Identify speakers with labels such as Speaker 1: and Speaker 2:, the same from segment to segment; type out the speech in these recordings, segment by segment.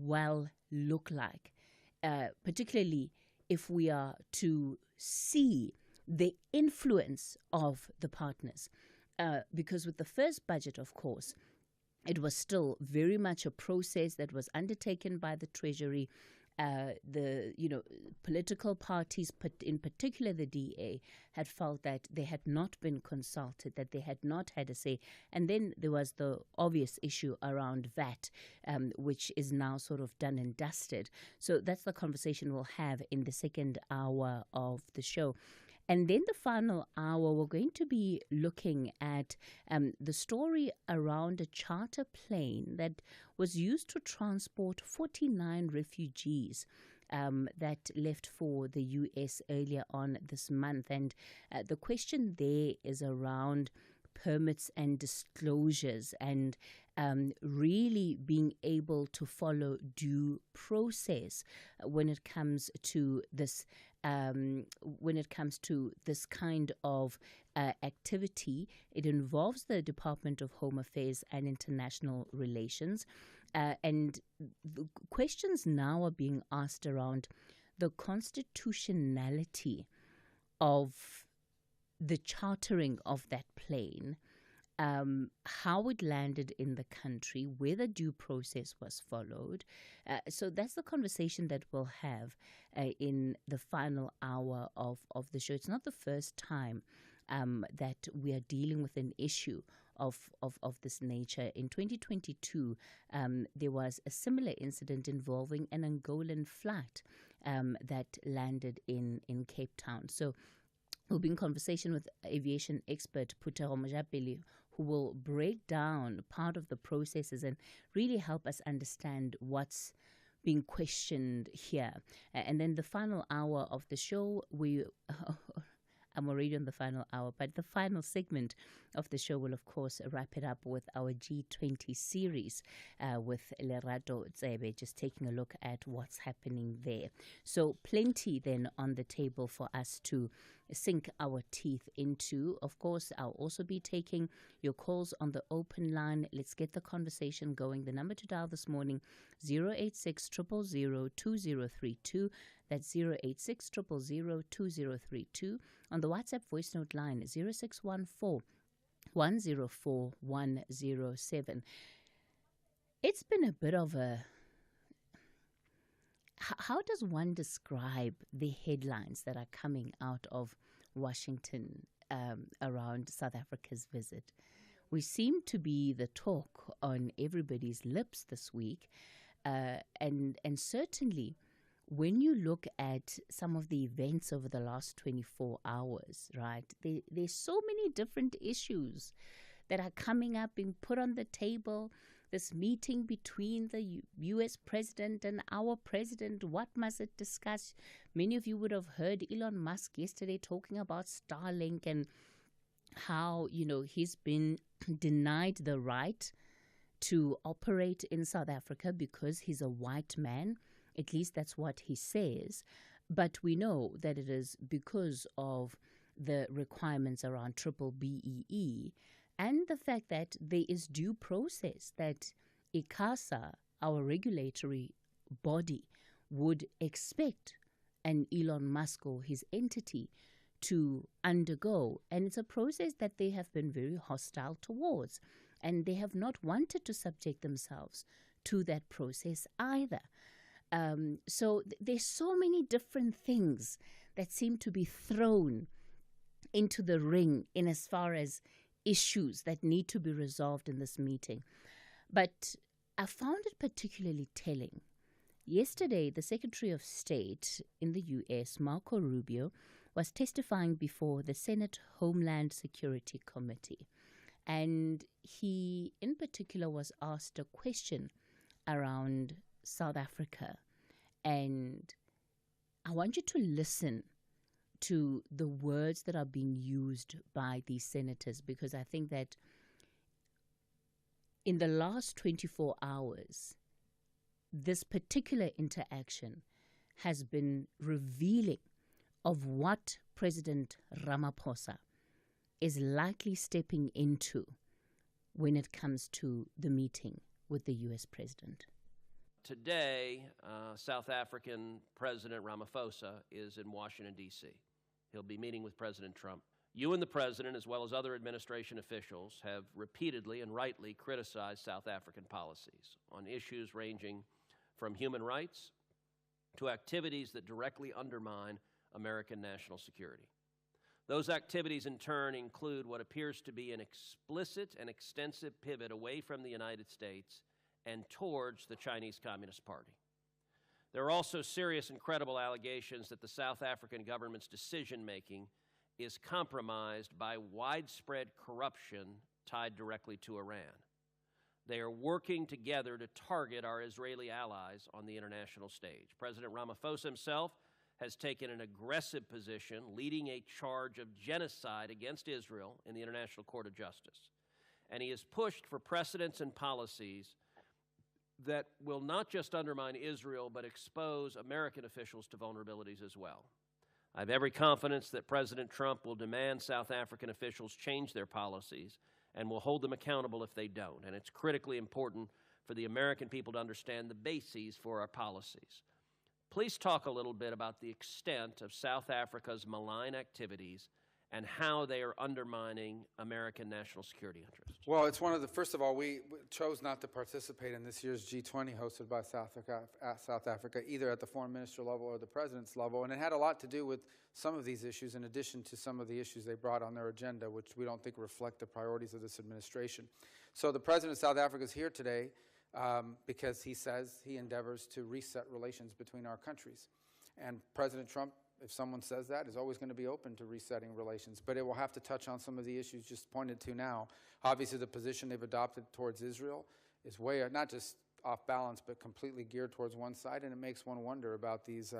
Speaker 1: well look like, particularly if we are to see the influence of the partners? Because with the first budget, of course, it was still very much a process that was undertaken by the Treasury. The political parties, in particular the DA, had felt that they had not been consulted, that they had not had a say. And then there was the obvious issue around VAT, which is now sort of done and dusted. So that's the conversation we'll have in the second hour of the show. And then the final hour, we're going to be looking at the story around a charter plane that was used to transport 49 refugees that left for the U.S. earlier on this month. And the question there is around permits and disclosures and really being able to follow due process when it comes to this kind of activity. It involves the Department of Home Affairs and International Relations, and the questions now are being asked around the constitutionality of the chartering of that plane, how it landed in the country, whether due process was followed. So that's the conversation that we'll have in the final hour of the show. It's not the first time that we are dealing with an issue of this nature. In 2022, there was a similar incident involving an Angolan flight that landed in Cape Town. So we'll be in conversation with aviation expert Putero Mojapeli, who will break down part of the processes and really help us understand what's being questioned here. And then the final hour of the show, I'm already on the final hour, but the final segment of the show will, of course, wrap it up with our G20 series with Lerato Tsebe, just taking a look at what's happening there. So plenty then on the table for us to sink our teeth into. Of course, I'll also be taking your calls on the open line. Let's get the conversation going. The number to dial this morning, 086 000 2032. That's 086 000 2032. On the WhatsApp voice note line, 0614 104 107. It's been a bit of a... How does one describe the headlines that are coming out of Washington around South Africa's visit? We seem to be the talk on everybody's lips this week, and certainly when you look at some of the events over the last 24 hours, right, there's so many different issues that are coming up, being put on the table. This meeting between the U.S. president and our president, what must it discuss? Many of you would have heard Elon Musk yesterday talking about Starlink and how, he's been denied the right to operate in South Africa because he's a white man. At least that's what he says. But we know that it is because of the requirements around triple BEE and the fact that there is due process that ICASA, our regulatory body, would expect an Elon Musk or his entity to undergo. And it's a process that they have been very hostile towards. And they have not wanted to subject themselves to that process either. So there's so many different things that seem to be thrown into the ring in as far as issues that need to be resolved in this meeting. But I found it particularly telling. Yesterday, the Secretary of State in the U.S., Marco Rubio, was testifying before the Senate Homeland Security Committee. And he, in particular, was asked a question around South Africa. And I want you to listen to the words that are being used by these senators, because I think that in the last 24 hours, this particular interaction has been revealing of what President Ramaphosa is likely stepping into when it comes to the meeting with the U.S. president.
Speaker 2: Today, South African President Ramaphosa is in Washington, D.C. He'll be meeting with President Trump. You and the President, as well as other administration officials, have repeatedly and rightly criticized South African policies on issues ranging from human rights to activities that directly undermine American national security. Those activities, in turn, include what appears to be an explicit and extensive pivot away from the United States and towards the Chinese Communist Party. There are also serious and credible allegations that the South African government's decision-making is compromised by widespread corruption tied directly to Iran. They are working together to target our Israeli allies on the international stage. President Ramaphosa himself has taken an aggressive position, leading a charge of genocide against Israel in the International Court of Justice. And he has pushed for precedents and policies that will not just undermine Israel, but expose American officials to vulnerabilities as well. I have every confidence that President Trump will demand South African officials change their policies and will hold them accountable if they don't. And it's critically important for the American people to understand the bases for our policies. Please talk a little bit about the extent of South Africa's malign activities and how they are undermining American national security interests.
Speaker 3: Well, it's one of the, first of all, we chose not to participate in this year's G20 hosted by South Africa, either at the foreign minister level or the president's level, and it had a lot to do with some of these issues in addition to some of the issues they brought on their agenda, which we don't think reflect the priorities of this administration. So the president of South Africa is here today because he says he endeavors to reset relations between our countries. And President Trump, if someone says that, is always going to be open to resetting relations. But it will have to touch on some of the issues just pointed to now. Obviously, the position they've adopted towards Israel is way, not just off balance, but completely geared towards one side. And it makes one wonder about these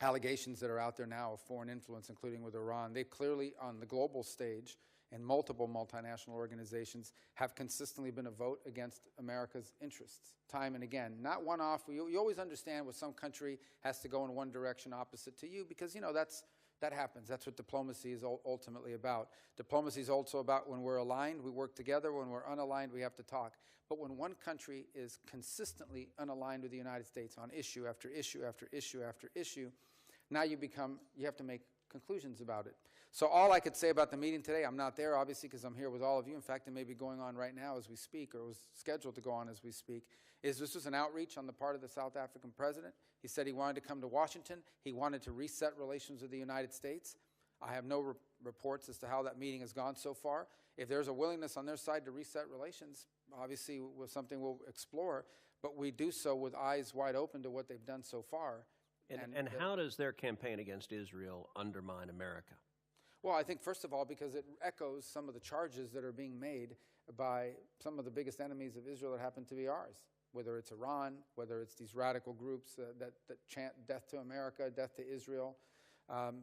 Speaker 3: allegations that are out there now of foreign influence, including with Iran. They clearly, on the global stage, and multiple multinational organizations have consistently been a vote against America's interests, time and again. Not one-off. You always understand when some country has to go in one direction opposite to you because, you know, that happens. That's what diplomacy is ultimately about. Diplomacy is also about when we're aligned, we work together. When we're unaligned, we have to talk. But when one country is consistently unaligned with the United States on issue after issue after issue after issue, now you have to make conclusions about it. So all I could say about the meeting today, I'm not there obviously because I'm here with all of you. In fact, it may be going on right now as we speak, or was scheduled to go on as we speak, is this was an outreach on the part of the South African president. He said he wanted to come to Washington. He wanted to reset relations with the United States. I have no reports as to how that meeting has gone so far. If there's a willingness on their side to reset relations, obviously was something we'll explore, but we do so with eyes wide open to what they've done so far.
Speaker 2: And how does their campaign against Israel undermine America?
Speaker 3: Well, I think, first of all, because it echoes some of the charges that are being made by some of the biggest enemies of Israel that happen to be ours, whether it's Iran, whether it's these radical groups that chant death to America, death to Israel.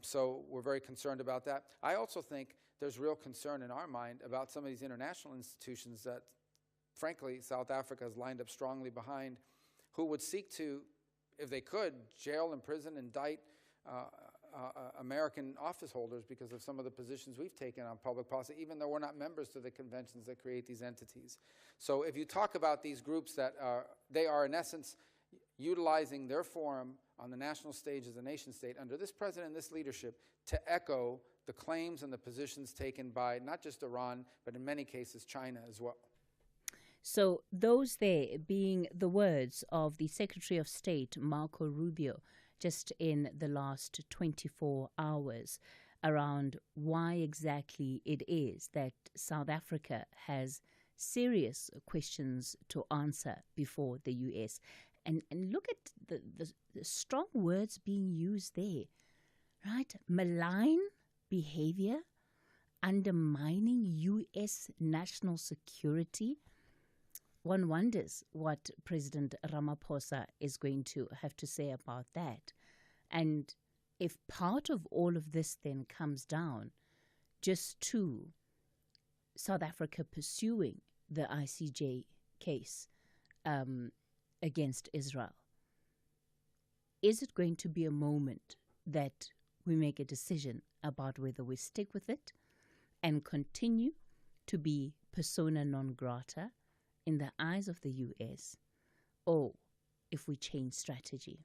Speaker 3: So we're very concerned about that. I also think there's real concern in our mind about some of these international institutions that, frankly, South Africa has lined up strongly behind, who would seek to, if they could, jail, imprison, indict American office holders because of some of the positions we've taken on public policy, even though we're not members to the conventions that create these entities. So if you talk about these groups that they are, in essence, utilizing their forum on the national stage as a nation state under this president and this leadership to echo the claims and the positions taken by not just Iran, but in many cases China as well.
Speaker 1: So those there being the words of the Secretary of State, Marco Rubio, just in the last 24 hours around why exactly it is that South Africa has serious questions to answer before the U.S. And look at the strong words being used there, right? Malign behavior, undermining U.S. national security. One wonders what President Ramaphosa is going to have to say about that. And if part of all of this then comes down just to South Africa pursuing the ICJ case against Israel, is it going to be a moment that we make a decision about whether we stick with it and continue to be persona non grata in the eyes of the U.S., or if we change strategy?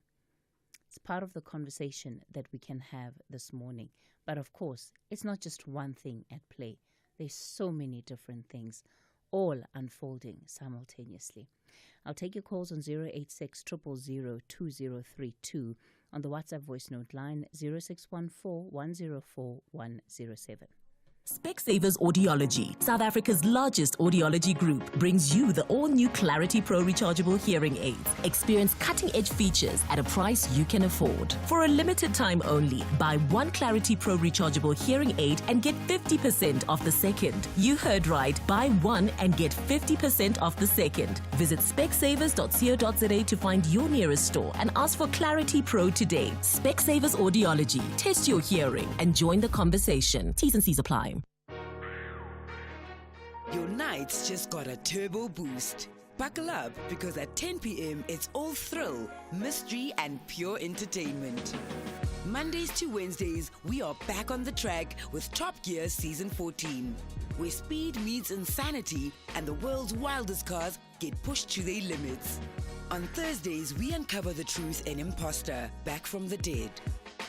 Speaker 1: It's part of the conversation that we can have this morning. But of course, it's not just one thing at play. There's so many different things all unfolding simultaneously. I'll take your calls on 086 000 2032, on the WhatsApp voice note line 0614 104 107.
Speaker 4: Specsavers Audiology, South Africa's largest audiology group, brings you the all-new Clarity Pro rechargeable hearing aids. Experience cutting-edge features at a price you can afford. For a limited time only, buy one Clarity Pro rechargeable hearing aid and get 50% off the second. You heard right. Buy one and get 50% off the second. Visit specsavers.co.za to find your nearest store and ask for Clarity Pro today. Specsavers Audiology. Test your hearing and join the conversation. T's and C's apply.
Speaker 5: Your nights just got a turbo boost. Buckle up, because at 10 p.m. it's all thrill, mystery and pure entertainment. Mondays to Wednesdays, we are back on the track with Top Gear Season 14, where speed meets insanity and the world's wildest cars get pushed to their limits. On Thursdays, we uncover the truth in Imposter, Back from the Dead.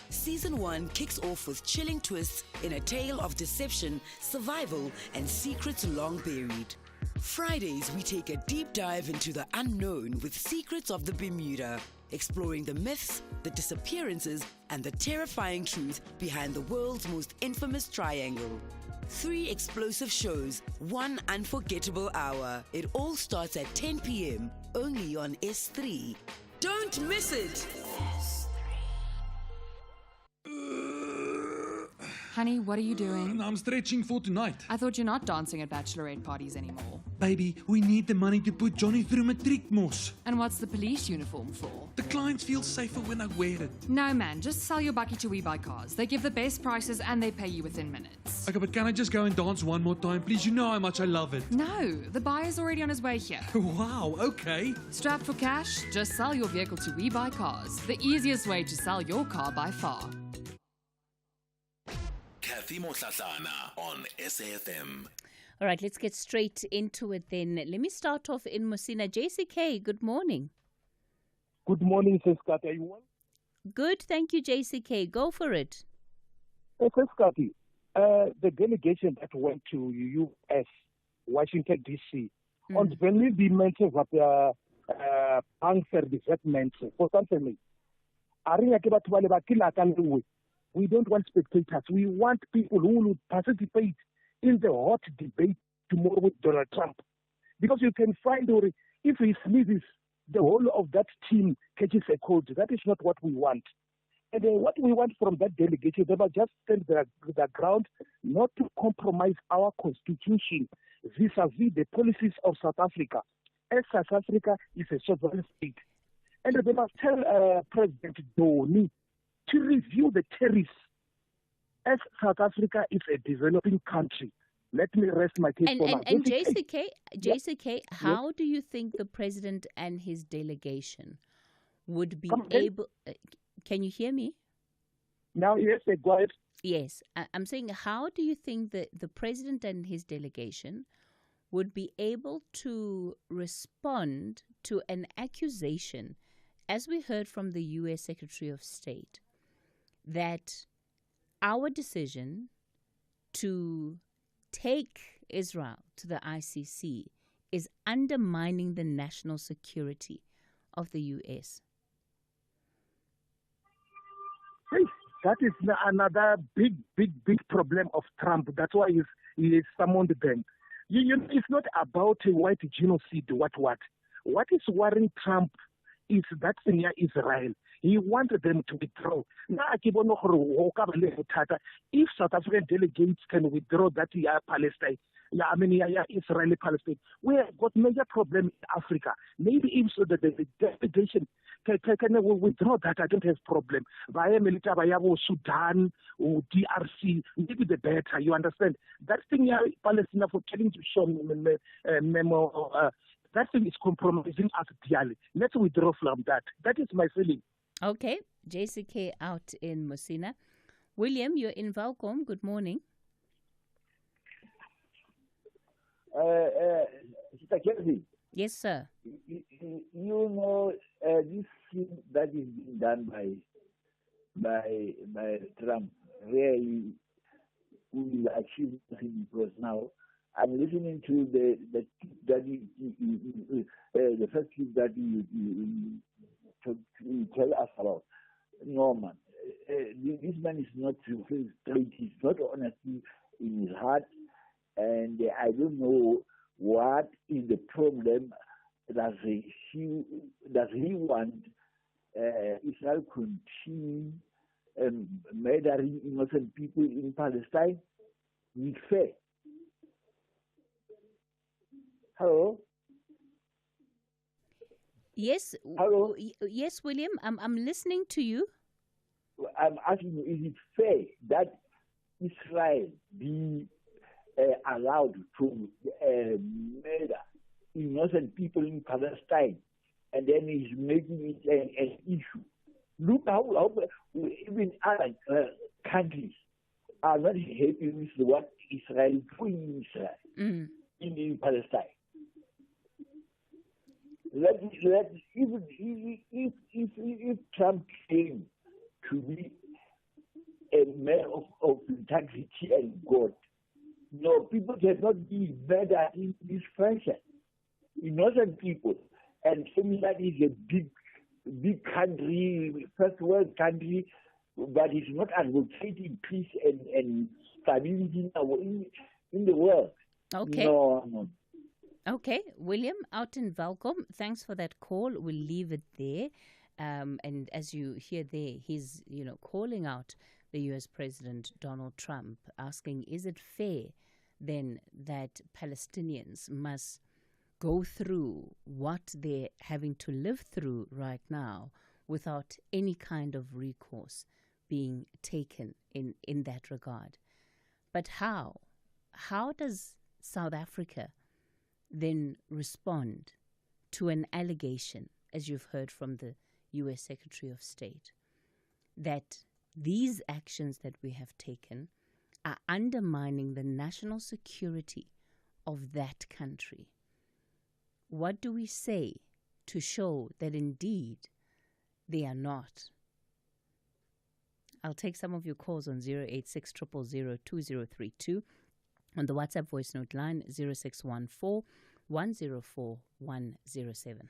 Speaker 5: Season 1 kicks off with chilling twists in a tale of deception, survival, and secrets long buried. Fridays, we take a deep dive into the unknown with Secrets of the Bermuda, exploring the myths, the disappearances, and the terrifying truth behind the world's most infamous triangle. 3 explosive shows, 1 unforgettable hour. It all starts at 10 p.m. only on S3. Don't miss it!
Speaker 6: Honey, what are you doing?
Speaker 7: I'm stretching for tonight.
Speaker 6: I thought you're not dancing at bachelorette parties anymore.
Speaker 7: Baby, we need the money to put Johnny through matriek mos.
Speaker 6: And what's the police uniform for?
Speaker 7: The clients feel safer when I wear it.
Speaker 6: No, man, just sell your bucky to We Buy Cars. They give the best prices and they pay you within minutes.
Speaker 7: Okay, but can I just go and dance one more time, please? You know how much I love it.
Speaker 6: No, the buyer's already on his way here.
Speaker 7: Wow, okay.
Speaker 6: Strapped for cash? Just sell your vehicle to We Buy Cars. The easiest way to sell your car by far.
Speaker 8: Cathy Mohlahlana on SAFM.
Speaker 1: All right, let's get straight into it then. Let me start off in Musina. JCK, good morning.
Speaker 9: Good morning, Sis Cathy. Are you well?
Speaker 1: Good, thank you, JCK. Go for it.
Speaker 9: Sis Cathy, the delegation that went to U.S., Washington, D.C., ons wil nie die mense wat bang vir die wetmense, verstaan vir my. Aringa ke batho ba le ba kila ka lewe. We don't want spectators. We want people who will participate in the hot debate tomorrow with Donald Trump. Because you can find, or if he sneezes, the whole of that team catches a cold. That is not what we want. And what we want from that delegation, they must just stand the ground, not to compromise our constitution vis-a-vis the policies of South Africa. As South Africa is a sovereign state. And they must tell President Doni to review the tariffs, as South Africa is a developing country. Let me rest my case for now.
Speaker 1: And JCK, how do you think the president and his delegation would be able... can you hear me?
Speaker 9: Now, yes, go ahead.
Speaker 1: Yes. I'm saying, how do you think that the president and his delegation would be able to respond to an accusation, as we heard from the U.S. Secretary of State, that our decision to take Israel to the ICC is undermining the national security of the U.S.?
Speaker 9: That is another big problem of Trump. That's why he summoned them. It's not about a white genocide, what. What is worrying Trump is that thing Israel. He wanted them to withdraw. Now, if South African delegates can withdraw that Palestine, Israeli Palestine, we have got major problem in Africa. Maybe if so that the delegation can withdraw that, I don't have problem. Via military, via Sudan or DRC, maybe the better. You understand? That thing Palestine for telling to show memo. That thing is compromising us dearly. Let's withdraw from that. That is my feeling.
Speaker 1: Okay. JCK out in Musina. William, you're in Valcom. Good morning.
Speaker 10: Sister Cathy,
Speaker 1: Yes, sir.
Speaker 10: You know, this thing that is being done by Trump really will achieve nothing, because now I'm listening to the first clip that you tell us about. No, man, this man is not straight. He's not honesty in his heart, and I don't know what is the problem. Does he want Israel continue murdering innocent people in Palestine? It's fair. Hello?
Speaker 1: Yes.
Speaker 10: Hello?
Speaker 1: Yes, William. I'm listening to you.
Speaker 10: I'm asking you, is it fair that Israel be allowed to murder innocent people in Palestine, and then he's making it an issue? Look how even other countries are not happy with what Israel is doing in Israel, in Palestine. If Trump came to be a man of integrity and God, no, people cannot be better in this fashion. Innocent people, and Finland is a big country, first world country, but it's not advocating peace and stability in the world.
Speaker 1: Okay.
Speaker 10: No.
Speaker 1: Okay, William, out in Welkom, thanks for that call. We'll leave it there. And as you hear there, he's calling out the U.S. President Donald Trump, asking, is it fair then that Palestinians must go through what they're having to live through right now without any kind of recourse being taken in that regard? But how? How does South Africa then respond to an allegation, as you've heard from the U.S. Secretary of State, that these actions that we have taken are undermining the national security of that country? What do we say to show that indeed they are not? I'll take some of your calls on 086 000 2032. On the WhatsApp voice note line, 0614 104 107.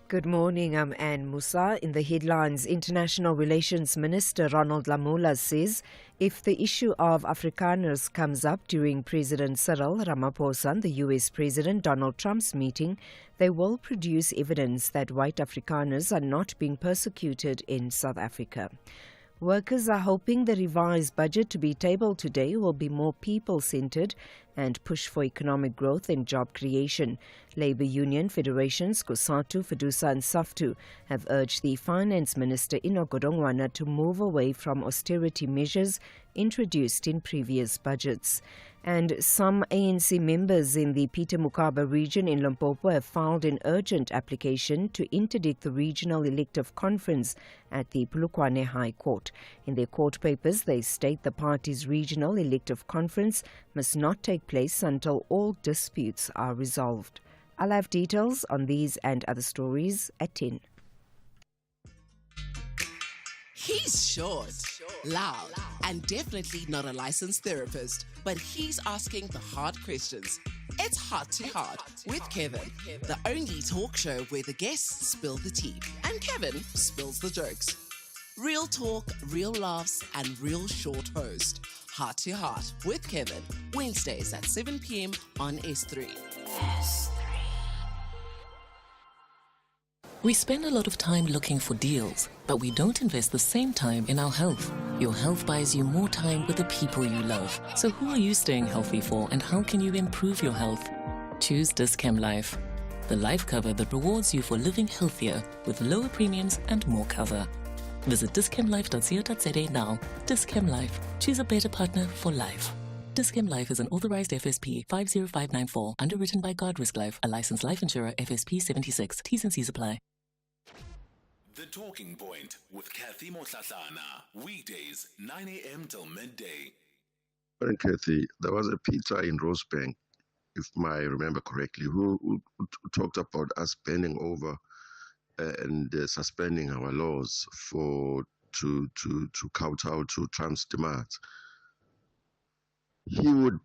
Speaker 11: Good morning, I'm Anne Musa. In the headlines, International Relations Minister Ronald Lamola says if the issue of Afrikaners comes up during President Cyril Ramaphosa and the US President Donald Trump's meeting, they will produce evidence that white Afrikaners are not being persecuted in South Africa. Workers are hoping the revised budget to be tabled today will be more people-centred and push for economic growth and job creation. Labour Union Federations COSATU, FEDUSA and SAFTU have urged the Finance Minister Ino Godongwana to move away from austerity measures introduced in previous budgets. And some ANC members in the Peter Mokaba region in Limpopo have filed an urgent application to interdict the regional elective conference at the Polokwane High Court. In their court papers, they state the party's regional elective conference must not take place until all disputes are resolved. I'll have details on these and other stories at 10.
Speaker 12: He's short, loud, and definitely not a licensed therapist, but he's asking the hard questions. It's Heart to Heart with Kevin, the only talk show where the guests spill the tea and Kevin spills the jokes. Real talk, real laughs, and real short host. Heart to Heart with Kevin, Wednesdays at 7 p.m. on S3.
Speaker 13: We spend a lot of time looking for deals, but we don't invest the same time in our health. Your health buys you more time with the people you love. So who are you staying healthy for, and how can you improve your health? Choose Dis-Chem Life, the life cover that rewards you for living healthier with lower premiums and more cover. Visit dischemlife.co.za now. Dis-Chem Life. Choose a better partner for life. Dis-Chem Life is an authorized FSP 50594, underwritten by Guardrisk Life, a licensed life insurer, FSP 76. T's and C's apply.
Speaker 8: The Talking Point with Cathy Mohlahlana. Weekdays, 9 a.m. till midday.
Speaker 14: And Cathy, there was a pizza in Rosebank if I remember correctly, who talked about us bending over and suspending our laws to kowtow to Trump's demands. He would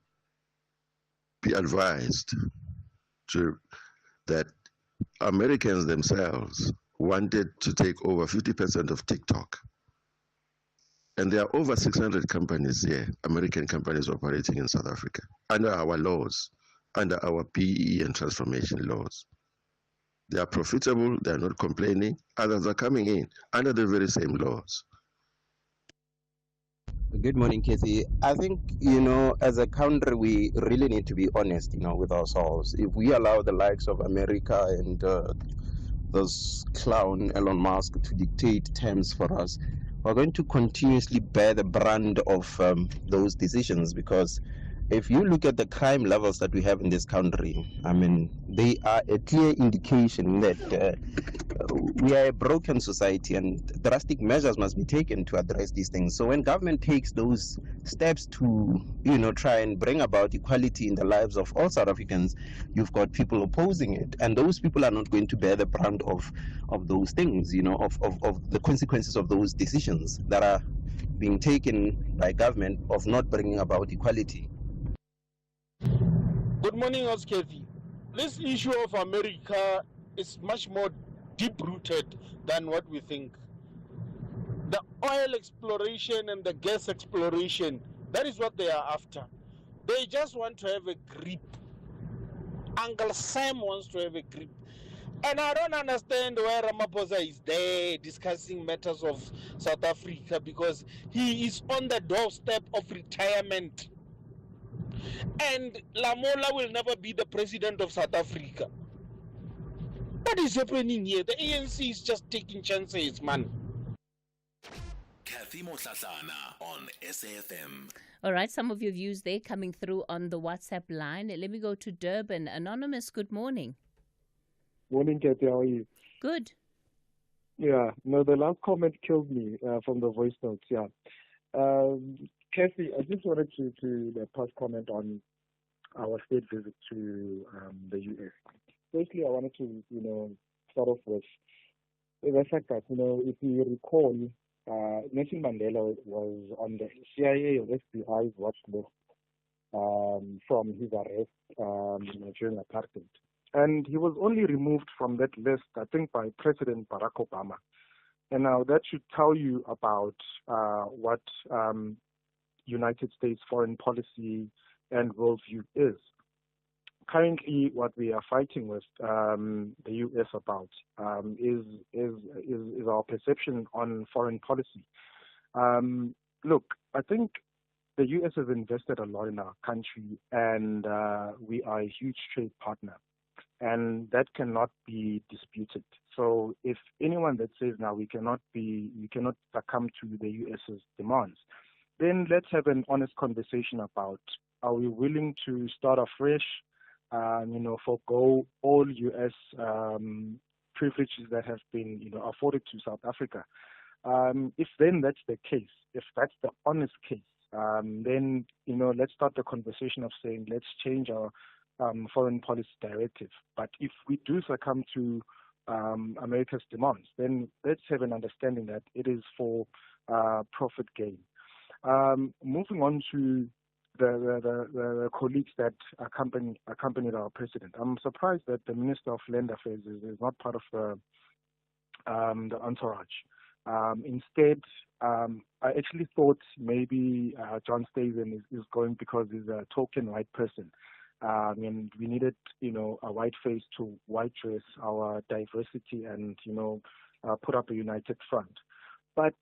Speaker 14: be advised that Americans themselves wanted to take over 50% of TikTok. And there are over 600 companies here, American companies operating in South Africa, under our laws, under our PE and transformation laws. They are profitable, they are not complaining, others are coming in under the very same laws.
Speaker 15: Good morning, Cathy. I think, as a country, we really need to be honest, with ourselves. If we allow the likes of America and those clown Elon Musk to dictate terms for us, we're going to continuously bear the brand of those decisions, because if you look at the crime levels that we have in this country, I mean, they are a clear indication that we are a broken society and drastic measures must be taken to address these things. So when government takes those steps to, try and bring about equality in the lives of all South Africans, you've got people opposing it. And those people are not going to bear the brunt of those things, of the consequences of those decisions that are being taken by government of not bringing about equality.
Speaker 16: Good morning, Cathy. This issue of America is much more deep-rooted than what we think. The oil exploration and the gas exploration, that is what they are after. They just want to have a grip. Uncle Sam wants to have a grip. And I don't understand why Ramaphosa is there discussing matters of South Africa, because he is on the doorstep of retirement. And Lamola will never be the president of South Africa. What is happening here? The ANC is just taking chances, man.
Speaker 8: Cathy Mohlahlana on SAFM.
Speaker 1: All right, some of your views there coming through on the WhatsApp line. Let me go to Durban. Anonymous, good morning.
Speaker 17: Morning, Cathy. How are you?
Speaker 1: Good.
Speaker 17: Yeah, no, the last comment killed me from the voice notes, yeah. Cathy, I just wanted to pass comment on our state visit to the U.S. Firstly, I wanted to, start off with the fact that, if you recall, Nelson Mandela was on the CIA or FBI's watch list from his arrest during apartheid. And he was only removed from that list, I think, by President Barack Obama. And now that should tell you about what United States foreign policy and worldview is. Currently, what we are fighting with the U.S. about is our perception on foreign policy. Look, I think the U.S. has invested a lot in our country, and we are a huge trade partner, and that cannot be disputed. So, if anyone that says now we cannot succumb to the U.S.'s demands, then let's have an honest conversation about: are we willing to start afresh? Forgo all U.S. privileges that have been, afforded to South Africa. If then that's the case, if that's the honest case, then, let's start the conversation of saying, let's change our foreign policy directive. But if we do succumb to America's demands, then let's have an understanding that it is for profit gain. Moving on to the colleagues that accompanied our president, I'm surprised that the Minister of Land Affairs is not part of the entourage. Instead, I actually thought maybe John Steven is going because he's a token white person. And we needed, a white face to white dress our diversity and, put up a united front. But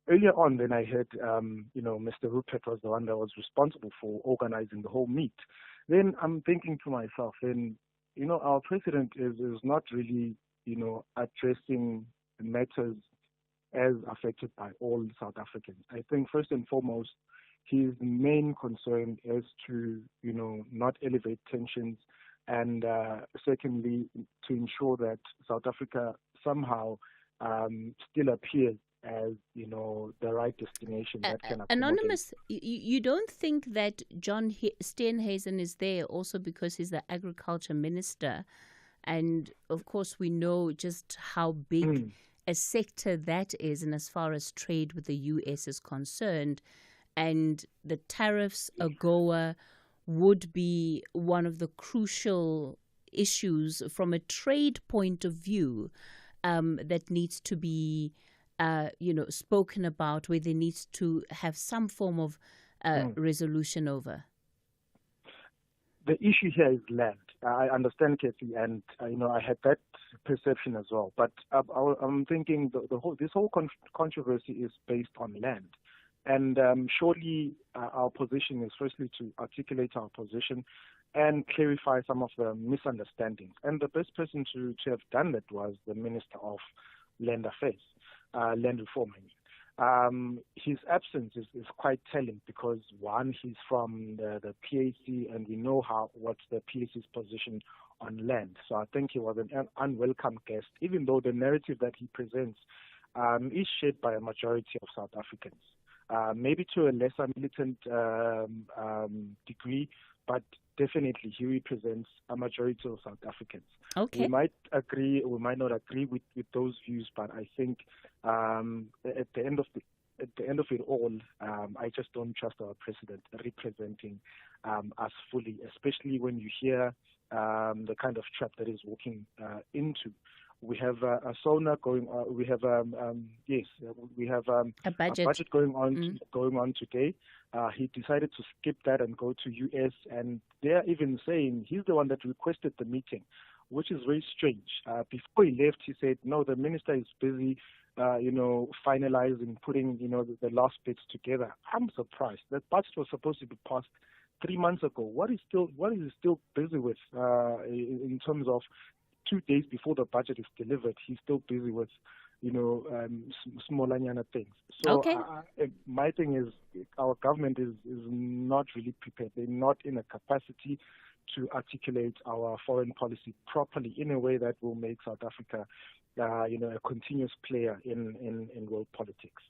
Speaker 17: earlier on, then I heard, Mr. Rupert was the one that was responsible for organizing the whole meet. Then I'm thinking to myself, then, our president is not really, addressing matters as affected by all South Africans. I think first and foremost, his main concern is to, not elevate tensions, and secondly, to ensure that South Africa somehow still appears as, the right destination that can accommodate.
Speaker 1: Anonymous, you don't think that John Steenhuisen is there also because he's the agriculture minister? And, of course, we know just how big a sector that is, and as far as trade with the U.S. is concerned. And the tariffs, AGOA, would be one of the crucial issues from a trade point of view that needs to be, spoken about, where there needs to have some form of resolution over.
Speaker 17: The issue here is land. I understand, Cathy, and I had that perception as well. But I'm thinking this whole controversy is based on land, and surely our position is firstly to articulate our position and clarify some of the misunderstandings. And the best person to have done that was the Minister of Land Affairs, Land Reform. His absence is quite telling because, one, he's from the PAC, and we know what's the PAC's position on land. So I think he was an unwelcome guest, even though the narrative that he presents is shared by a majority of South Africans. Maybe to a lesser militant degree, but definitely he represents a majority of South Africans.
Speaker 1: Okay.
Speaker 17: We might agree, we might not agree with those views, but I think at the end of it all, I just don't trust our president representing us fully, especially when you hear the kind of trap that he's walking into. We have a SONA going on. We have we have a budget going on today. He decided to skip that and go to US, and they're even saying he's the one that requested the meeting, which is very strange. Before he left, he said, no, the minister is busy, finalizing, putting, the last bits together. I'm surprised. That budget was supposed to be passed 3 months ago. What is he still busy with in terms of 2 days before the budget is delivered? He's still busy with, smallanyana things. So
Speaker 1: okay.
Speaker 17: My thing is our government is not really prepared. They're not in a capacity to articulate our foreign policy properly in a way that will make South Africa, a continuous player in world politics.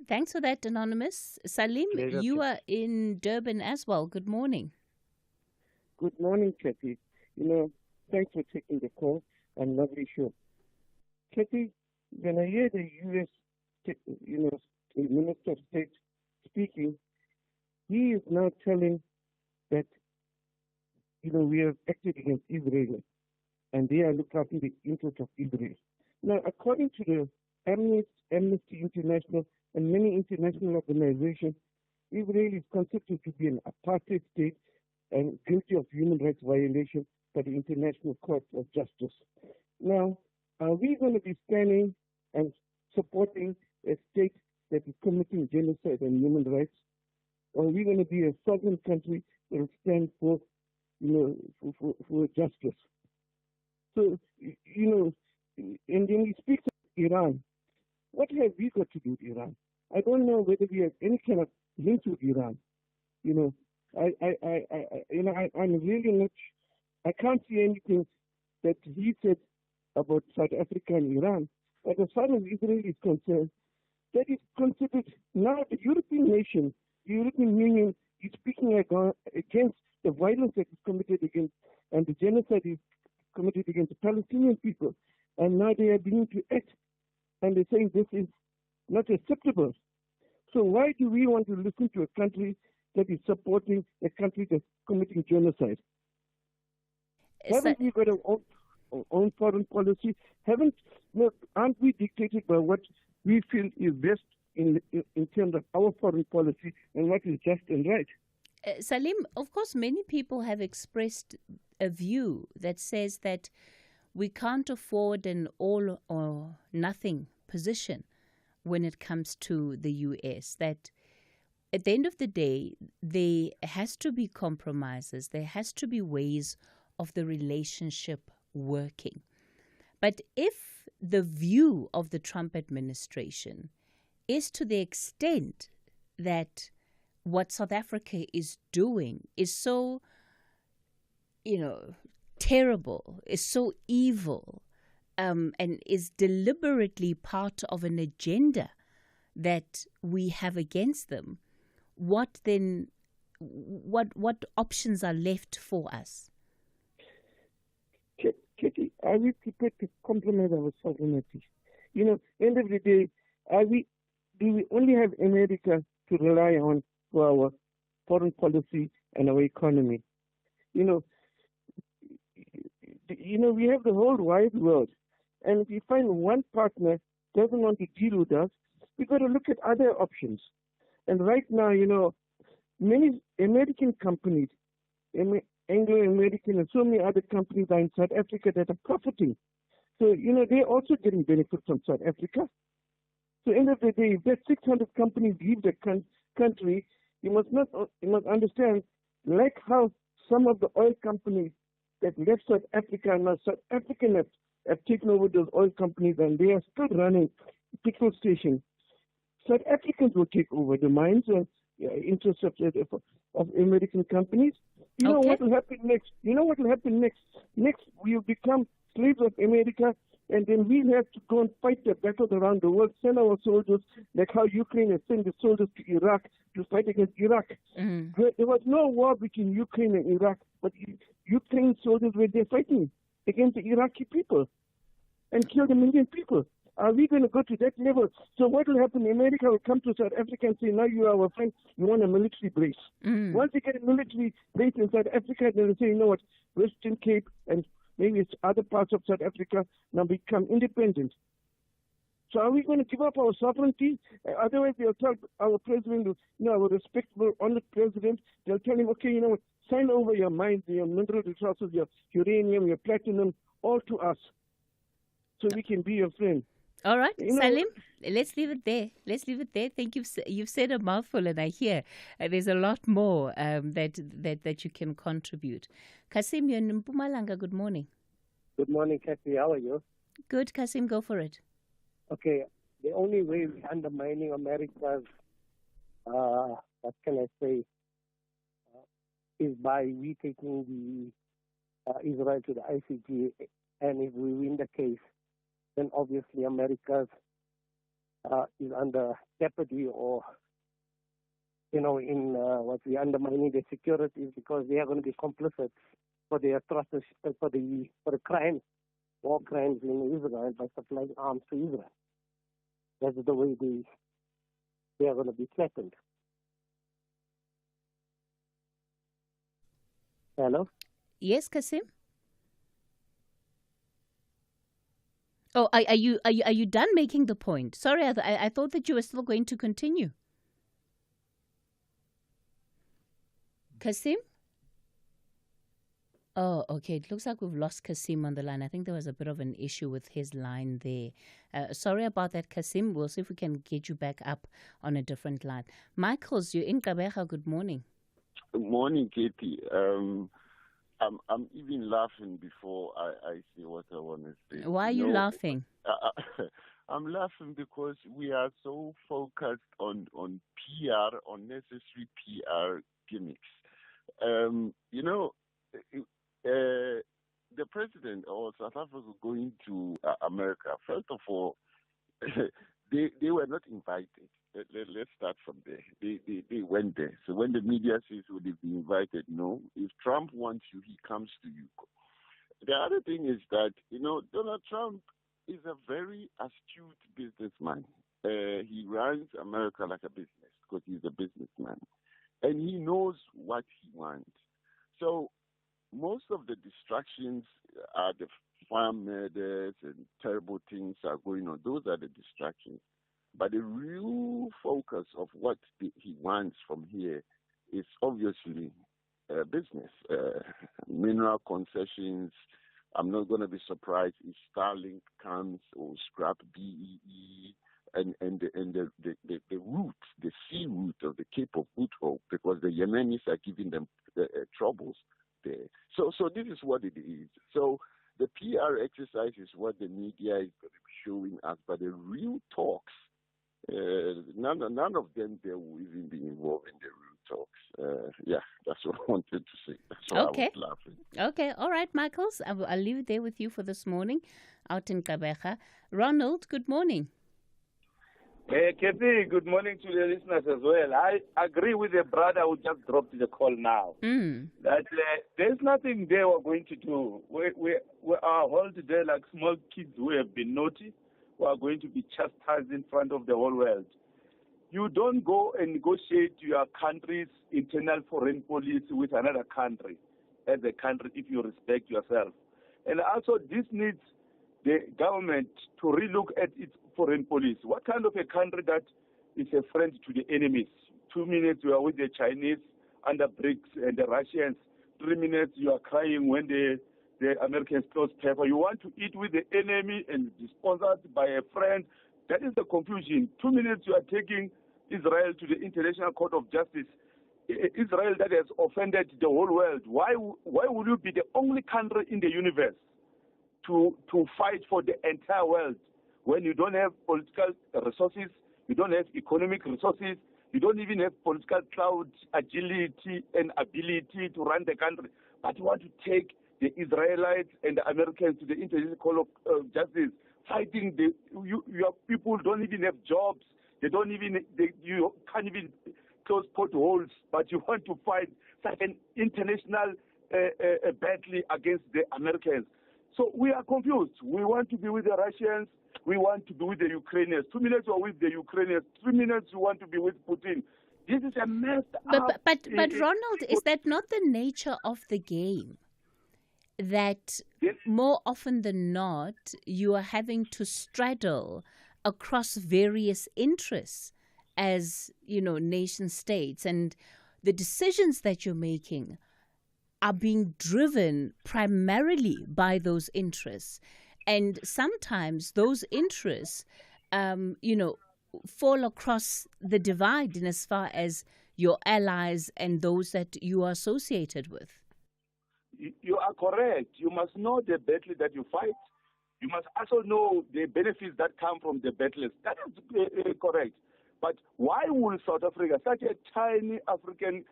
Speaker 1: Thanks for that, Anonymous. Salim, you are in Durban as well. Good morning.
Speaker 18: Good morning, Cathy. Thanks for taking the call and lovely show. Cathy, when I hear the U.S., Minister of State speaking, he is now telling that, we have acted against Israel and they are looking after the interests of Israel. Now, according to the Amnesty International and many international organizations, Israel is considered to be an apartheid state and guilty of human rights violations by the International Court of Justice. Now, are we going to be standing and supporting a state that is committing genocide and human rights? Or are we going to be a sovereign country that will stand for, for justice? So, and then he speaks of Iran. What have we got to do with Iran? I don't know whether we have any kind of link with Iran. I'm really not. I can't see anything that he said about South Africa and Iran. But as far as Israel is concerned, that is considered now the European nation, the European Union is speaking against the violence that is committed against and the genocide is committed against the Palestinian people. And now they are beginning to act and they're saying this is not acceptable. So why do we want to listen to a country that is supporting a country that's committing genocide? Haven't we got our own foreign policy? Aren't we dictated by what we feel is best in terms of our foreign policy and what is just and right?
Speaker 1: Salim, of course, many people have expressed a view that says that we can't afford an all or nothing position when it comes to the U.S., that at the end of the day, there has to be compromises, there has to be ways of the relationship working. But if the view of the Trump administration is to the extent that what South Africa is doing is so, terrible, is so evil, and is deliberately part of an agenda that we have against them, what options are left for us?
Speaker 18: Cathy, are we prepared to compromise our sovereignty? End of the day, do we only have America to rely on for our foreign policy and our economy? We have the whole wide world, and if we find one partner doesn't want to deal with us, we've got to look at other options. And right now, many American companies, Anglo-American and so many other companies are in South Africa that are profiting. So, they're also getting benefit from South Africa. So, end of the day, if that 600 companies leave the country, you must understand, like how some of the oil companies that left South Africa and now South African have taken over those oil companies and they are still running petrol stations. South Africans will take over the mines and interests of American companies. You know what will happen next? Next, we will become slaves of America, and then we'll have to go and fight the battles around the world, send our soldiers, like how Ukraine has sent the soldiers to Iraq to fight against Iraq. There was no war between Ukraine and Iraq, but Ukraine soldiers were there fighting against the Iraqi people and killed 1 million people. Are we going to go to that level? So what will happen? America will come to South Africa and say, now you are our friend, you want a military base. Once they get a military base in South Africa, then they say, you know what, Western Cape and maybe it's other parts of South Africa now become independent. So are we going to give up our sovereignty? Otherwise, they'll tell our president, our respectable, honored president, they'll tell him, okay, sign over your mines, your mineral resources, your uranium, your platinum, all to us, so we can be your friend.
Speaker 1: All right, Salim, let's leave it there. Thank you. You've said a mouthful, and I hear there's a lot more that you can contribute. Kasim, you're in Mpumalanga. Good morning.
Speaker 19: Good morning, Cathy. How are you?
Speaker 1: Good, Kasim. Go for it.
Speaker 19: Okay. The only way we're undermining America's, what can I say, is by we taking the Israel to the ICJ, and if we win the case, then obviously America is under jeopardy, or in what we undermining their security, because they are going to be complicit for the atrocities, for the crimes, war crimes in Israel by supplying arms to Israel. That's the way they are going to be threatened. Hello?
Speaker 1: Yes, Kasim. Oh, are you done making the point? Sorry, I thought that you were still going to continue. Kasim? Oh, okay. It looks like we've lost Kasim on the line. I think there was a bit of an issue with his line there. Sorry about that, Kasim. We'll see if we can get you back up on a different line. Michaels, you're in Kabeja. Good morning.
Speaker 20: Good morning, Katie. I'm even laughing before I say what I want to say.
Speaker 1: Why are you laughing?
Speaker 20: I'm laughing because we are so focused on PR, unnecessary PR gimmicks. The president or South Africa going to America, first of all, they were not invited. Let's start from there. They went there. So when the media says, would they be invited? No. If Trump wants you, he comes to you. The other thing is that, Donald Trump is a very astute businessman. He runs America like a business because he's a businessman. And he knows what he wants. So most of the distractions are the farm murders and terrible things are going on. Those are the distractions. But the real focus of what he wants from here is obviously business, mineral concessions. I'm not going to be surprised if Starlink comes or scrap BEE and the route, the sea route of the Cape of Good Hope, because the Yemenis are giving them troubles there. So this is what it is. So the PR exercise is what the media is going to be showing us, but the real talks, none of them there will even be involved in the real talks. That's what I wanted to say. That's why I was laughing.
Speaker 1: Okay, all right, Michaels. I'll leave it there with you for this morning out in Kabeja. Ronald, good morning.
Speaker 21: Cathy, good morning to the listeners as well. I agree with the brother who just dropped the call now. That there's nothing they were going to do. We are all today like small kids who have been naughty, who are going to be chastised in front of the whole world. You don't go and negotiate your country's internal foreign policy with another country as a country if you respect yourself. And also this needs the government to relook at its foreign policy. What kind of a country that is a friend to the enemies? 2 minutes you are with the Chinese under BRICS and the Russians. 3 minutes you are crying when the Americans close paper. You want to eat with the enemy and be sponsored by a friend. That is the confusion. 2 minutes you are taking Israel to the International Court of Justice. Israel that has offended the whole world. Why would you be the only country in the universe to fight for the entire world when you don't have political resources, you don't have economic resources, you don't even have political clout, agility and ability to run the country, but you want to take the Israelites and the Americans to the International Court of Justice, fighting your people don't even have jobs, you can't even close potholes, but you want to fight such an international battle against the Americans. So we are confused. We want to be with the Russians. We want to be with the Ukrainians. 2 minutes you are with the Ukrainians. 3 minutes you want to be with Putin. This is a mess.
Speaker 1: But Ronald, is that not the nature of the game? That more often than not, you are having to straddle across various interests as, nation states, and the decisions that you're making are being driven primarily by those interests. And sometimes those interests, fall across the divide in as far as your allies and those that you are associated with.
Speaker 21: You are correct. You must know the battle that you fight. You must also know the benefits that come from the battles. That is correct. But why would South Africa, such a tiny African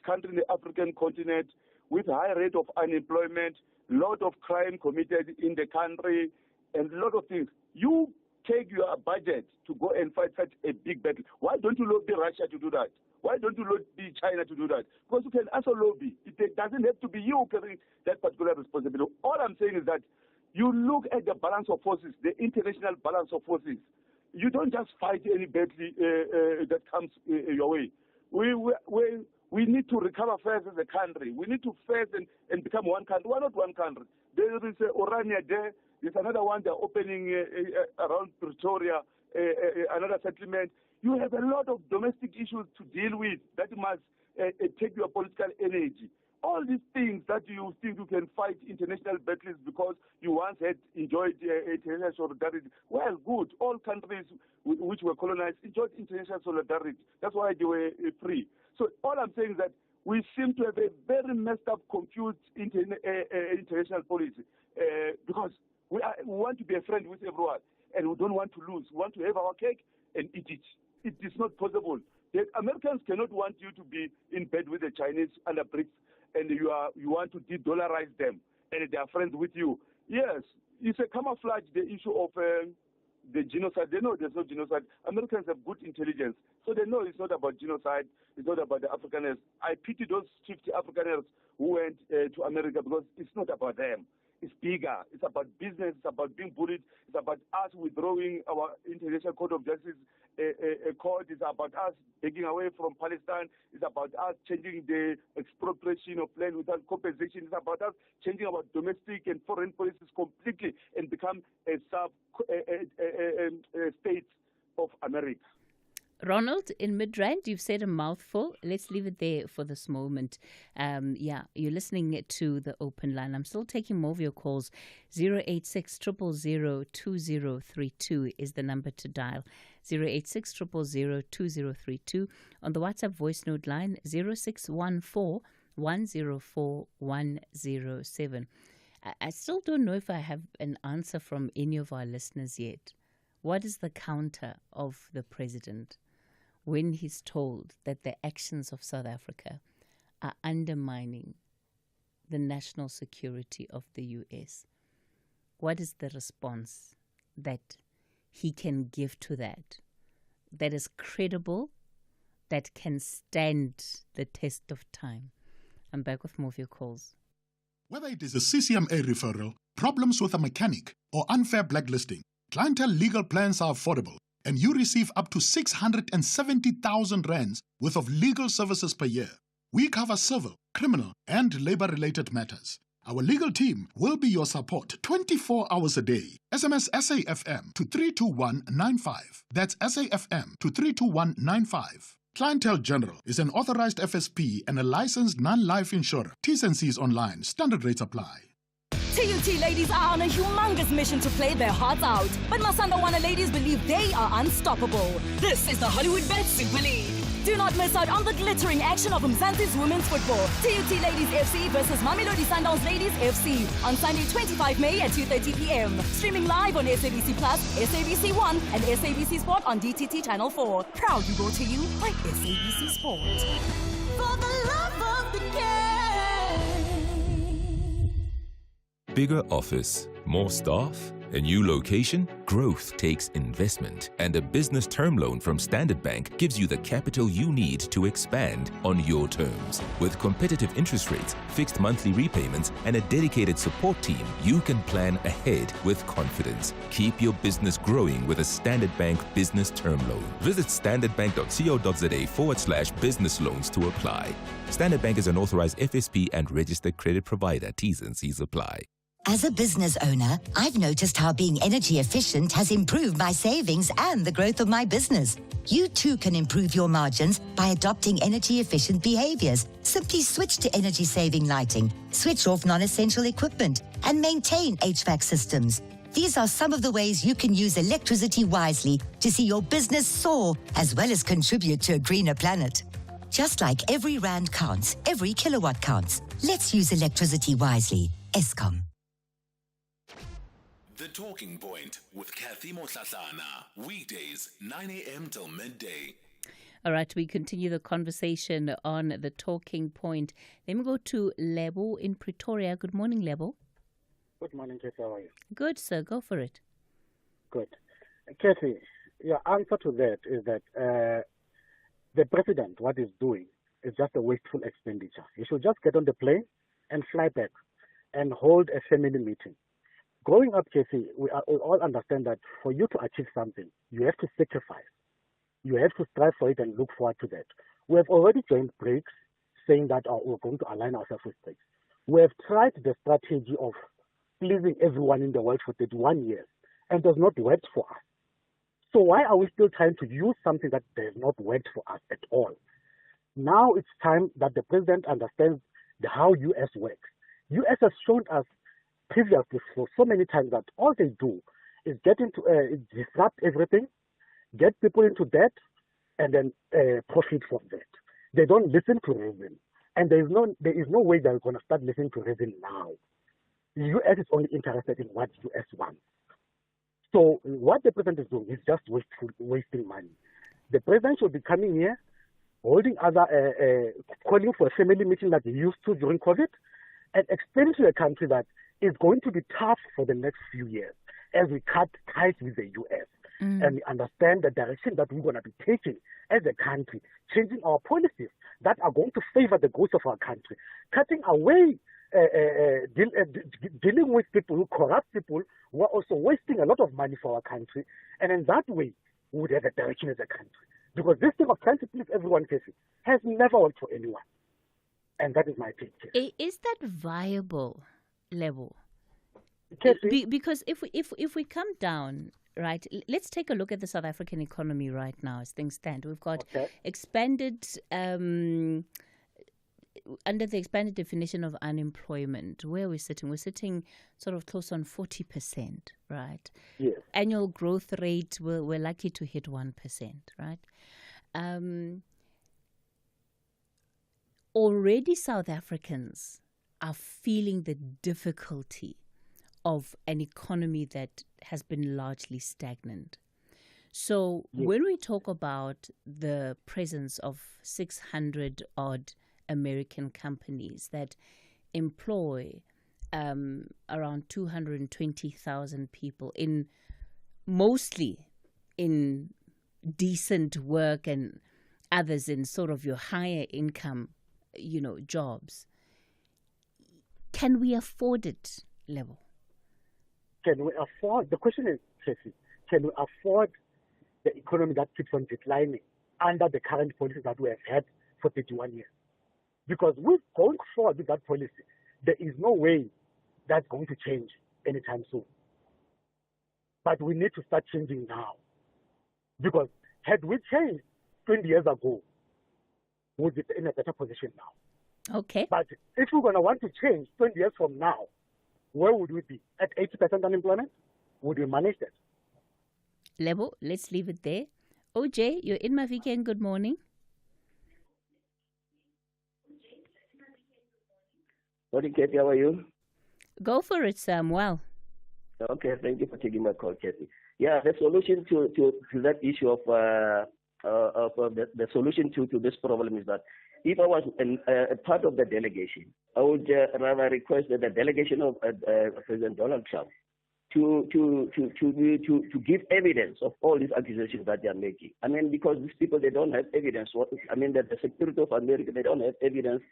Speaker 21: country in the African continent, with high rate of unemployment, lot of crime committed in the country, and a lot of things, you take your budget to go and fight such a big battle? Why don't you lobby Russia to do that? Why don't you lobby China to do that? Because you can also lobby. It doesn't have to be you carrying that particular responsibility. All I'm saying is that you look at the balance of forces, the international balance of forces. You don't just fight any battle that comes your way. We need to recover first as a country. We need to first and become one country. We're not one country. There is Orania there. There's another one they're opening around Pretoria, another settlement. You have a lot of domestic issues to deal with that must take your political energy. All these things that you think you can fight international battles because you once had enjoyed international solidarity. Well, good. All countries which were colonized enjoyed international solidarity. That's why they were free. So all I'm saying is that we seem to have a very messed up, confused international policy because we want to be a friend with everyone and we don't want to lose. We want to have our cake and eat it. It is not possible. The Americans cannot want you to be in bed with the Chinese under BRICS and you want to de-dollarize them and they are friends with you. Yes, it's a camouflage, the issue of the genocide. They know there's no genocide. Americans have good intelligence, so they know it's not about genocide. It's not about the Afrikaners. I pity those 50 Afrikaners who went to America because it's not about them. It's bigger. It's about business. It's about being bullied. It's about us withdrawing our International Court of Justice court. It's about us taking away from Palestine. It's about us changing the expropriation of land without compensation. It's about us changing our domestic and foreign policies completely and become a state of America.
Speaker 1: Ronald, in Midrand, you've said a mouthful. Let's leave it there for this moment. You're listening to the open line. I'm still taking more of your calls. 086 000 2032 is the number to dial. 086 000 2032. On the WhatsApp voice note line, 0614 104 107. I still don't know if I have an answer from any of our listeners yet. What is the counter of the president when he's told that the actions of South Africa are undermining the national security of the U.S.? What is the response that he can give to that that is credible, that can stand the test of time. I'm back with more of your calls.
Speaker 2: Whether it is a CCMA referral, problems with a mechanic, or unfair blacklisting, Clientele legal plans are affordable, and you receive up to 670,000 rands worth of legal services per year. We cover civil, criminal, and labor-related matters. Our legal team will be your support 24 hours a day. SMS SAFM to 32195. That's SAFM to 32195. Clientele General is an authorized FSP and a licensed non-life insurer. T's and C's online. Standard rates apply.
Speaker 22: TUT ladies are on a humongous mission to play their hearts out. But Masandawana ladies believe they are unstoppable. This is the Hollywood Bet Super League. Do not miss out on the glittering action of Mzansi's women's football. TUT Ladies FC versus Mamelodi Sundowns Ladies FC on Sunday 25 May at 2:30 p.m. Streaming live on SABC Plus, SABC One, and SABC Sport on DTT Channel 4. Proudly brought to you by SABC Sport. For the love of the game.
Speaker 23: Bigger office, more staff, a new location? Growth takes investment, and a business term loan from Standard Bank gives you the capital you need to expand on your terms. With competitive interest rates, fixed monthly repayments, and a dedicated support team, you can plan ahead with confidence. Keep your business growing with a Standard Bank business term loan. Visit standardbank.co.za/business loans to apply. Standard Bank is an authorized FSP and registered credit provider. T's and C's apply.
Speaker 24: As a business owner, I've noticed how being energy efficient has improved my savings and the growth of my business. You too can improve your margins by adopting energy efficient behaviors. Simply switch to energy saving lighting, switch off non-essential equipment, and maintain HVAC systems. These are some of the ways you can use electricity wisely to see your business soar as well as contribute to a greener planet. Just like every rand counts, every kilowatt counts. Let's use electricity wisely. Eskom.
Speaker 8: The Talking Point with Cathy Mohlahlana. Weekdays, 9 a.m. till midday.
Speaker 1: All right, we continue the conversation on The Talking Point. Let me go to Lebo in Pretoria. Good morning, Lebo.
Speaker 25: Good morning, Cathy. How are you?
Speaker 1: Good, sir. Go for it.
Speaker 25: Good. Cathy, your answer to that is that the president, what he's doing is just a wasteful expenditure. He should just get on the plane and fly back and hold a family meeting. Growing up, Cathy, we all understand that for you to achieve something, you have to sacrifice. You have to strive for it and look forward to that. We have already joined BRICS, saying that we're going to align ourselves with BRICS. We have tried the strategy of pleasing everyone in the world for 31 years, and it has not worked for us. So why are we still trying to use something that does not work for us at all? Now it's time that the president understands how U.S. works. U.S. has shown us previously for so many times that all they do is get into disrupt everything, get people into debt, and then profit from that. They don't listen to reason, and there is no way they're going to start listening to reason now. The U.S. is only interested in what U.S. wants. So what the president is doing is just wasting money. The president should be coming here, holding calling for a family meeting like he used to during COVID, and explaining to the country that it's going to be tough for the next few years as we cut ties with the U.S. And we understand the direction that we're going to be taking as a country, changing our policies that are going to favor the growth of our country, cutting away, dealing with people who corrupt people who are also wasting a lot of money for our country. And in that way, we would have a direction as a country. Because this thing of trying to please everyone, Casey, has never worked for anyone. And that is my picture.
Speaker 1: Is that viable level? Because if we come down, right, let's take a look at the South African economy right now as things stand. We've got expanded, under the expanded definition of unemployment, where we're sitting sort of close on 40%, right?
Speaker 25: Yes.
Speaker 1: Annual growth rate, we're likely to hit 1%, right? Already South Africans are feeling the difficulty of an economy that has been largely stagnant. So when we talk about the presence of 600-odd American companies that employ around 220,000 people, mostly in decent work and others in sort of your higher income, jobs. Can we afford it, Lebo?
Speaker 25: Can we afford? The question is, Cathy, can we afford the economy that keeps on declining under the current policies that we have had for 31 years? Because with going forward with that policy, there is no way that's going to change anytime soon. But we need to start changing now. Because had we changed 20 years ago, we'd be in a better position now.
Speaker 1: Okay.
Speaker 25: But if we're going to want to change 20 years from now, where would we be? At 80% unemployment? Would we manage that?
Speaker 1: Lebo, let's leave it there. OJ, you're in Mafikeng. Good morning.
Speaker 3: Morning, Cathy. How are you?
Speaker 1: Go for it, Samuel.
Speaker 3: Okay, thank you for taking my call, Cathy. Yeah, the solution to that issue of the solution to this problem is that if I was a part of the delegation, I would rather request that the delegation of President Donald Trump to give evidence of all these accusations that they are making. I mean, because these people, they don't have evidence. The security of America, they don't have evidence.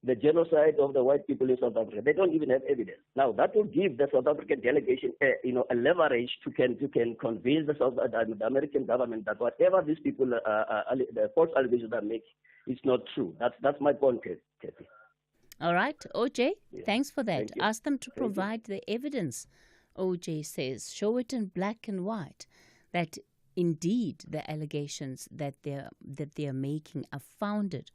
Speaker 3: The genocide of the white people in South Africa, they don't even have evidence. Now, that will give the South African delegation a leverage to convince the American government that whatever these people, the false allegations are making, is not true. That's my point, Cathy.
Speaker 1: All right, OJ, thanks for that.
Speaker 3: Thank you.
Speaker 1: Ask them to provide the evidence. OJ says, show it in black and white, that indeed the allegations that they are making are founded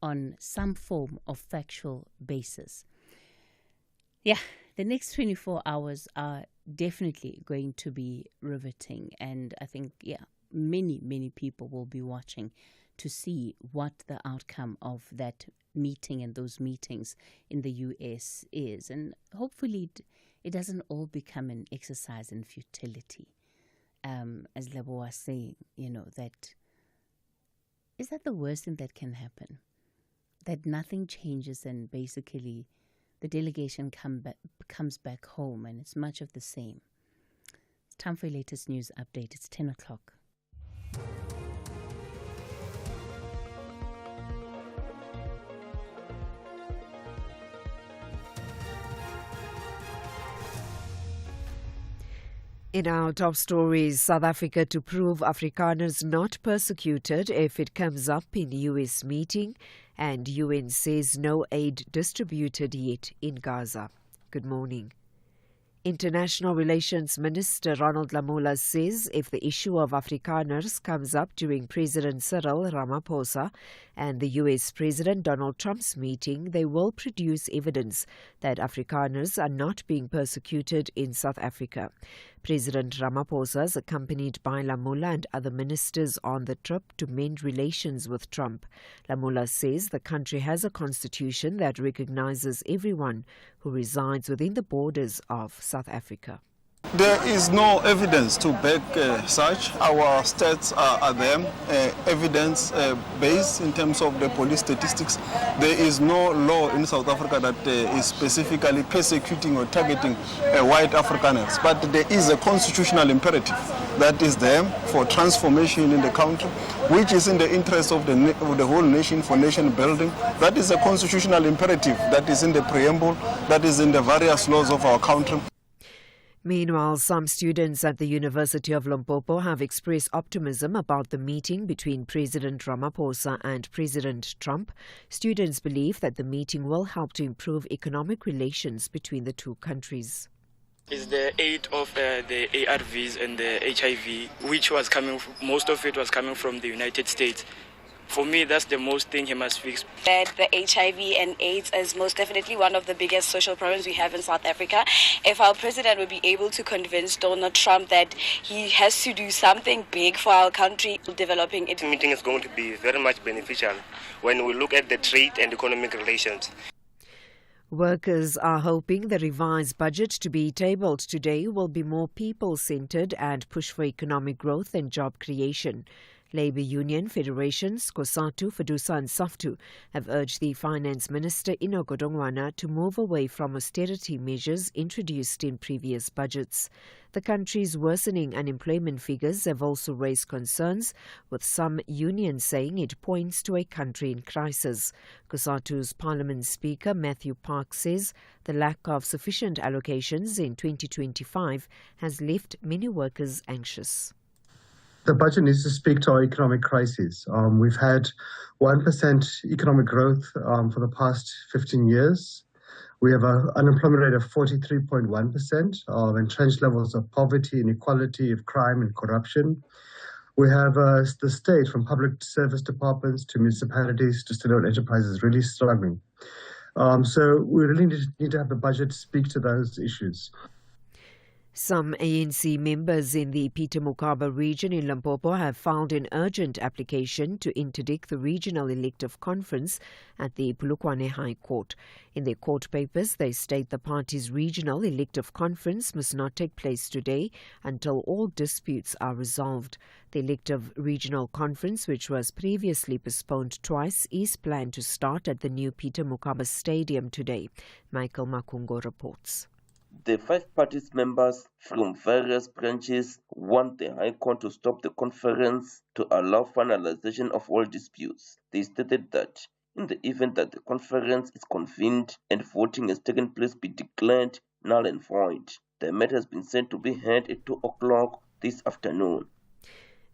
Speaker 1: on some form of factual basis. Yeah, the next 24 hours are definitely going to be riveting. And I think, many, many people will be watching to see what the outcome of that meeting and those meetings in the U.S. is. And hopefully it doesn't all become an exercise in futility. As Lebo was saying, that is that the worst thing that can happen? That nothing changes and basically the delegation comes back home and it's much of the same. It's time for your latest news update. It's 10 o'clock.
Speaker 11: In our top stories, South Africa to prove Afrikaners not persecuted if it comes up in US meeting, and UN says no aid distributed yet in Gaza. Good morning. International Relations Minister Ronald Lamola says if the issue of Afrikaners comes up during President Cyril Ramaphosa and the US President Donald Trump's meeting, they will produce evidence that Afrikaners are not being persecuted in South Africa. President Ramaphosa is accompanied by Lamola and other ministers on the trip to mend relations with Trump. Lamola says the country has a constitution that recognizes everyone who resides within the borders of South Africa.
Speaker 4: There is no evidence to back such. Our stats are there, evidence-based in terms of the police statistics. There is no law in South Africa that is specifically persecuting or targeting white Afrikaners. But there is a constitutional imperative that is there for transformation in the country, which is in the interest of the whole nation, for nation building. That is a constitutional imperative that is in the preamble, that is in the various laws of our country.
Speaker 11: Meanwhile, some students at the University of Limpopo have expressed optimism about the meeting between President Ramaphosa and President Trump. Students believe that the meeting will help to improve economic relations between the two countries.
Speaker 5: Is the aid of the ARVs and the HIV, which was most of it was coming from the United States. For me, that's the most thing he must fix.
Speaker 6: That the HIV and AIDS is most definitely one of the biggest social problems we have in South Africa. If our president would be able to convince Donald Trump that he has to do something big for our country, developing it.
Speaker 7: This meeting is going to be very much beneficial when we look at the trade and economic relations.
Speaker 11: Workers are hoping the revised budget to be tabled today will be more people-centred and push for economic growth and job creation. Labour Union federations COSATU, FEDUSA and SAFTU have urged the Finance Minister Ino Godongwana to move away from austerity measures introduced in previous budgets. The country's worsening unemployment figures have also raised concerns, with some unions saying it points to a country in crisis. COSATU's Parliament Speaker Matthew Park says the lack of sufficient allocations in 2025 has left many workers anxious.
Speaker 9: The budget needs to speak to our economic crisis. We've had 1% economic growth for the past 15 years. We have an unemployment rate of 43.1%, entrenched levels of poverty, inequality, of crime and corruption. We have the state, from public service departments to municipalities to state-owned enterprises, really struggling. So we really need to have the budget speak to those issues.
Speaker 11: Some ANC members in the Peter Mokaba region in Limpopo have filed an urgent application to interdict the regional elective conference at the Polokwane High Court. In their court papers, they state the party's regional elective conference must not take place today until all disputes are resolved. The elective regional conference, which was previously postponed twice, is planned to start at the new Peter Mokaba Stadium today. Michael Makungo reports.
Speaker 10: The 5 parties members from various branches want the High Court to stop the conference to allow finalization of all disputes. They stated that in the event that the conference is convened and voting has taken place be declared null and void, the matter has been sent to be heard at 2 o'clock this afternoon.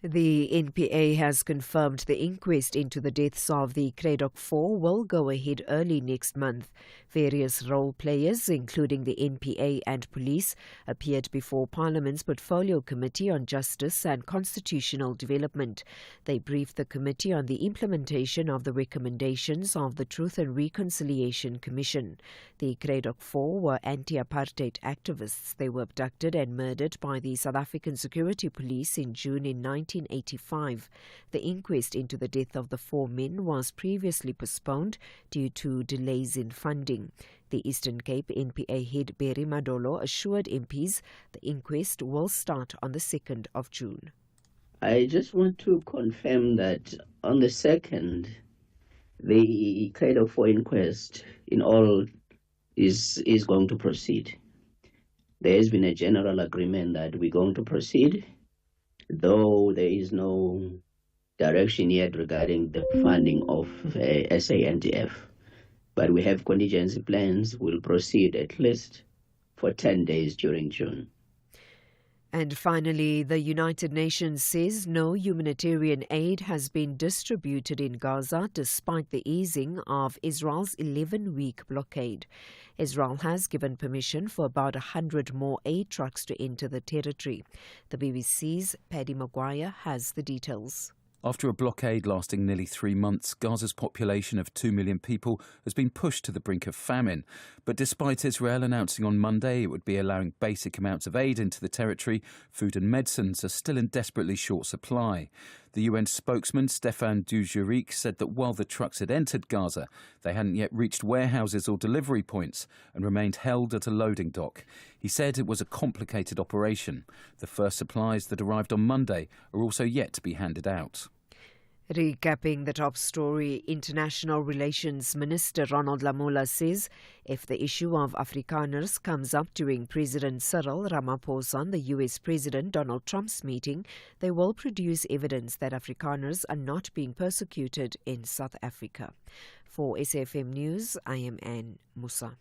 Speaker 11: The NPA has confirmed the inquest into the deaths of the Cradock 4 will go ahead early next month. Various role players, including the NPA and police, appeared before Parliament's Portfolio Committee on Justice and Constitutional Development. They briefed the committee on the implementation of the recommendations of the Truth and Reconciliation Commission. The Cradock 4 were anti-apartheid activists. They were abducted and murdered by the South African Security Police in June 1985. The inquest into the death of the 4 men was previously postponed due to delays in funding. The Eastern Cape NPA head Barry Madolo assured MPs the inquest will start on the 2nd of June.
Speaker 12: I just want to confirm that on the 2nd, the Cradock 4 inquest in all is going to proceed. There has been a general agreement that we're going to proceed, though there is no direction yet regarding the funding of SANDF. But we have contingency plans. We'll proceed at least for 10 days during June.
Speaker 11: And finally, the United Nations says no humanitarian aid has been distributed in Gaza despite the easing of Israel's 11-week blockade. Israel has given permission for about 100 more aid trucks to enter the territory. The BBC's Paddy Maguire has the details.
Speaker 13: After a blockade lasting nearly 3 months, Gaza's population of 2 million people has been pushed to the brink of famine. But despite Israel announcing on Monday it would be allowing basic amounts of aid into the territory, food and medicines are still in desperately short supply. The UN spokesman Stefan Dujarric said that while the trucks had entered Gaza, they hadn't yet reached warehouses or delivery points and remained held at a loading dock. He said it was a complicated operation. The first supplies that arrived on Monday are also yet to be handed out.
Speaker 11: Recapping the top story, International Relations Minister Ronald Lamola says if the issue of Afrikaners comes up during President Cyril Ramaphosa and the US President Donald Trump's meeting, they will produce evidence that Afrikaners are not being persecuted in South Africa. For SAFM News, I am Anne Musa.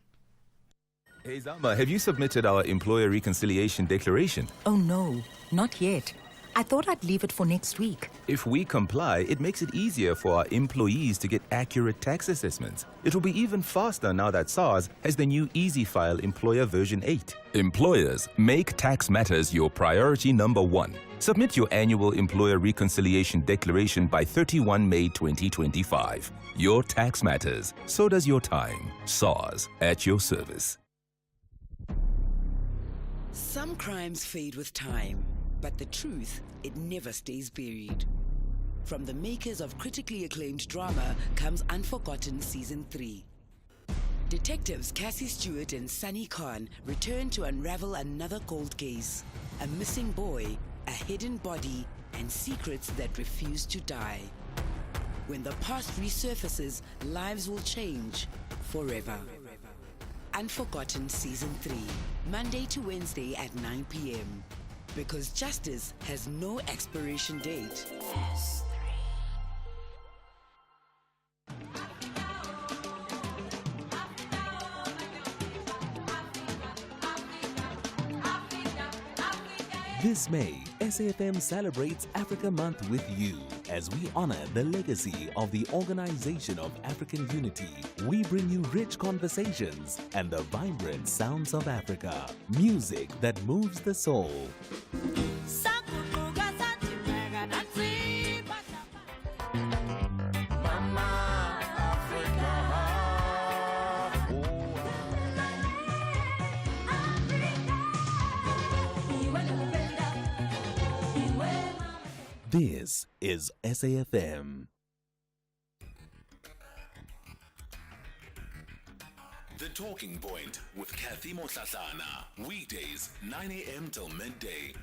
Speaker 23: Hey Zama, have you submitted our Employer Reconciliation Declaration?
Speaker 14: Oh no, not yet. I thought I'd leave it for next week.
Speaker 23: If we comply, it makes it easier for our employees to get accurate tax assessments. It will be even faster now that SARS has the new Easy File Employer version 8. Employers, make tax matters your priority number 1. Submit your annual Employer Reconciliation Declaration by 31 May 2025. Your tax matters. So does your time. SARS, at your service.
Speaker 26: Some crimes fade with time. But the truth, it never stays buried. From the makers of critically acclaimed drama comes Unforgotten Season 3. Detectives Cassie Stewart and Sunny Khan return to unravel another cold case. A missing boy, a hidden body, and secrets that refuse to die. When the past resurfaces, lives will change forever. Unforgotten Season 3, Monday to Wednesday at 9 p.m. Because justice has no expiration date.
Speaker 15: This May, SAFM celebrates Africa Month with you as we honor the legacy of the Organization of African Unity. We bring you rich conversations and the vibrant sounds of Africa. Music that moves the soul. This is SAFM.
Speaker 8: The Talking Point with Cathy Mohlahlana. Weekdays, 9 a.m. till midday.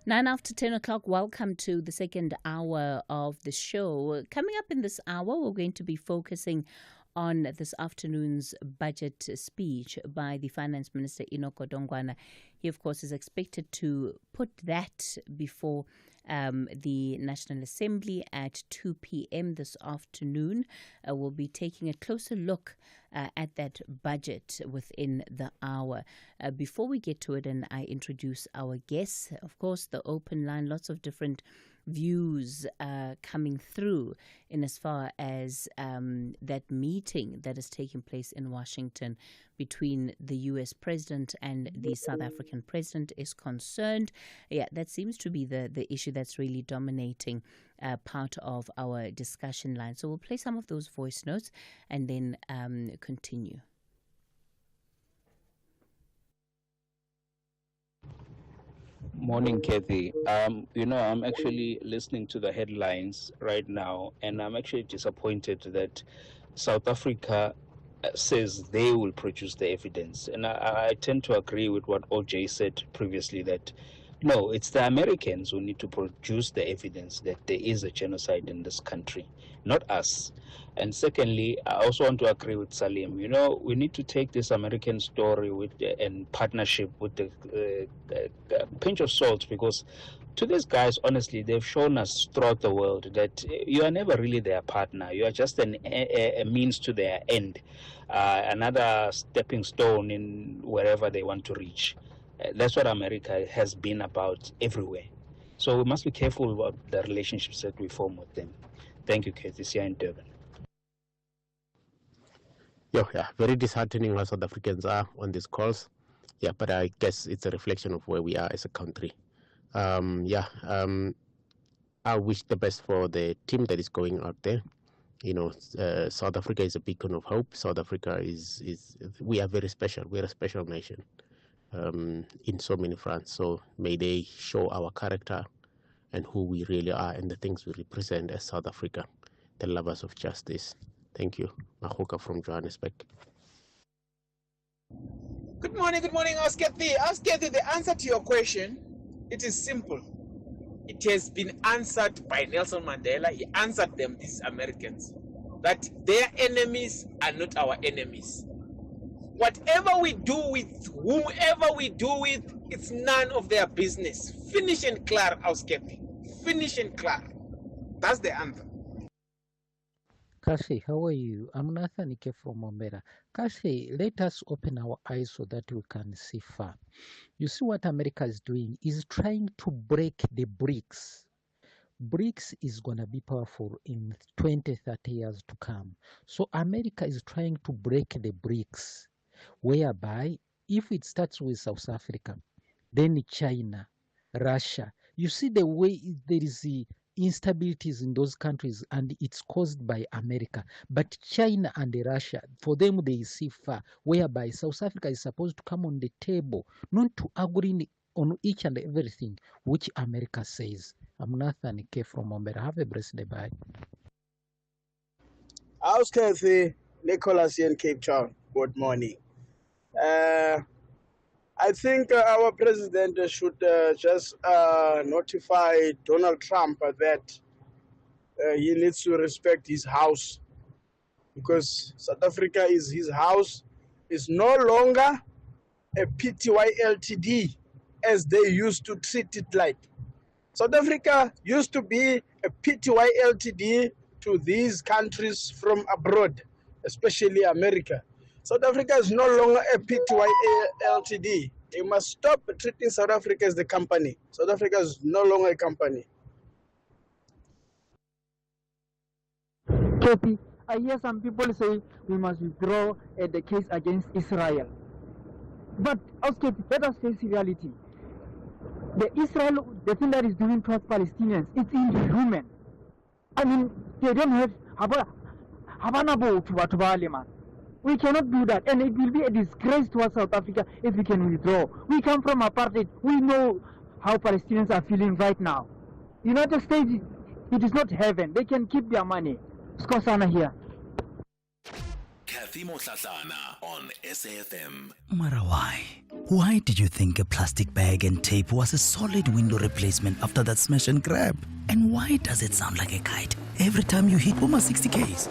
Speaker 1: Nine after 10 o'clock, welcome to the second hour of the show. Coming up in this hour, we're going to be focusing on this afternoon's budget speech by the Finance Minister, Enoch Godongwana. He, of course, is expected to put that before the National Assembly at 2 p.m. this afternoon. We'll be taking a closer look at that budget within the hour. Before we get to it and I introduce our guests, of course, the open line, lots of different views coming through in as far as that meeting that is taking place in Washington between the U.S. president and the South African president is concerned. Yeah, that seems to be the issue that's really dominating part of our discussion line. So we'll play some of those voice notes and then continue.
Speaker 16: Morning, Cathy. I'm actually listening to the headlines right now, and I'm actually disappointed that South Africa says they will produce the evidence. And I tend to agree with what OJ said previously, that no, it's the Americans who need to produce the evidence that there is a genocide in this country, not us. And secondly, I also want to agree with Salim. We need to take this American story in partnership with the pinch of salt, because to these guys, honestly, they've shown us throughout the world that you are never really their partner. You are just a means to their end, another stepping stone in wherever they want to reach. That's what America has been about everywhere. So we must be careful about the relationships that we form with them. Thank you, Cathy. See you in Durban.
Speaker 17: Yeah, very disheartening how South Africans are on these calls. Yeah, but I guess it's a reflection of where we are as a country. I wish the best for the team that is going out there. South Africa is a beacon of hope. South Africa we are very special. We're a special nation in so many fronts. So may they show our character and who we really are and the things we represent as South Africa, the lovers of justice. Thank you. Mahoka from Johannesburg.
Speaker 18: Good morning, Cathy. Cathy, the answer to your question, it is simple. It has been answered by Nelson Mandela. He answered them, these Americans, that their enemies are not our enemies. Whatever we do with whomever we do with, it's none of their business. Finish and clear, Cathy. Finish and clear. That's the answer.
Speaker 19: Kashi, how are you? I'm Nathan Ike from Mombera. Kashi, let us open our eyes so that we can see far. You see what America is doing is trying to break the BRICS. BRICS is going to be powerful in 20, 30 years to come. So America is trying to break the BRICS, whereby if it starts with South Africa, then China, Russia. You see the way there is instabilities in those countries, and it's caused by America. But China and Russia, for them, they see far, whereby South Africa is supposed to come on the table, not to agree on each and everything which America says. I'm Nathan K from Mombera. Have a blessed day. Bye.
Speaker 20: How's Cathy? Nicholas here in Cape Town. Good morning.
Speaker 2: I think our president should just notify Donald Trump that he needs to respect his house, because South Africa is his house. It's no longer a PTY Ltd as they used to treat it like. South Africa used to be a PTY Ltd to these countries from abroad, especially America. South Africa is no longer a PTY Ltd. They must stop treating South Africa as the company. South Africa is no longer a company.
Speaker 20: Cathy, I hear some people say we must withdraw the case against Israel. But, Cathy, let us face reality. The thing that is doing towards Palestinians, it's inhuman. I mean, they don't have we cannot do that, and it will be a disgrace towards South Africa if we can withdraw. We come from apartheid. We know how Palestinians are feeling right now. United States, it is not heaven. They can keep their money. Skosana here.
Speaker 8: Cathy Mohlahlana on SAFM.
Speaker 21: Mara, why? Why did you think a plastic bag and tape was a solid window replacement after that smash and grab? And why does it sound like a kite every time you hit Puma 60Ks?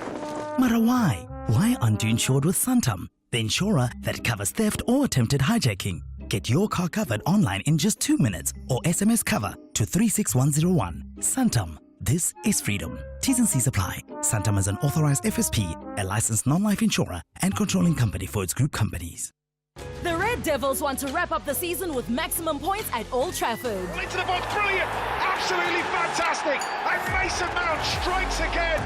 Speaker 21: Mara, why? Why aren't you insured with Santam, the insurer that covers theft or attempted hijacking? Get your car covered online in just 2 minutes or SMS cover to 36101. Santam. This is freedom. T's and C's apply. Santam is an authorized FSP, a licensed non-life insurer and controlling company for its group companies.
Speaker 22: The Red Devils want to wrap up the season with maximum points at Old Trafford.
Speaker 24: Into the box, brilliant, absolutely fantastic. And Mason Mount strikes again.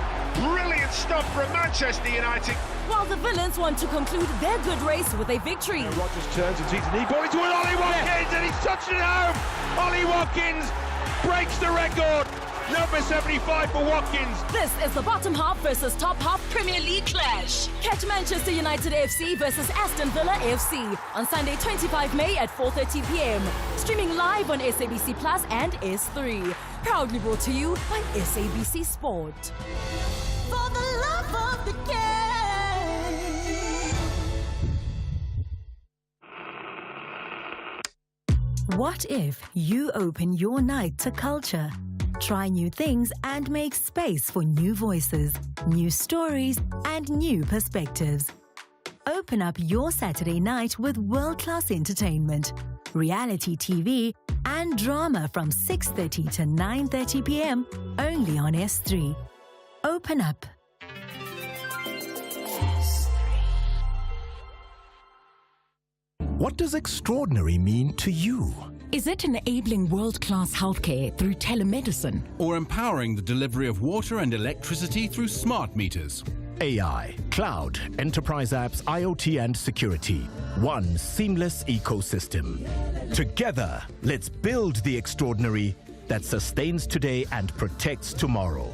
Speaker 24: Brilliant stuff from Manchester United.
Speaker 22: While the Villains want to conclude their good race with a victory.
Speaker 24: Rodgers turns and sees a knee ball into an Ollie Watkins, and he's touched it home. Ollie Watkins breaks the record. Number 75 for Watkins.
Speaker 22: This is the bottom half versus top half Premier League clash. Catch Manchester United FC versus Aston Villa FC on Sunday 25 May at 4:30 p.m. Streaming live on SABC Plus and S3. Proudly brought to you by SABC Sport. For the love of the game.
Speaker 14: What if you open your night to culture? Try new things and make space for new voices, new stories, and new perspectives. Open up your Saturday night with world-class entertainment, reality TV, and drama from 6:30 to 9:30 p.m. only on S3. Open up.
Speaker 25: What does extraordinary mean to you?
Speaker 14: Is it enabling world-class healthcare through telemedicine?
Speaker 27: Or empowering the delivery of water and electricity through smart meters?
Speaker 25: AI, cloud, enterprise apps, IoT and security. One seamless ecosystem. Together, let's build the extraordinary that sustains today and protects tomorrow.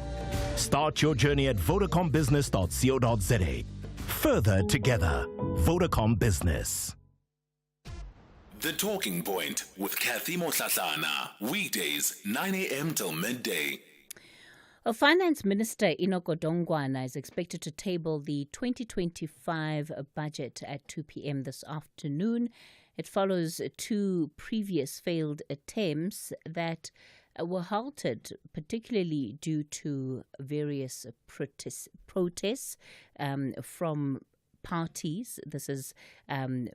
Speaker 25: Start your journey at VodacomBusiness.co.za. Further together, Vodacom Business.
Speaker 8: The Talking Point with Cathy Mohlahlana. Weekdays, 9 a.m. till midday.
Speaker 1: Finance Minister Enoch Godongwana is expected to table the 2025 budget at 2 p.m. this afternoon. It follows two previous failed attempts that were halted, particularly due to various protests from parties. This is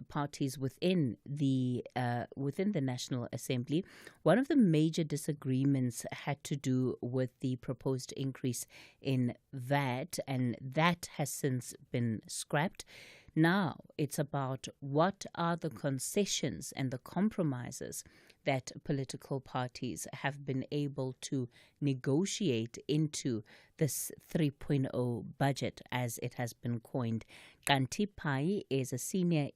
Speaker 1: parties within the National Assembly. One of the major disagreements had to do with the proposed increase in VAT, and that has since been scrapped. Now it's about what are the concessions and the compromises that political parties have been able to negotiate into this 3.0 budget, as it has been coined. Kanti Pai is a senior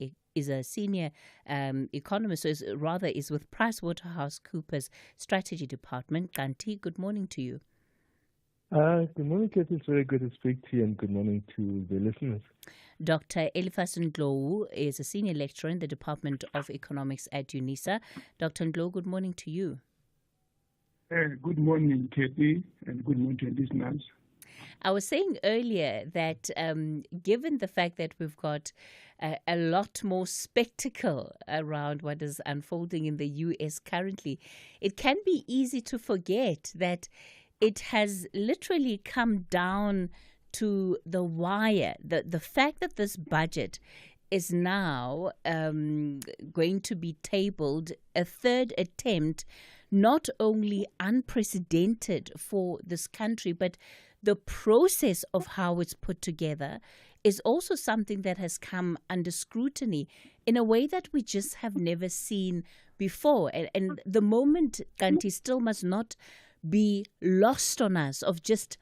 Speaker 1: economist, so is with PricewaterhouseCoopers Strategy Department. Kanti, good morning to you.
Speaker 28: Good morning, Cathy. It's very good to speak to you, and good morning to the listeners.
Speaker 1: Dr. Eliphas Ndlovu is a senior lecturer in the Department of Economics at UNISA. Dr. Ndlovu, good morning to you.
Speaker 29: Good morning, Cathy, and good morning to listeners.
Speaker 1: I was saying earlier that given the fact that we've got a lot more spectacle around what is unfolding in the U.S. currently, it can be easy to forget that it has literally come down to the wire. The fact that this budget is now going to be tabled, a third attempt, not only unprecedented for this country, but the process of how it's put together is also something that has come under scrutiny in a way that we just have never seen before. And the moment, Kanti, still must not be lost on us of just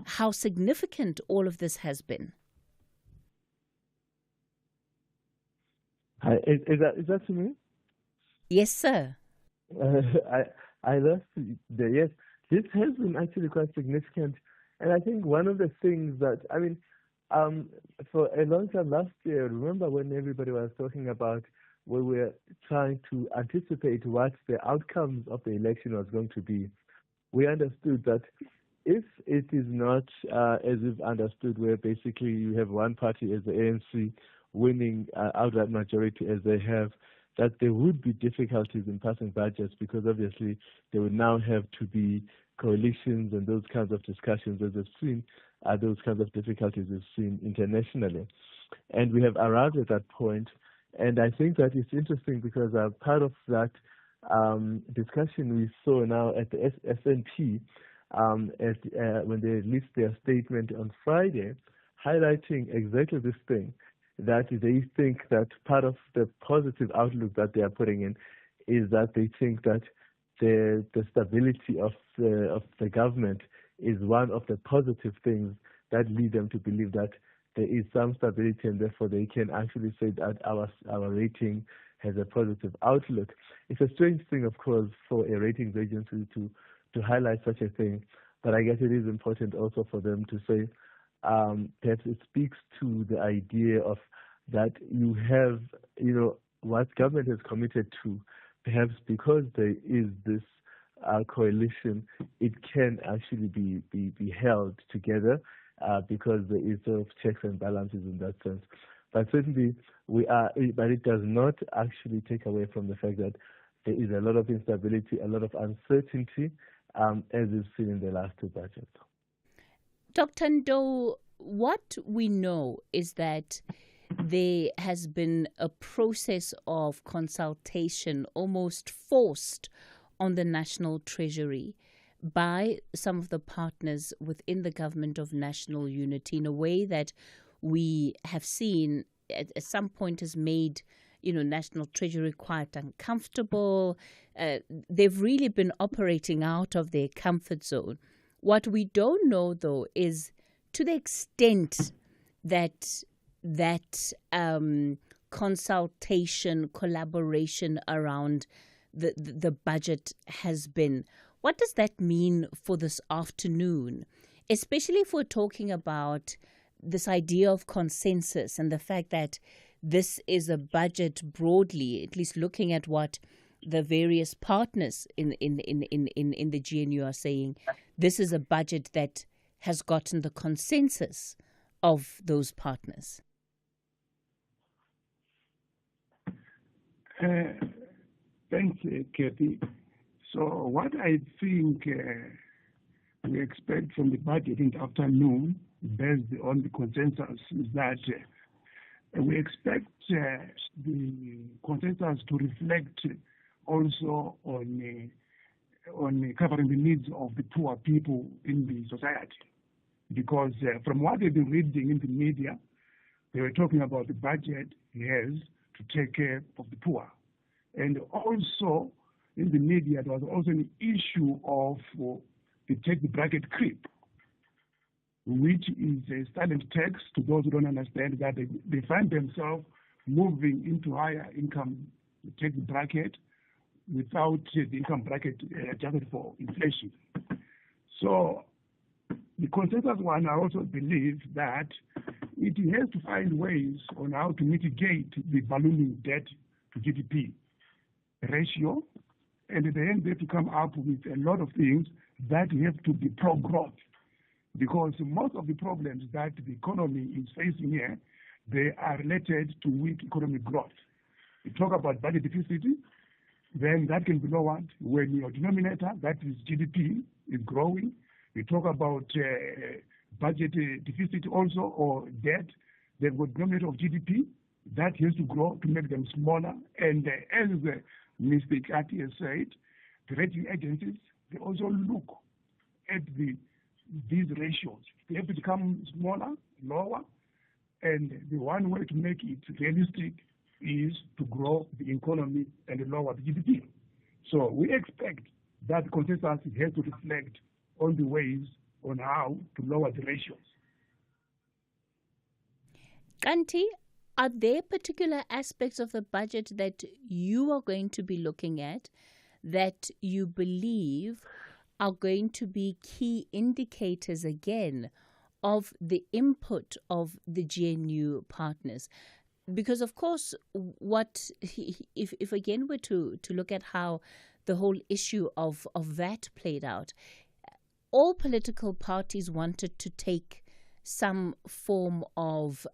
Speaker 1: how significant all of this has been.
Speaker 28: Is that to me?
Speaker 1: Yes, sir.
Speaker 28: I lost the yes. This has been actually quite significant, and I think one of the things that for a long time last year, remember when everybody was talking about when we were trying to anticipate what the outcomes of the election was going to be, we understood that if it is not as we've understood, where basically you have one party as the ANC winning outright majority as they have, that there would be difficulties in passing budgets because obviously there would now have to be coalitions and those kinds of discussions as we've seen, those kinds of difficulties we've seen internationally. And we have arrived at that point. And I think that it's interesting because part of that discussion we saw now at the SNP when they released their statement on Friday, highlighting exactly this thing, that they think that part of the positive outlook that they are putting in is that they think that the stability of the government is one of the positive things that lead them to believe that there is some stability, and therefore they can actually say that our rating has a positive outlook. It's a strange thing, of course, for a ratings agency to highlight such a thing, but I guess it is important also for them to say perhaps it speaks to the idea of that you have, what government has committed to, perhaps because there is this coalition, it can actually be held together because there is sort of checks and balances in that sense. But certainly but it does not actually take away from the fact that there is a lot of instability, a lot of uncertainty, as we've seen in the last two budgets.
Speaker 1: Dr. Ndo, what we know is that there has been a process of consultation almost forced on the National Treasury by some of the partners within the Government of National Unity in a way that we have seen at some point has made National Treasury quite uncomfortable. They've really been operating out of their comfort zone. What we don't know, though, is to the extent that consultation, collaboration around the budget has been. What does that mean for this afternoon, especially if we're talking about this idea of consensus and the fact that this is a budget broadly, at least looking at what the various partners in the GNU are saying, this is a budget that has gotten the consensus of those partners?
Speaker 3: Thanks, Cathy. So what I think we expect from the budget in the afternoon, based on the consensus, is that we expect the consensus to reflect also on covering the needs of the poor people in the society. Because from what they've been reading in the media, they were talking about the budget has to take care of the poor. And also in the media, there was also an issue of the tax bracket creep, which is a silent tax to those who don't understand that they find themselves moving into higher income tax bracket without the income bracket adjusted for inflation. So the consensus one, I also believe that it has to find ways on how to mitigate the ballooning debt to GDP ratio, and at the end they have to come up with a lot of things that have to be pro-growth. because most of the problems that the economy is facing here, they are related to weak economic growth. We talk about budget deficit, then that can be lowered when your denominator, that is GDP, is growing. We talk about budget deficit also, or debt, then with denominator of GDP, that has to grow to make them smaller. And as Mr. Cathy has said, the rating agencies, they also look at these ratios. They have to become smaller, lower, and the one way to make it realistic is to grow the economy and lower the GDP. So we expect that consensus has to reflect on the ways on how to lower the ratios.
Speaker 1: Kanti, are there particular aspects of the budget that you are going to be looking at that you believe are going to be key indicators again of the input of the GNU partners? Because, of course, if again we're to look at how the whole issue of VAT played out, all political parties wanted to take some form of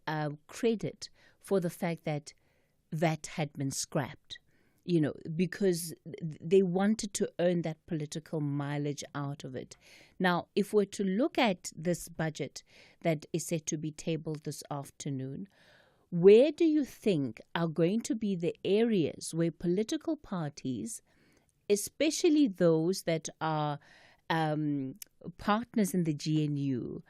Speaker 1: credit for the fact that VAT had been scrapped, because they wanted to earn that political mileage out of it. Now, if we're to look at this budget that is set to be tabled this afternoon, where do you think are going to be the areas where political parties, especially those that are partners in the GNU,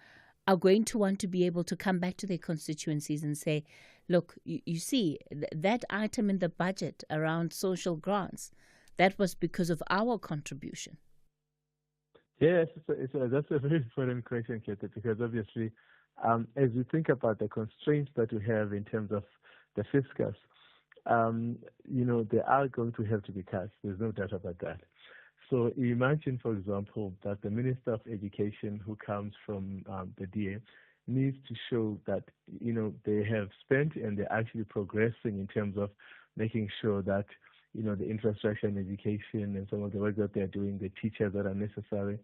Speaker 1: are going to want to be able to come back to their constituencies and say, look, you see, that item in the budget around social grants, that was because of our contribution?
Speaker 28: Yes, that's a very important question, Cathy, because obviously, as we think about the constraints that we have in terms of the fiscus, there are going to have to be cuts. There's no doubt about that. So imagine, for example, that the Minister of Education, who comes from the DA, needs to show that, they have spent and they're actually progressing in terms of making sure that, the infrastructure and education and some of the work that they're doing, the teachers that are necessary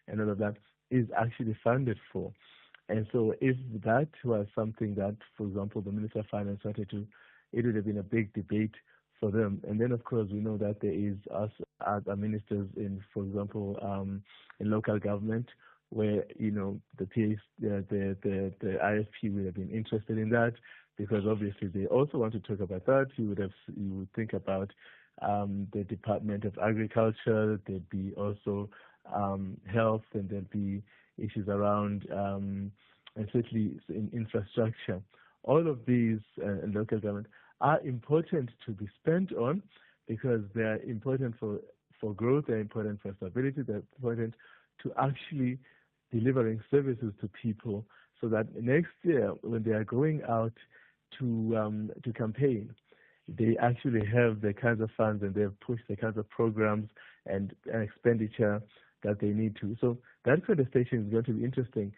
Speaker 28: and all of that is actually funded for. And so if that was something that, for example, the Minister of Finance wanted to, it would have been a big debate for them. And then, of course, we know that there is us other ministers in, for example, in local government, where the IFP would have been interested in that, because obviously they also want to talk about that. You would think about the Department of Agriculture. There'd be also health, and there'd be issues around and certainly in infrastructure. All of these in local government are important to be spent on, because they're important for growth, they're important for stability, they're important to actually delivering services to people, so that next year when they are going out to campaign, they actually have the kinds of funds and they've pushed the kinds of programs and expenditure that they need to. So that contestation is going to be interesting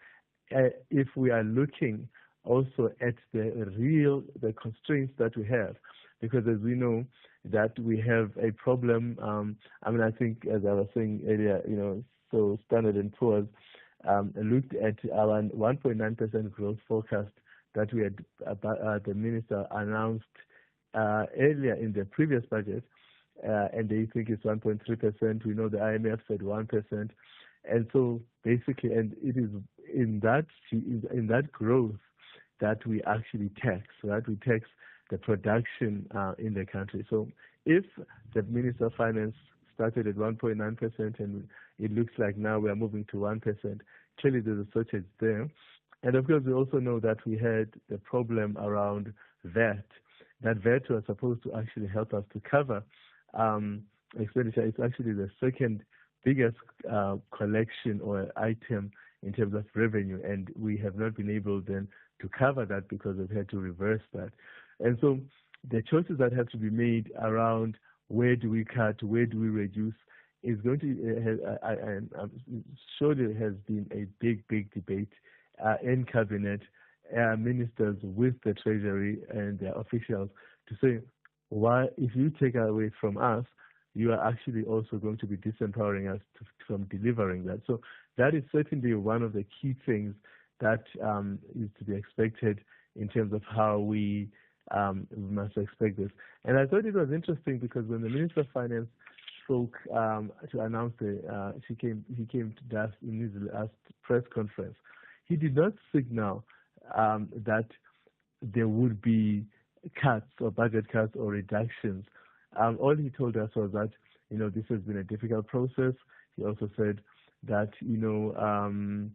Speaker 28: if we are looking also at the constraints that we have, because as we know that we have a problem. I think, as I was saying earlier, so Standard & Poor's looked at our 1.9% growth forecast that we had, the minister announced earlier in the previous budget, and they think it's 1.3%. We know the IMF said 1%, and so basically, and it is in that growth that we actually tax, right? We tax the production in the country. So if the Minister of Finance started at 1.9% and it looks like now we are moving to 1%, clearly there's a shortage there. And of course, we also know that we had the problem around VAT. That VAT was supposed to actually help us to cover expenditure. It's actually the second biggest collection or item in terms of revenue, and we have not been able then to cover that because we've had to reverse that. And so the choices that have to be made around where do we cut, where do we reduce, is going to surely has been a big debate in cabinet, ministers with the treasury and their officials to say, why, if you take away from us, you are actually also going to be disempowering us from delivering that. So that is certainly one of the key things that is to be expected in terms of how we must expect this. And I thought it was interesting because when the Minister of Finance spoke to announce he came to us in his last press conference, he did not signal that there would be cuts or budget cuts or reductions. All he told us was that, this has been a difficult process. He also said that, and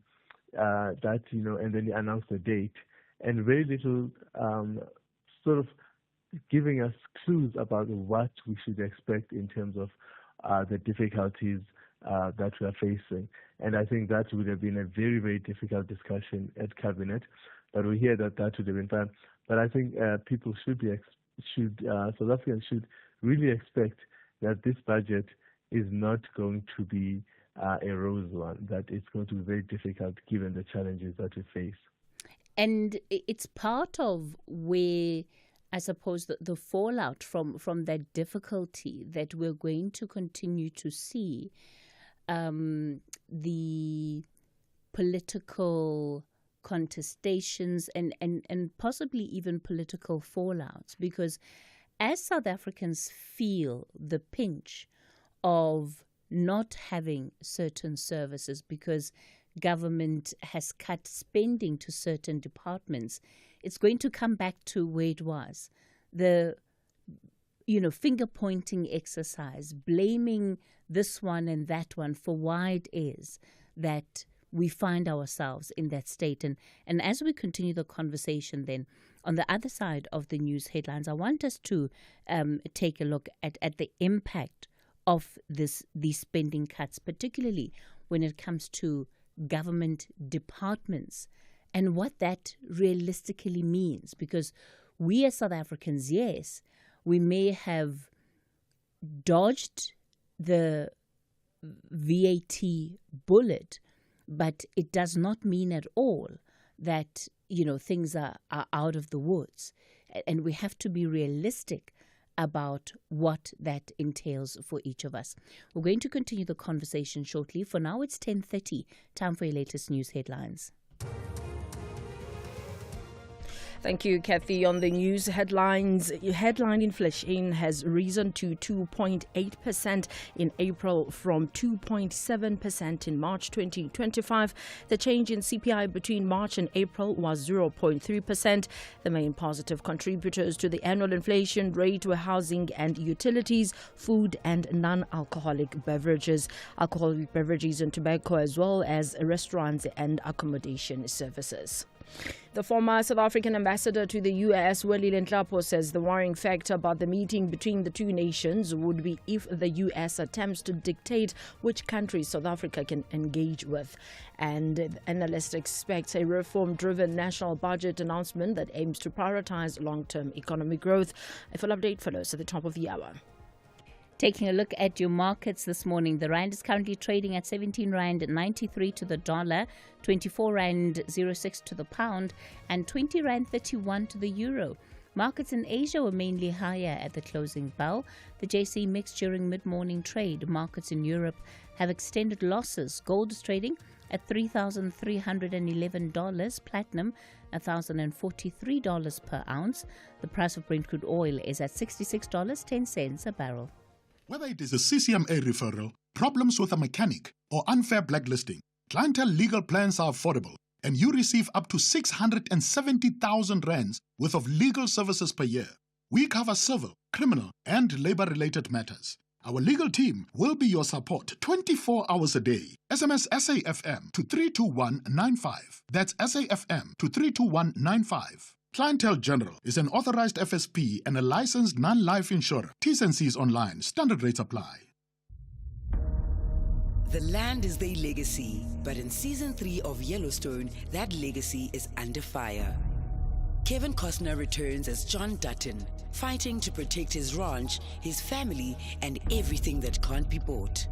Speaker 28: then he announced a date, and very little sort of giving us clues about what we should expect in terms of the difficulties that we are facing. And I think that would have been a very, very difficult discussion at Cabinet, but we hear that would have been fun. But I think people South Africans should really expect that this budget is not going to be a rose one, that it's going to be very difficult given the challenges that we face.
Speaker 1: And it's part of where, I suppose, the fallout from that difficulty that we're going to continue to see, the political contestations and possibly even political fallouts, because as South Africans feel the pinch of not having certain services because government has cut spending to certain departments, it's going to come back to where it was. The finger-pointing exercise, blaming this one and that one for why it is that we find ourselves in that state. And as we continue the conversation then, on the other side of the news headlines, I want us to take a look at the impact of these spending cuts, particularly when it comes to government departments and what that realistically means. Because we as South Africans, yes, we may have dodged the VAT bullet, but it does not mean at all that, things are out of the woods. And we have to be realistic about what that entails for each of us. We're going to continue the conversation shortly. For now, it's 10:30. Time for your latest news headlines.
Speaker 4: Thank you, Cathy. On the news headlines, headline inflation has risen to 2.8% in April from 2.7% in March 2025. The change in CPI between March and April was 0.3%. The main positive contributors to the annual inflation rate were housing and utilities, food and non-alcoholic beverages, alcoholic beverages and tobacco, as well as restaurants and accommodation services. The former South African ambassador to the U.S., Willie Lenhlapo, says the worrying factor about the meeting between the two nations would be if the U.S. attempts to dictate which countries South Africa can engage with. And analysts expect a reform-driven national budget announcement that aims to prioritize long-term economic growth. A full update follows at the top of the hour.
Speaker 1: Taking a look at your markets this morning, the rand is currently trading at 17 rand 93 to the dollar, 24 rand 06 to the pound, and 20 rand 31 to the euro. Markets in Asia were mainly higher at the closing bell. The JSE mixed during mid-morning trade. Markets in Europe have extended losses. Gold is trading at $3,311, platinum $1,043 per ounce. The price of Brent crude oil is at $66.10 a barrel.
Speaker 5: Whether it is a CCMA referral, problems with a mechanic, or unfair blacklisting, Clientele legal plans are affordable, and you receive up to 670,000 rands worth of legal services per year. We cover civil, criminal, and labor-related matters. Our legal team will be your support 24 hours a day. SMS SAFM to 32195. That's SAFM to 32195. Clientele General is an authorized FSP and a licensed non-life insurer. T's and C's online. Standard rates apply.
Speaker 26: The land is their legacy, but in Season 3 of Yellowstone, that legacy is under fire. Kevin Costner returns as John Dutton, fighting to protect his ranch, his family, and everything that can't be bought.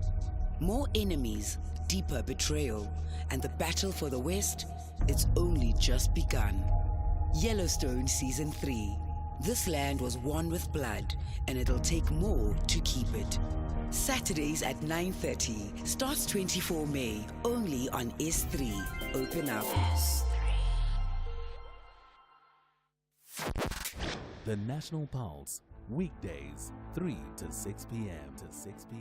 Speaker 26: More enemies, deeper betrayal, and the battle for the West, it's only just begun. Yellowstone Season 3. This land was won with blood, and it'll take more to keep it. Saturdays at 9:30. Starts 24 May, only on S3. Open up.
Speaker 15: The National Pulse, weekdays, 3 to 6 p.m.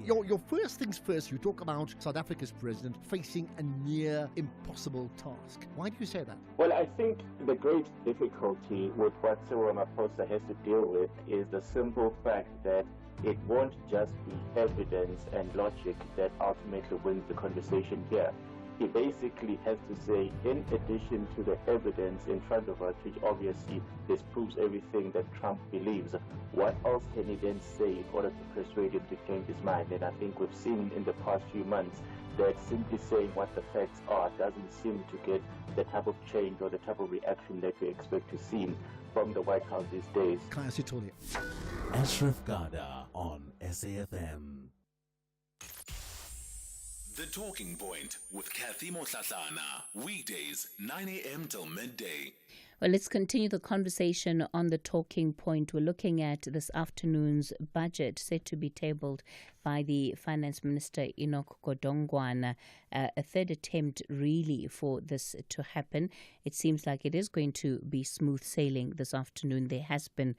Speaker 6: Your first things first, you talk about South Africa's president facing a near impossible task. Why do you say that?
Speaker 7: Well, I think the great difficulty with what Cyril Ramaphosa has to deal with is the simple fact that it won't just be evidence and logic that ultimately wins the conversation here. He basically has to say, in addition to the evidence in front of us, which obviously disproves everything that Trump believes, what else can he then say in order to persuade him to change his mind? And I think we've seen in the past few months that simply saying what the facts are doesn't seem to get the type of change or the type of reaction that we expect to see from the White House these days.
Speaker 15: Ashraf Garda on SAFM.
Speaker 8: The Talking Point with Cathy Mohlahlana. Weekdays, 9 a.m. till midday.
Speaker 1: Well, let's continue the conversation on the Talking Point. We're looking at this afternoon's budget set to be tabled by the Finance Minister, Enoch Godongwana. A third attempt, really, for this to happen. It seems like it is going to be smooth sailing this afternoon. There has been,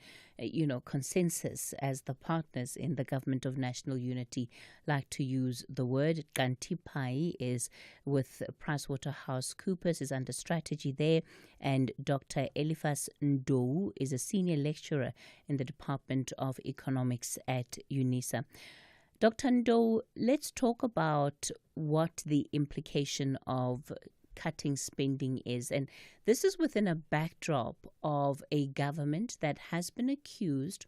Speaker 1: consensus, as the partners in the Government of National Unity like to use the word. Kanti Pai is with PricewaterhouseCoopers, is under strategy there, and Dr. Eliphas Ndou is a senior lecturer in the Department of Economics at UNISA. Dr. Ndou, let's talk about what the implication of cutting spending is. And this is within a backdrop of a government that has been accused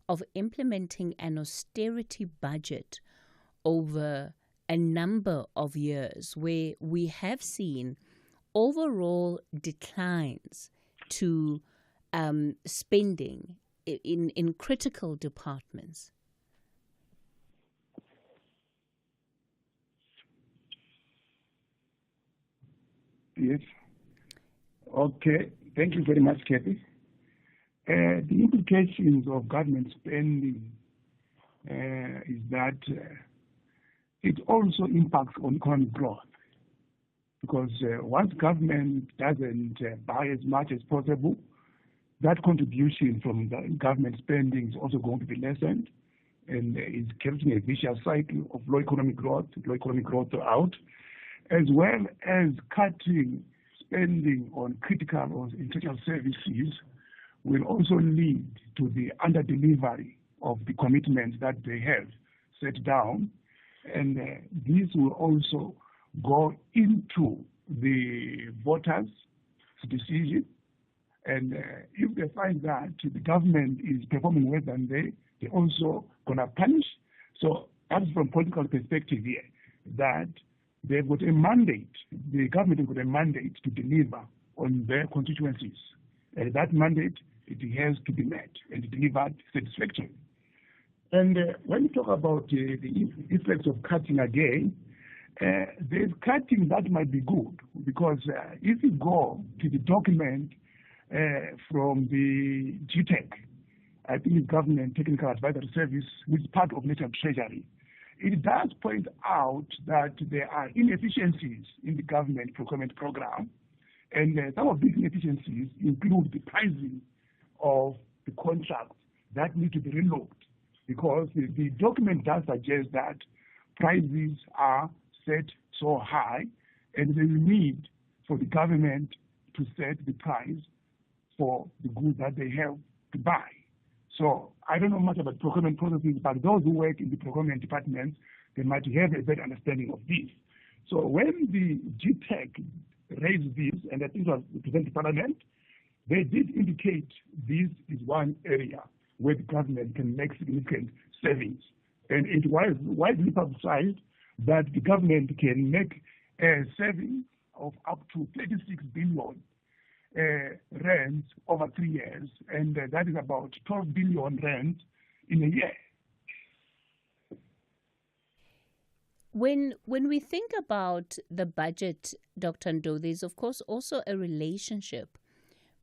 Speaker 1: of implementing an austerity budget over a number of years, where we have seen overall declines to spending in critical departments.
Speaker 3: Yes. Okay. Thank you very much, Cathy. The implications of government spending is that it also impacts on economic growth, because once government doesn't buy as much as possible, that contribution from the government spending is also going to be lessened, and it's creating a vicious cycle of low economic growth out, as well as cutting spending on critical or essential services will also lead to the under-delivery of the commitments that they have set down. And this will also go into the voters' decision. And if they find that the government is performing worse than they're also going to punish. So that's from political perspective here, that they've got a mandate, the government has got a mandate to deliver on their constituencies. And that mandate, it has to be met and delivered satisfactorily. And when you talk about the effects of cutting again, there's cutting that might be good, because if you go to the document from the GTEC, I think it's Government Technical Advisory Service, which is part of National Treasury, it does point out that there are inefficiencies in the government procurement program, and some of these inefficiencies include the pricing of the contracts that need to be relooked, because the document does suggest that prices are set so high, and there is a need for the government to set the price for the goods that they have to buy. So I don't know much about procurement processes, but those who work in the procurement departments, they might have a better understanding of this. So when the GTEC raised this, and I think it was presented to Parliament, they did indicate this is one area where the government can make significant savings. And it was widely publicized that the government can make a saving of up to 36 billion rands over 3 years, and that is about 12 billion rands in a year.
Speaker 1: When we think about the budget, Dr. Ndou, there's of course also a relationship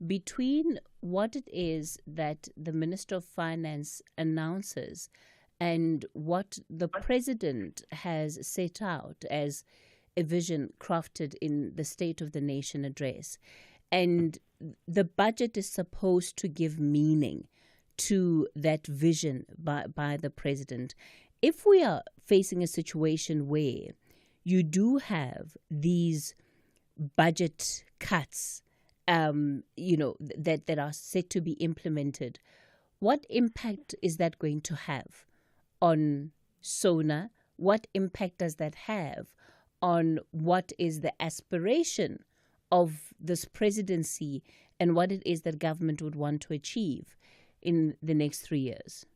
Speaker 1: between what it is that the Minister of Finance announces and what the President has set out as a vision crafted in the State of the Nation address. And the budget is supposed to give meaning to that vision by the President. If we are facing a situation where you do have these budget cuts, that are set to be implemented, what impact is that going to have on SONA? What impact does that have on what is the aspiration of this presidency and what it is that government would want to achieve in the next 3 years?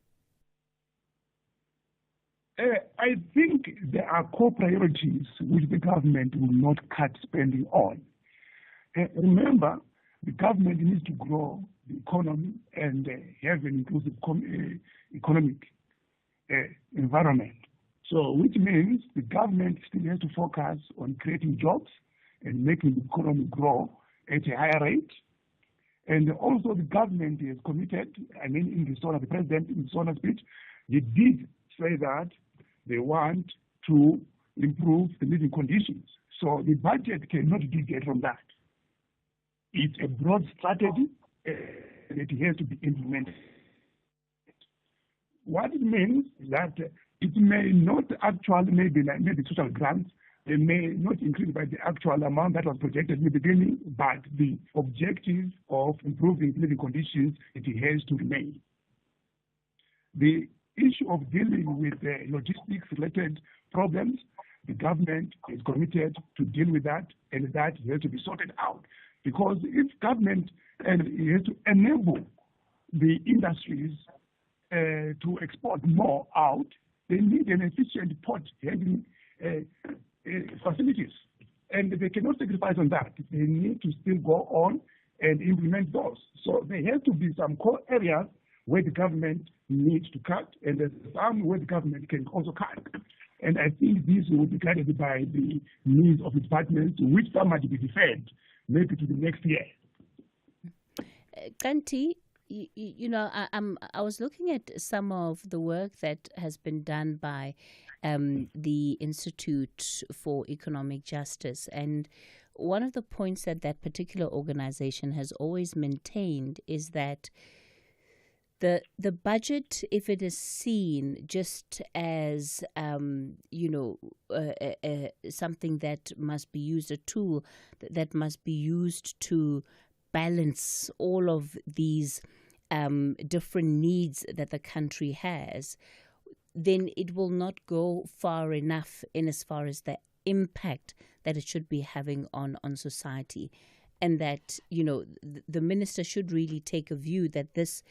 Speaker 3: I think there are core priorities which the government will not cut spending on. Remember, the government needs to grow the economy and have an inclusive economic environment. So, which means the government still has to focus on creating jobs and making the economy grow at a higher rate. And also the government is committed, in the President in the SONA speech, he did say that they want to improve the living conditions. So the budget cannot deviate from that. It's a broad strategy and it has to be implemented. What it means is that it may not actually, maybe social grants, they may not increase by the actual amount that was projected in the beginning, but the objective of improving living conditions, it has to remain. The issue of dealing with logistics-related problems, the government is committed to deal with that, and that has to be sorted out. Because if government has to enable the industries to export more out, they need an efficient port handling facilities. And they cannot sacrifice on that. They need to still go on and implement those. So there has to be some core areas where the government needs to cut, and there's some where the government can also cut. And I think this will be guided by the needs of the departments, which some might be deferred, maybe to the next year.
Speaker 1: Kanti, I was looking at some of the work that has been done by the Institute for Economic Justice, and one of the points that that particular organization has always maintained is that the budget, if it is seen just as something that must be used, a tool that must be used to balance all of these different needs that the country has, then it will not go far enough in as far as the impact that it should be having on society. And that, the minister should really take a view that this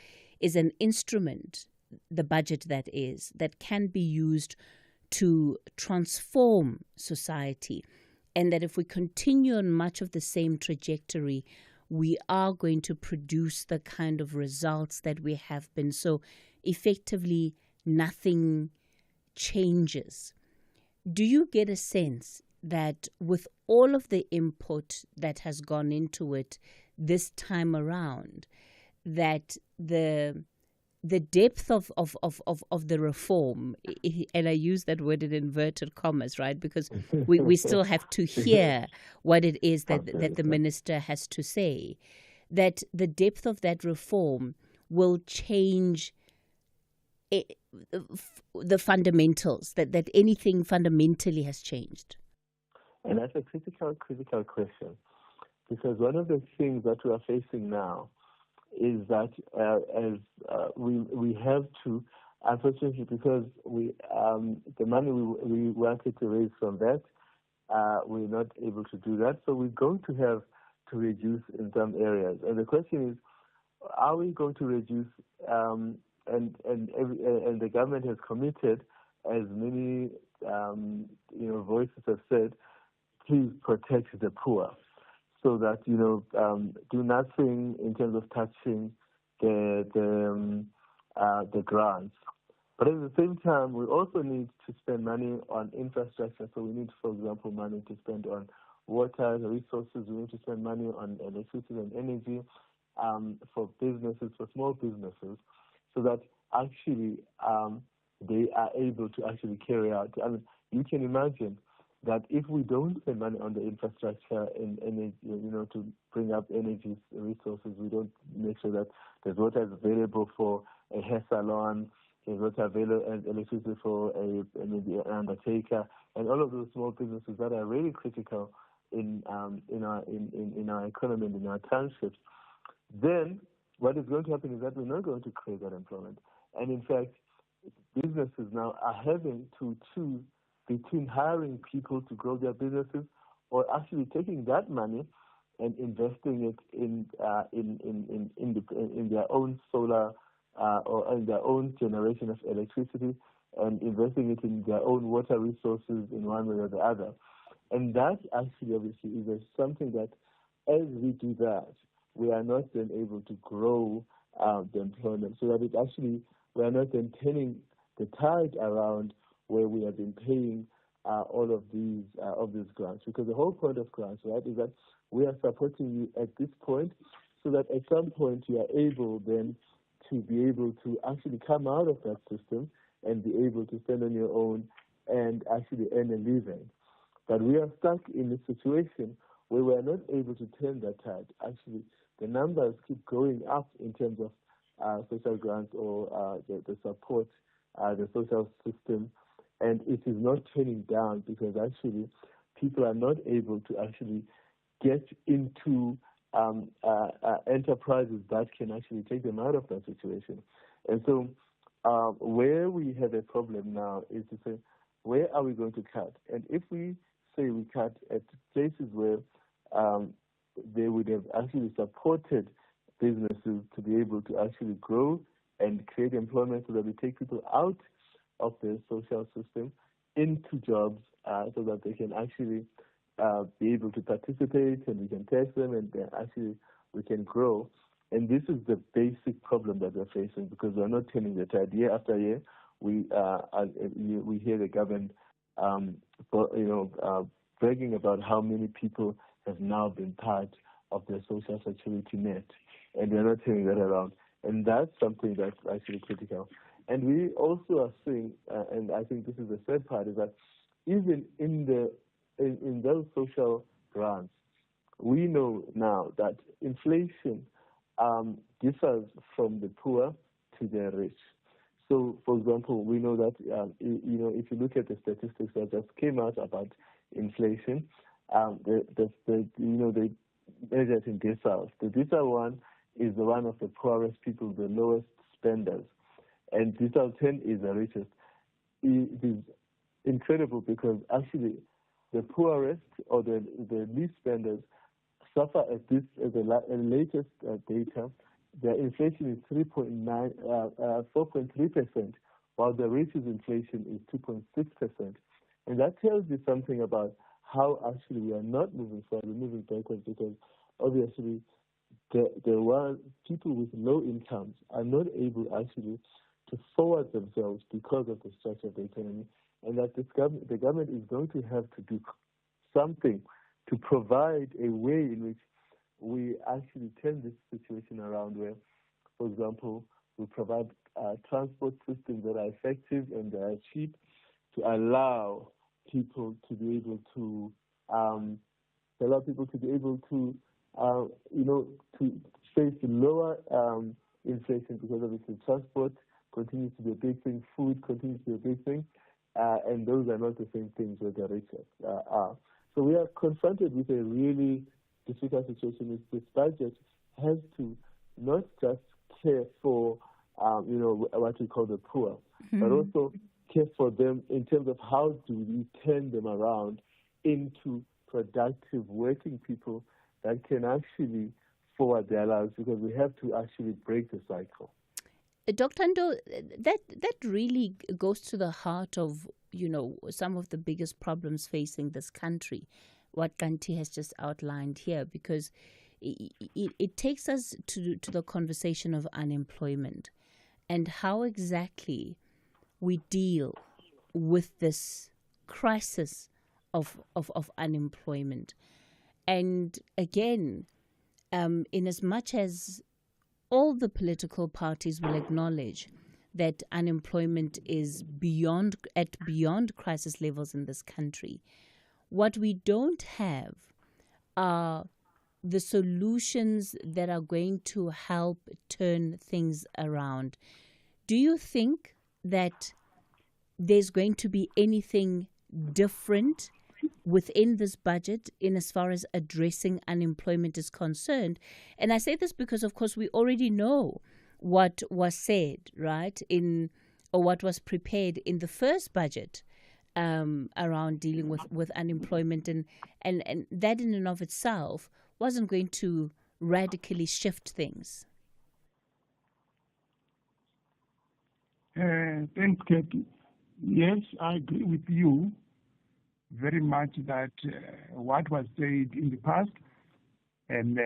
Speaker 1: is an instrument, the budget that can be used to transform society. And that if we continue on much of the same trajectory, we are going to produce the kind of results that we have been. So effectively, nothing changes. Do you get a sense that with all of the input that has gone into it this time around, that the depth of the reform, and I use that word in inverted commas, right? Because we still have to hear what it is that the minister has to say, that the depth of that reform will change the fundamentals, that anything fundamentally has changed?
Speaker 28: And that's a critical question, because one of the things that we are facing now is that we have to, unfortunately, because the money we wanted to raise from that, we're not able to do that. So we're going to have to reduce in some areas. And the question is, are we going to reduce? And the government has committed, as many voices have said, please protect the poor, so that do nothing in terms of touching the grants. But at the same time, we also need to spend money on infrastructure. So we need, for example, money to spend on water resources. We need to spend money on electricity and energy. for businesses, for small businesses, so that actually they are able to actually carry out. I mean, you can imagine that if we don't spend money on the infrastructure and energy, to bring up energy resources, we don't make sure that there's water available for a hair salon, there's water available and electricity for maybe an undertaker, and all of those small businesses that are really critical in our economy and in our townships. Then what is going to happen is that we're not going to create that employment, and in fact, businesses now are having to choose between hiring people to grow their businesses or actually taking that money and investing it in their own solar or in their own generation of electricity and investing it in their own water resources in one way or the other. And that actually obviously is something that as we do that, we are not then able to grow the employment, so that it actually, we are not then turning the tide around where we have been paying all of these grants. Because the whole point of grants, right, is that we are supporting you at this point so that at some point you are able then to be able to actually come out of that system and be able to stand on your own and actually earn a living. But we are stuck in a situation where we are not able to turn that tide. Actually, the numbers keep going up in terms of social grants or the support, the social system, and it is not turning down because actually people are not able to actually get into enterprises that can actually take them out of that situation. And so where we have a problem now is to say, where are we going to cut? And if we say we cut at places where they would have actually supported businesses to be able to actually grow and create employment so that we take people out of the social system into jobs so that they can actually be able to participate and we can test them and actually we can grow. And this is the basic problem that we're facing because we're not turning the tide. Year after year, we hear the government bragging about how many people have now been part of the social security net, and we're not turning that around. And that's something that's actually critical. And we also are seeing, and I think this is the third part, is that even in those social grants, we know now that inflation differs from the poor to the rich. So, for example, we know that if you look at the statistics that just came out about inflation, they measure it in deciles. The decile one is the one of the poorest people, the lowest spenders, and decile 10 is the richest. It is incredible because actually the poorest or the least spenders suffer at the latest data. Their inflation is 4.3%, while the richest inflation is 2.6%. And that tells you something about how actually we are not moving forward, we're moving backwards because obviously the people with low incomes are not able actually to forward themselves because of the structure of the economy, and that the government is going to have to do something to provide a way in which we actually turn this situation around where, for example, we provide transport systems that are effective and that are cheap to allow people to be able to to face lower inflation because obviously transport continues to be a big thing, food continues to be a big thing, and those are not the same things where the rich are. So we are confronted with a really difficult situation. This budget has to not just care for what we call the poor, but also care for them in terms of how do we turn them around into productive working people that can actually forward their lives, because we have to actually break the cycle.
Speaker 1: Dr. Ndo, that really goes to the heart of, some of the biggest problems facing this country, what Kanti has just outlined here, because it takes us to the conversation of unemployment and how exactly we deal with this crisis of unemployment. And again, in as much as all the political parties will acknowledge that unemployment is beyond crisis levels in this country. What we don't have are the solutions that are going to help turn things around. Do you think that there's going to be anything different within this budget in as far as addressing unemployment is concerned? And I say this because, of course, we already know what was said, right, or what was prepared in the first budget around dealing with unemployment, and that in and of itself wasn't going to radically shift things.
Speaker 3: Thanks, Cathy. Yes, I agree with you very much that what was said in the past, and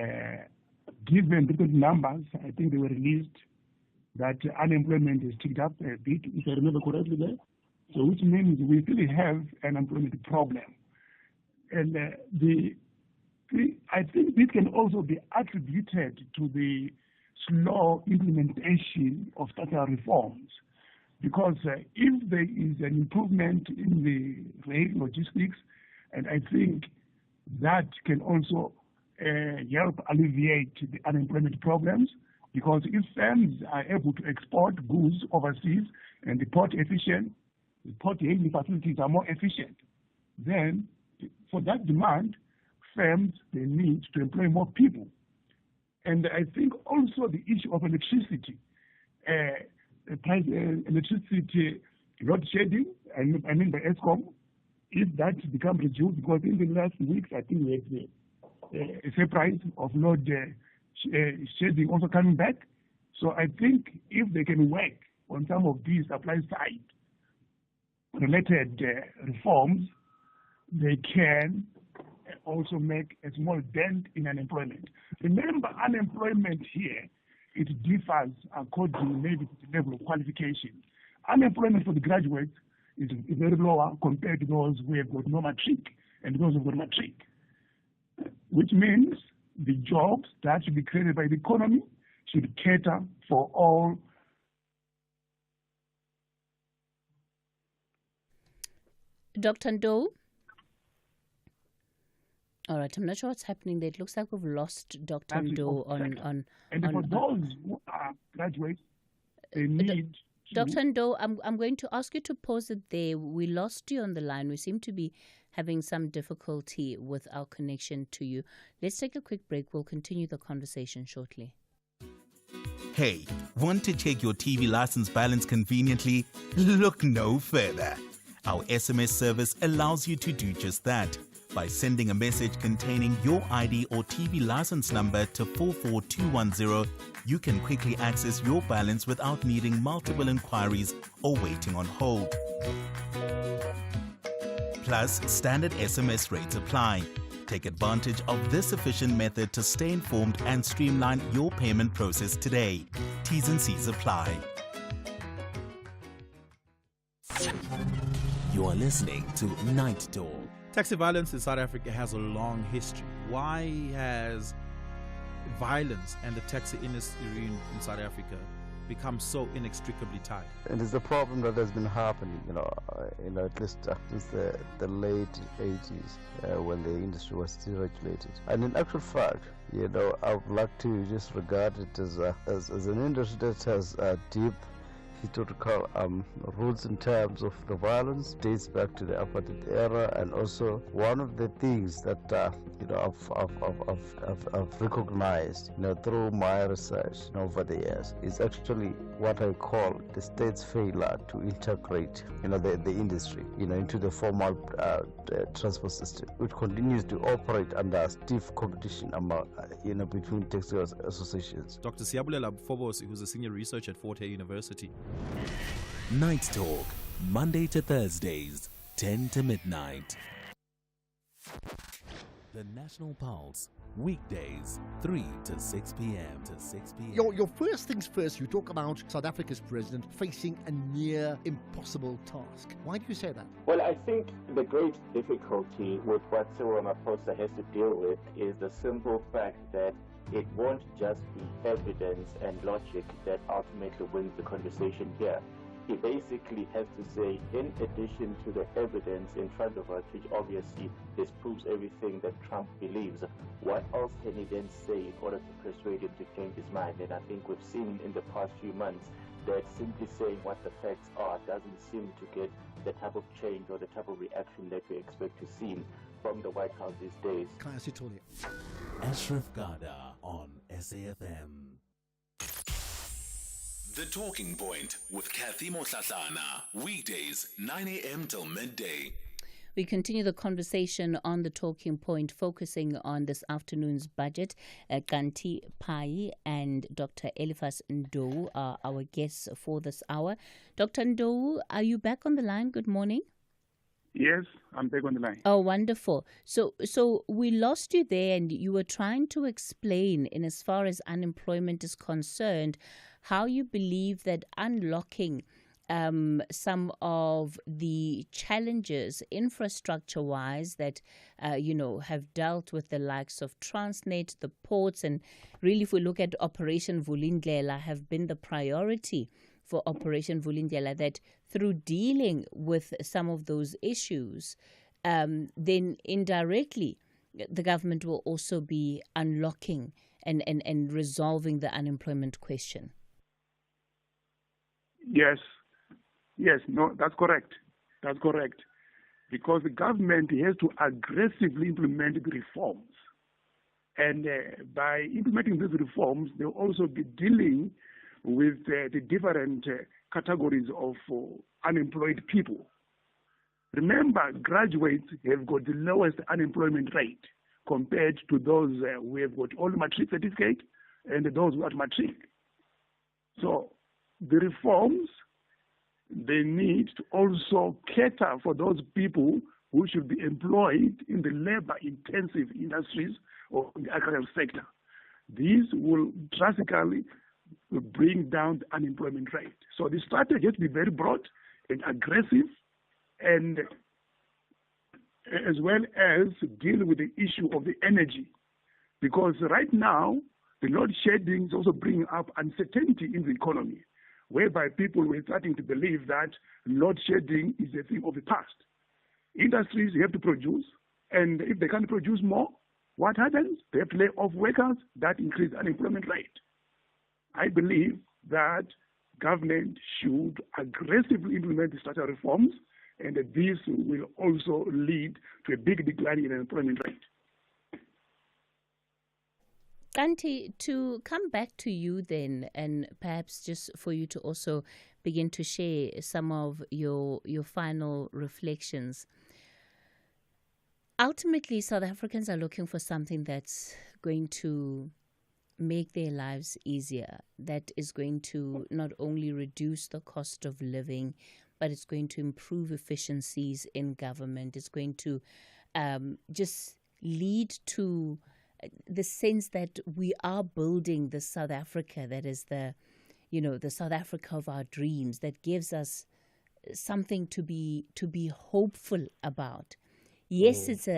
Speaker 3: given the numbers, I think they were released, that unemployment is ticked up a bit, if I remember correctly there. So which means we still have an unemployment problem. And I think this can also be attributed to the slow implementation of structural reforms. Because if there is an improvement in the rail logistics, and I think that can also help alleviate the unemployment problems, because if firms are able to export goods overseas and the port handling facilities are more efficient, then for that demand, firms, they need to employ more people. And I think also the issue of electricity, electricity load shedding, I mean by ESCOM, if that becomes reduced, because in the last weeks, I think we had a surprise of load shedding also coming back. So I think if they can work on some of these supply side related reforms, they can also make a small dent in unemployment. Remember, unemployment here, it differs according maybe to the level of qualification. Unemployment for the graduates is very lower compared to those who have got no matric and those who have got matric, which means the jobs that should be created by the economy should cater for all.
Speaker 1: Dr. Ndo? All right, I'm not sure what's happening there. It looks like we've lost Dr. Ndo on.
Speaker 3: And for those who are graduates, they need.
Speaker 1: Dr. Ndo, I'm going to ask you to pause it there. We lost you on the line. We seem to be having some difficulty with our connection to you. Let's take a quick break. We'll continue the conversation shortly.
Speaker 9: Hey, want to check your TV license balance conveniently? Look no further. Our SMS service allows you to do just that. By sending a message containing your ID or TV license number to 44210, you can quickly access your balance without needing multiple inquiries or waiting on hold. Plus, standard SMS rates apply. Take advantage of this efficient method to stay informed and streamline your payment process today. T's and C's apply.
Speaker 15: You are listening to Night Talk.
Speaker 10: Taxi violence in South Africa has a long history. Why has violence and the taxi industry in South Africa become so inextricably tied?
Speaker 11: And it's a problem that has been happening, at least since the late 80s when the industry was still regulated. And in actual fact, I would like to just regard it as an industry that has deep historical roots in terms of the violence, dates back to the apartheid era, and also one of the things that I've recognized through my research over the years is actually what I call the state's failure to integrate the industry into the formal transport system, which continues to operate under stiff competition among between taxi associations.
Speaker 10: Dr. Siyabulela Fobosi, who's a senior researcher at Fort Hare University.
Speaker 15: Night Talk, Monday to Thursdays, 10 to midnight. The National Pulse, weekdays, 3 to 6 p.m.
Speaker 6: Your first things first, you talk about South Africa's president facing a near impossible task. Why do you say that?
Speaker 7: Well, I think the great difficulty with what Cyril Ramaphosa has to deal with is the simple fact that it won't just be evidence and logic that ultimately wins the conversation here. He basically has to say, in addition to the evidence in front of us, which obviously disproves everything that Trump believes, what else can he then say in order to persuade him to change his mind? And I think we've seen in the past few months that simply saying what the facts are doesn't seem to get the type of change or the type of reaction that we expect to see from the White House these days.
Speaker 15: Ashraf Garda on SAFM.
Speaker 8: The Talking Point with Cathy Mohlahlana. Weekdays, 9 a.m. till midday.
Speaker 1: We continue the conversation on the Talking Point, focusing on this afternoon's budget. Cathy Pai and Dr. Eliphas Ndou are our guests for this hour. Dr. Ndou, are you back on the line? Good morning.
Speaker 3: Yes, I'm back on the line.
Speaker 1: Oh, wonderful. So we lost you there, and you were trying to explain, in as far as unemployment is concerned, how you believe that unlocking some of the challenges infrastructure-wise that, have dealt with the likes of Transnet, the ports, and really if we look at Operation Vulindlela, have been the priority for Operation Vulindlela, that through dealing with some of those issues, then indirectly the government will also be unlocking and resolving the unemployment question.
Speaker 3: Yes, no, that's correct. That's correct. Because the government has to aggressively implement the reforms. And by implementing these reforms, they'll also be dealing with the different categories of unemployed people. Remember, graduates have got the lowest unemployment rate compared to those who have got all matric certificate and those who are matric. So the reforms, they need to also cater for those people who should be employed in the labor-intensive industries or in the agricultural sector. These will drastically bring down the unemployment rate. So the strategy has to be very broad and aggressive, and as well as deal with the issue of the energy. Because right now, the load shedding is also bringing up uncertainty in the economy, whereby people were starting to believe that load shedding is a thing of the past. Industries have to produce, and if they can't produce more, what happens? They have to lay off workers. That increases unemployment rate. I believe that government should aggressively implement the structural reforms, and this will also lead to a big decline in unemployment rate.
Speaker 1: Cathy, to come back to you then, and perhaps just for you to also begin to share some of your final reflections. Ultimately, South Africans are looking for something that's going to make their lives easier, that is going to not only reduce the cost of living, but it's going to improve efficiencies in government. It's going to just lead to the sense that we are building the South Africa that is the South Africa of our dreams, that gives us something to be hopeful about. Yes, it's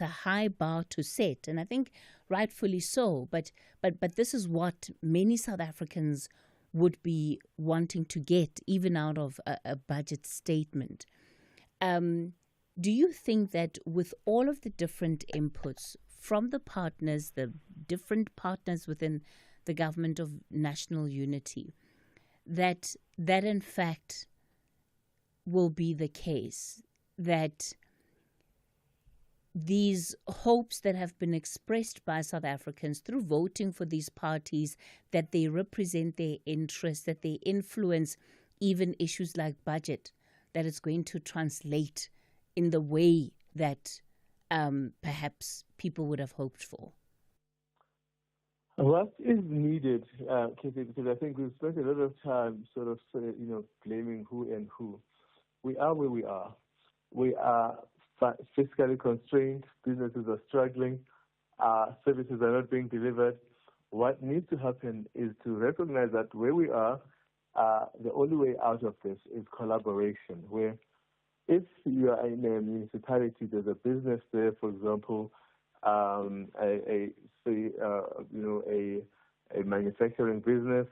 Speaker 1: a high bar to set, and I think rightfully so. But this is what many South Africans would be wanting to get, even out of a budget statement. Do you think that with all of the different inputs from the partners, the different partners within the government of national unity, that in fact will be the case, that these hopes that have been expressed by South Africans through voting for these parties, that they represent their interests, that they influence even issues like budget, that it's going to translate in the way that perhaps people would have hoped for?
Speaker 28: What is needed, Cathy, because I think we've spent a lot of time sort of, blaming who and who. We are where we are. We are fiscally constrained. Businesses are struggling. Services are not being delivered. What needs to happen is to recognize that where we are, the only way out of this is collaboration, where if you are in a municipality, there's a business there, for example,
Speaker 11: a manufacturing business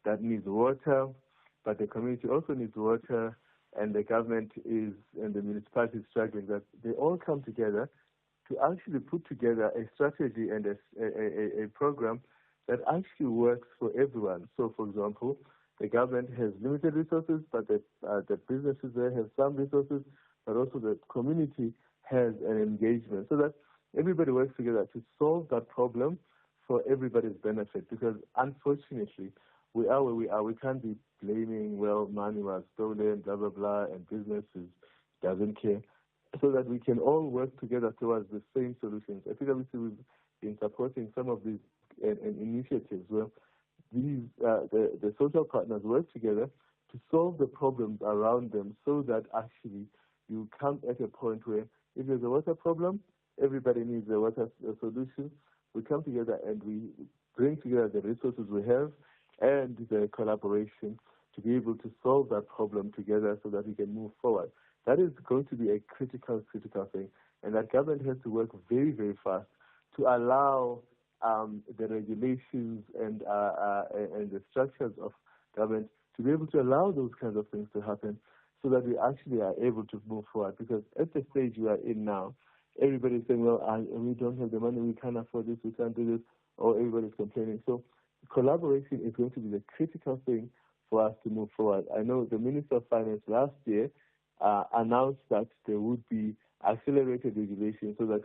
Speaker 11: that needs water, but the community also needs water, and the government and the municipality is struggling, that they all come together to actually put together a strategy and a program that actually works for everyone. So, for example, the government has limited resources, but the businesses there have some resources, but also the community has an engagement, so that everybody works together to solve that problem for everybody's benefit. Because unfortunately, we are where we are. We can't be blaming, well, money was stolen, blah, blah, blah, and businesses doesn't care, so that we can all work together towards the same solutions. I think obviously we've been supporting some of these initiatives where these the social partners work together to solve the problems around them, so that actually you come at a point where if there's a water problem, everybody needs a water solution. We come together and we bring together the resources we have and the collaboration to be able to solve that problem together so that we can move forward. That is going to be a critical thing, and that government has to work very, very fast to allow the regulations and the structures of government to be able to allow those kinds of things to happen, so that we actually are able to move forward. Because at the stage we are in now, everybody's saying, well, we don't have the money, we can't afford this, we can't do this, or everybody's complaining. So collaboration is going to be the critical thing for us to move forward. I know the Minister of Finance last year announced that there would be accelerated regulation so that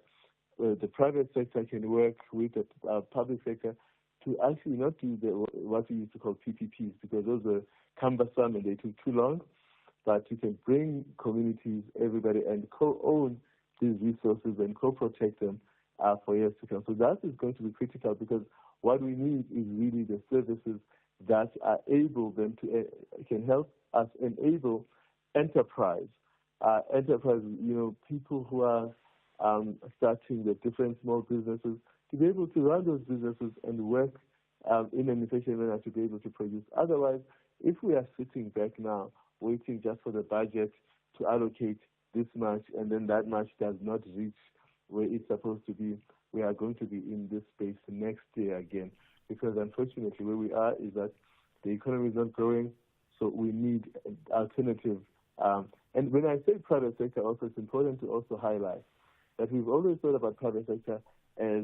Speaker 11: the private sector can work with the public sector to actually not do what we used to call PPPs, because those were cumbersome and they took too long. But you can bring communities, everybody, and co-own these resources and co-protect them for years to come. So that is going to be critical, because what we need is really the services that are able then to can help us enable enterprise. People who are starting the different small businesses to be able to run those businesses and work in an efficient manner to be able to produce. Otherwise, if we are sitting back now waiting just for the budget to allocate this much and then that much does not reach where it's supposed to be, we are going to be in this space next year again. Because unfortunately, where we are is that the economy is not growing, so we need alternative. And when I say private sector, also it's important to also highlight that we've always thought about private sector as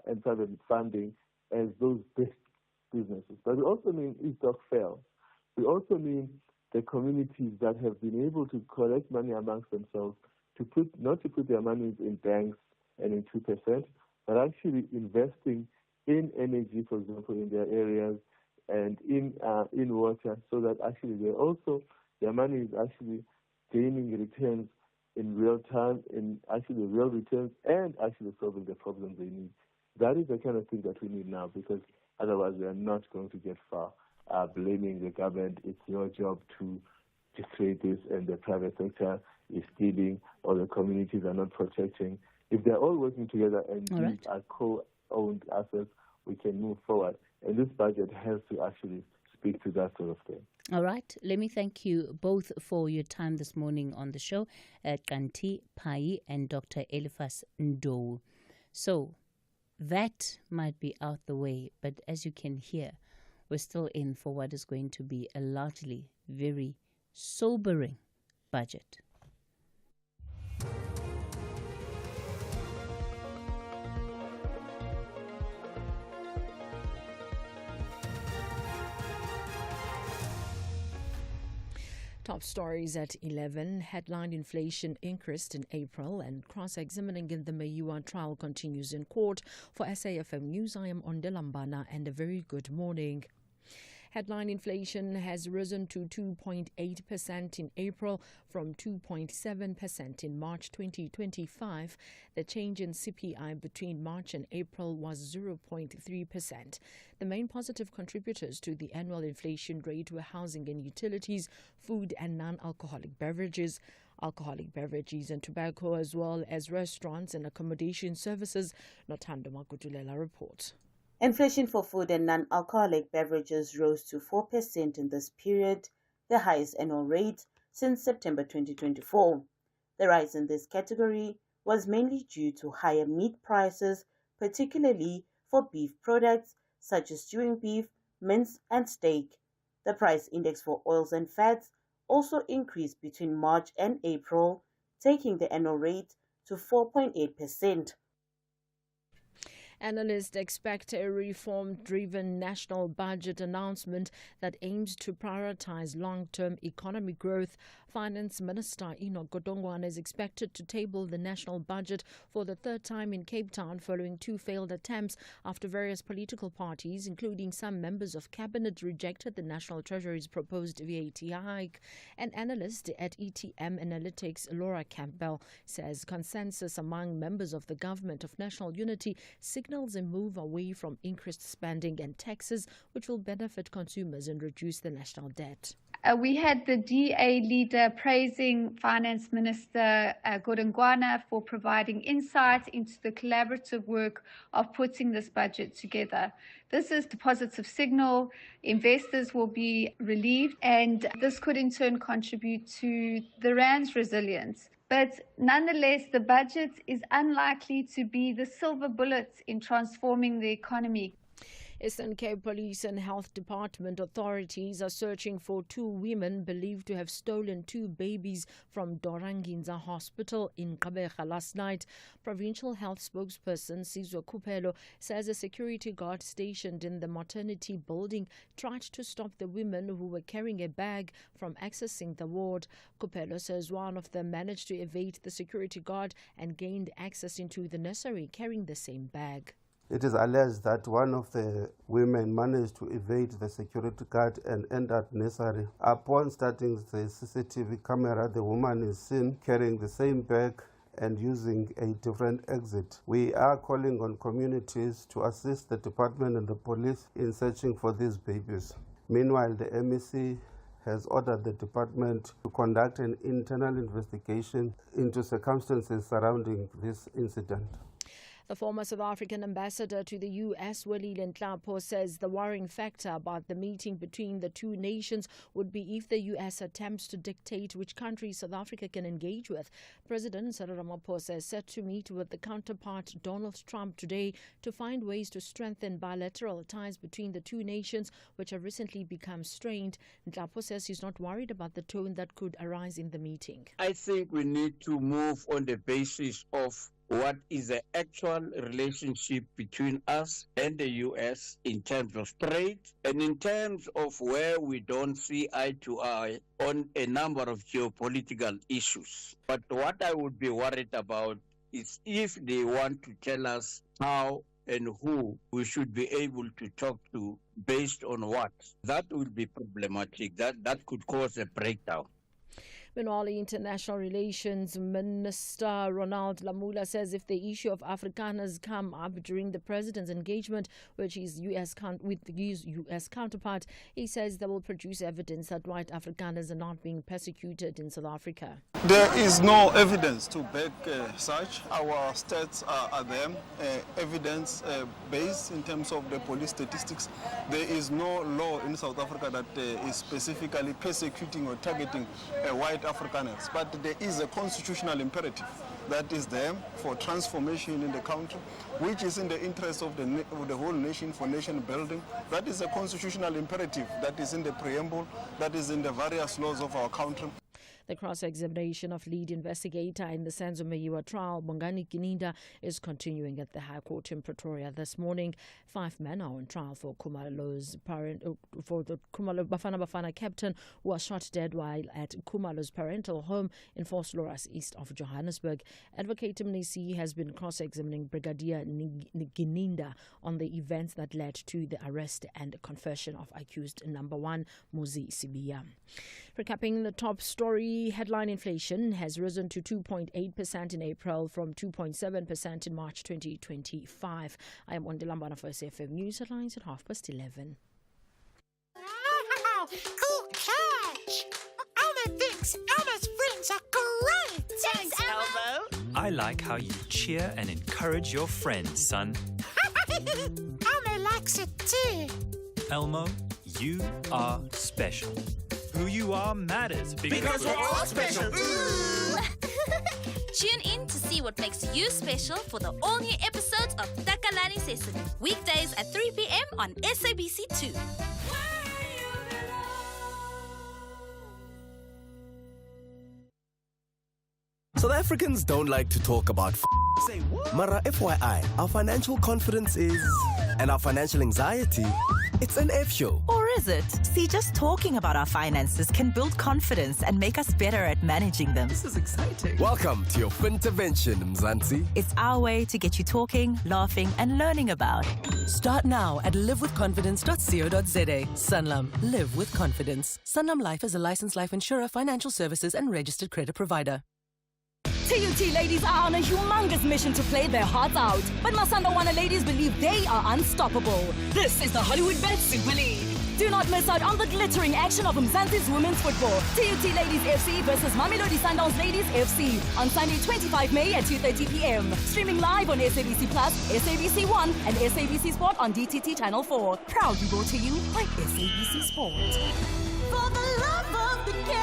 Speaker 11: and private funding as those best businesses. But we also mean if stock fails. We also mean the communities that have been able to collect money amongst themselves not to put their money in banks and in 2%, but actually investing in energy, for example, in their areas and in water, so that actually their money is actually gaining returns in real time, in actually real returns, and actually solving the problems they need. That is the kind of thing that we need now, because otherwise we are not going to get far. Blaming the government, it's your job to create this, and the private sector is stealing, or the communities are not protecting. If they're all working together and these are co-owned assets, we can move forward. And this budget has to actually speak to that sort of thing.
Speaker 1: All right. Let me thank you both for your time this morning on the show, Cathy Pai and Dr. Eliphas Ndou. So that might be out the way, but as you can hear, we're still in for what is going to be a largely very sobering budget.
Speaker 4: Top stories at 11. Headline inflation increased in April, and cross-examining in the Mayua trial continues in court. For SAFM News, I am Ondelambana, and a very good morning. Headline inflation has risen to 2.8% in April from 2.7% in March 2025. The change in CPI between March and April was 0.3%. The main positive contributors to the annual inflation rate were housing and utilities, food and non-alcoholic beverages, alcoholic beverages and tobacco, as well as restaurants and accommodation services. Nothando Makutulela reports.
Speaker 2: Inflation for food and non-alcoholic beverages rose to 4% in this period, the highest annual rate since September 2024. The rise in this category was mainly due to higher meat prices, particularly for beef products such as stewing beef, mince, and steak. The price index for oils and fats also increased between March and April, taking the annual rate to 4.8%.
Speaker 4: Analysts expect a reform-driven national budget announcement that aims to prioritize long-term economic growth. Finance Minister Enoch Godongwana is expected to table the national budget for the third time in Cape Town following two failed attempts after various political parties, including some members of cabinet, rejected the National Treasury's proposed VAT hike. An analyst at ETM Analytics, Laura Campbell, says consensus among members of the Government of National Unity signals a move away from increased spending and taxes, which will benefit consumers and reduce the national debt.
Speaker 12: We had the DA leader praising Finance Minister Godongwana for providing insight into the collaborative work of putting this budget together. This is a positive signal. Investors will be relieved, and this could in turn contribute to the rand's resilience. But nonetheless, the budget is unlikely to be the silver bullet in transforming the economy.
Speaker 4: Eastern Cape Police and Health Department authorities are searching for two women believed to have stolen two babies from Doranginza Hospital in Gqeberha last night. Provincial Health spokesperson Sizwe Kupelo says a security guard stationed in the maternity building tried to stop the women who were carrying a bag from accessing the ward. Kupelo says one of them managed to evade the security guard and gained access into the nursery carrying the same bag.
Speaker 13: It is alleged that one of the women managed to evade the security guard and entered nursery. Upon starting the CCTV camera, the woman is seen carrying the same bag and using a different exit. We are calling on communities to assist the department and the police in searching for these babies. Meanwhile, the MEC has ordered the department to conduct an internal investigation into circumstances surrounding this incident.
Speaker 4: The former South African ambassador to the U.S., Willie Lenhlapo, says the worrying factor about the meeting between the two nations would be if the U.S. attempts to dictate which countries South Africa can engage with. President Cyril Ramaphosa is set to meet with the counterpart Donald Trump today to find ways to strengthen bilateral ties between the two nations, which have recently become strained. Lenhlapo says he's not worried about the tone that could arise in the meeting.
Speaker 16: I think we need to move on the basis of what is the actual relationship between us and the U.S. in terms of trade and in terms of where we don't see eye to eye on a number of geopolitical issues. But what I would be worried about is if they want to tell us how and who we should be able to talk to based on what. That would be problematic. That could cause a breakdown.
Speaker 4: Meanwhile, International Relations Minister Ronald Lamula says if the issue of Afrikaners come up during the president's engagement with his U.S. counterpart, he says they will produce evidence that white Afrikaners are not being persecuted in South Africa.
Speaker 17: There is no evidence to back such. Our stats are them, evidence-based in terms of the police statistics. There is no law in South Africa that is specifically persecuting or targeting white Afrikaners, but there is a constitutional imperative that is there for transformation in the country, which is in the interest of the whole nation, for nation building. That is a constitutional imperative that is in the preamble, that is in the various laws of our country.
Speaker 4: The cross-examination of lead investigator in the Senzo Meyiwa trial, Bongani Gininda, is continuing at the High Court in Pretoria this morning. 5 men are on trial for the Khumalo Bafana captain who was shot dead while at Khumalo's parental home in Vosloorus, east of Johannesburg. Advocate Mnisi has been cross-examining Brigadier Gininda on the events that led to the arrest and confession of accused number 1, Muzi Sibiya. Recapping the top story, headline inflation has risen to 2.8% in April from 2.7% in March 2025. I am Wandilambana for SFM News Headlines at 11:30.
Speaker 18: Cool catch! Elmo thinks Elmo's friends are great!
Speaker 19: Thanks, Elmo! I like how you cheer and encourage your friends, son.
Speaker 18: Elmo likes it too.
Speaker 19: Elmo, you are special. Who you are matters because we're all special.
Speaker 14: Tune in to see what makes you special for the all-new episodes of Takalani Sesame, weekdays at 3 p.m. on SABC2.
Speaker 20: South Africans don't like to talk about Say what? Mara FYI, our financial confidence is... and our financial anxiety, it's an F show.
Speaker 21: Or is it? See, just talking about our finances can build confidence and make us better at managing them.
Speaker 20: This is exciting. Welcome to your Fintervention, Mzansi.
Speaker 21: It's our way to get you talking, laughing, and learning about.
Speaker 22: Start now at livewithconfidence.co.za. Sanlam. Live with confidence. Sanlam Life is a licensed life insurer, financial services, and registered credit provider.
Speaker 23: TUT ladies are on a humongous mission to play their hearts out. But Masandawana ladies believe they are unstoppable. This is the Hollywood Bet Super League. Do not miss out on the glittering action of Mzansi's women's football. TUT Ladies FC versus Mamelodi Sundowns Ladies FC on Sunday 25 May at 2:30 p.m. Streaming live on SABC Plus, SABC One, and SABC Sport on DTT Channel 4. Proudly brought to you by SABC Sport. For the love of the game.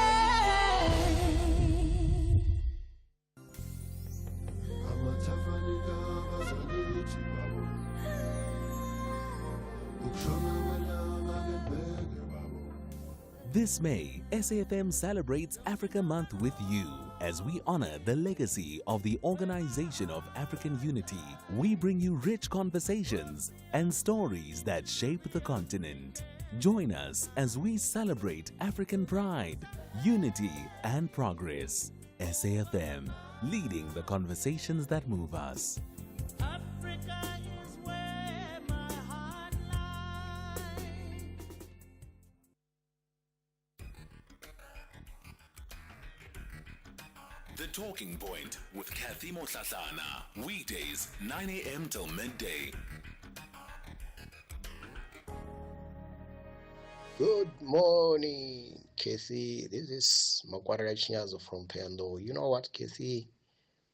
Speaker 15: This May, SAFM celebrates Africa Month with you as we honor the legacy of the Organization of African Unity. We bring you rich conversations and stories that shape the continent. Join us as we celebrate African pride, unity, and progress. SAFM, leading the conversations that move us.
Speaker 8: The Talking Point with Cathy Mohlahlana. Weekdays, 9 a.m. till midday.
Speaker 24: Good morning, Cathy. This is Makwara Chinyazo from Pendo. You know what, Cathy?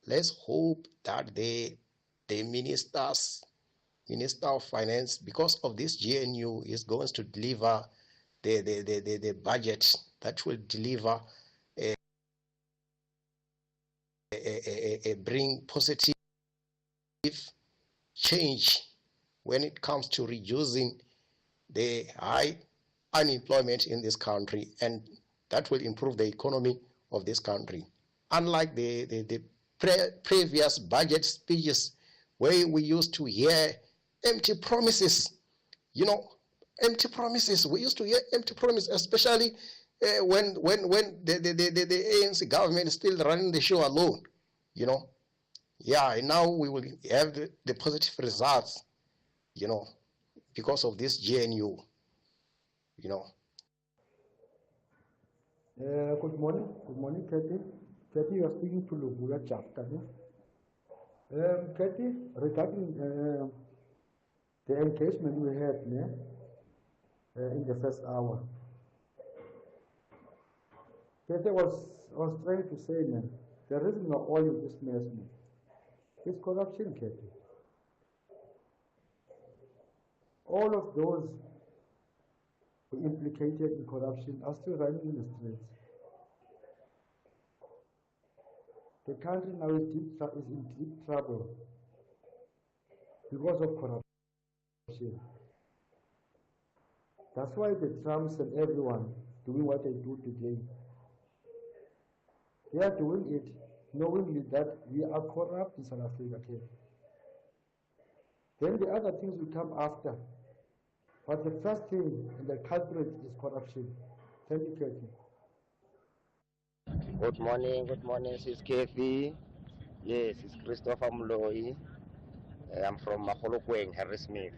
Speaker 24: Let's hope that the Minister of Finance, because of this GNU, is going to deliver the budget that will deliver bring positive change when it comes to reducing the high unemployment in this country, and that will improve the economy of this country. Unlike the previous budget speeches where we used to hear empty promises, empty promises. We used to hear empty promises, especially when the ANC government is still running the show alone, and now we will have the positive results, because of this GNU,
Speaker 25: Good morning, Cathy. Cathy, you are speaking to Lubula Chapter. Cathy, regarding the engagement we had in the first hour, Cathy was trying to say, the reason of all of this mess, is corruption, Cathy. All of those who implicated in corruption are still running in the streets. The country now is in deep trouble because of corruption. That's why the Trumps and everyone doing what they do today. They are doing it knowing that we are corrupt in South Africa. Then the other things will come after. But the first thing and the culprit is corruption. Thank you, Cathy.
Speaker 24: Good morning, Sis Cathy. Yes, it's Christopher Mloi. I'm from Maholokweng, Harrismith.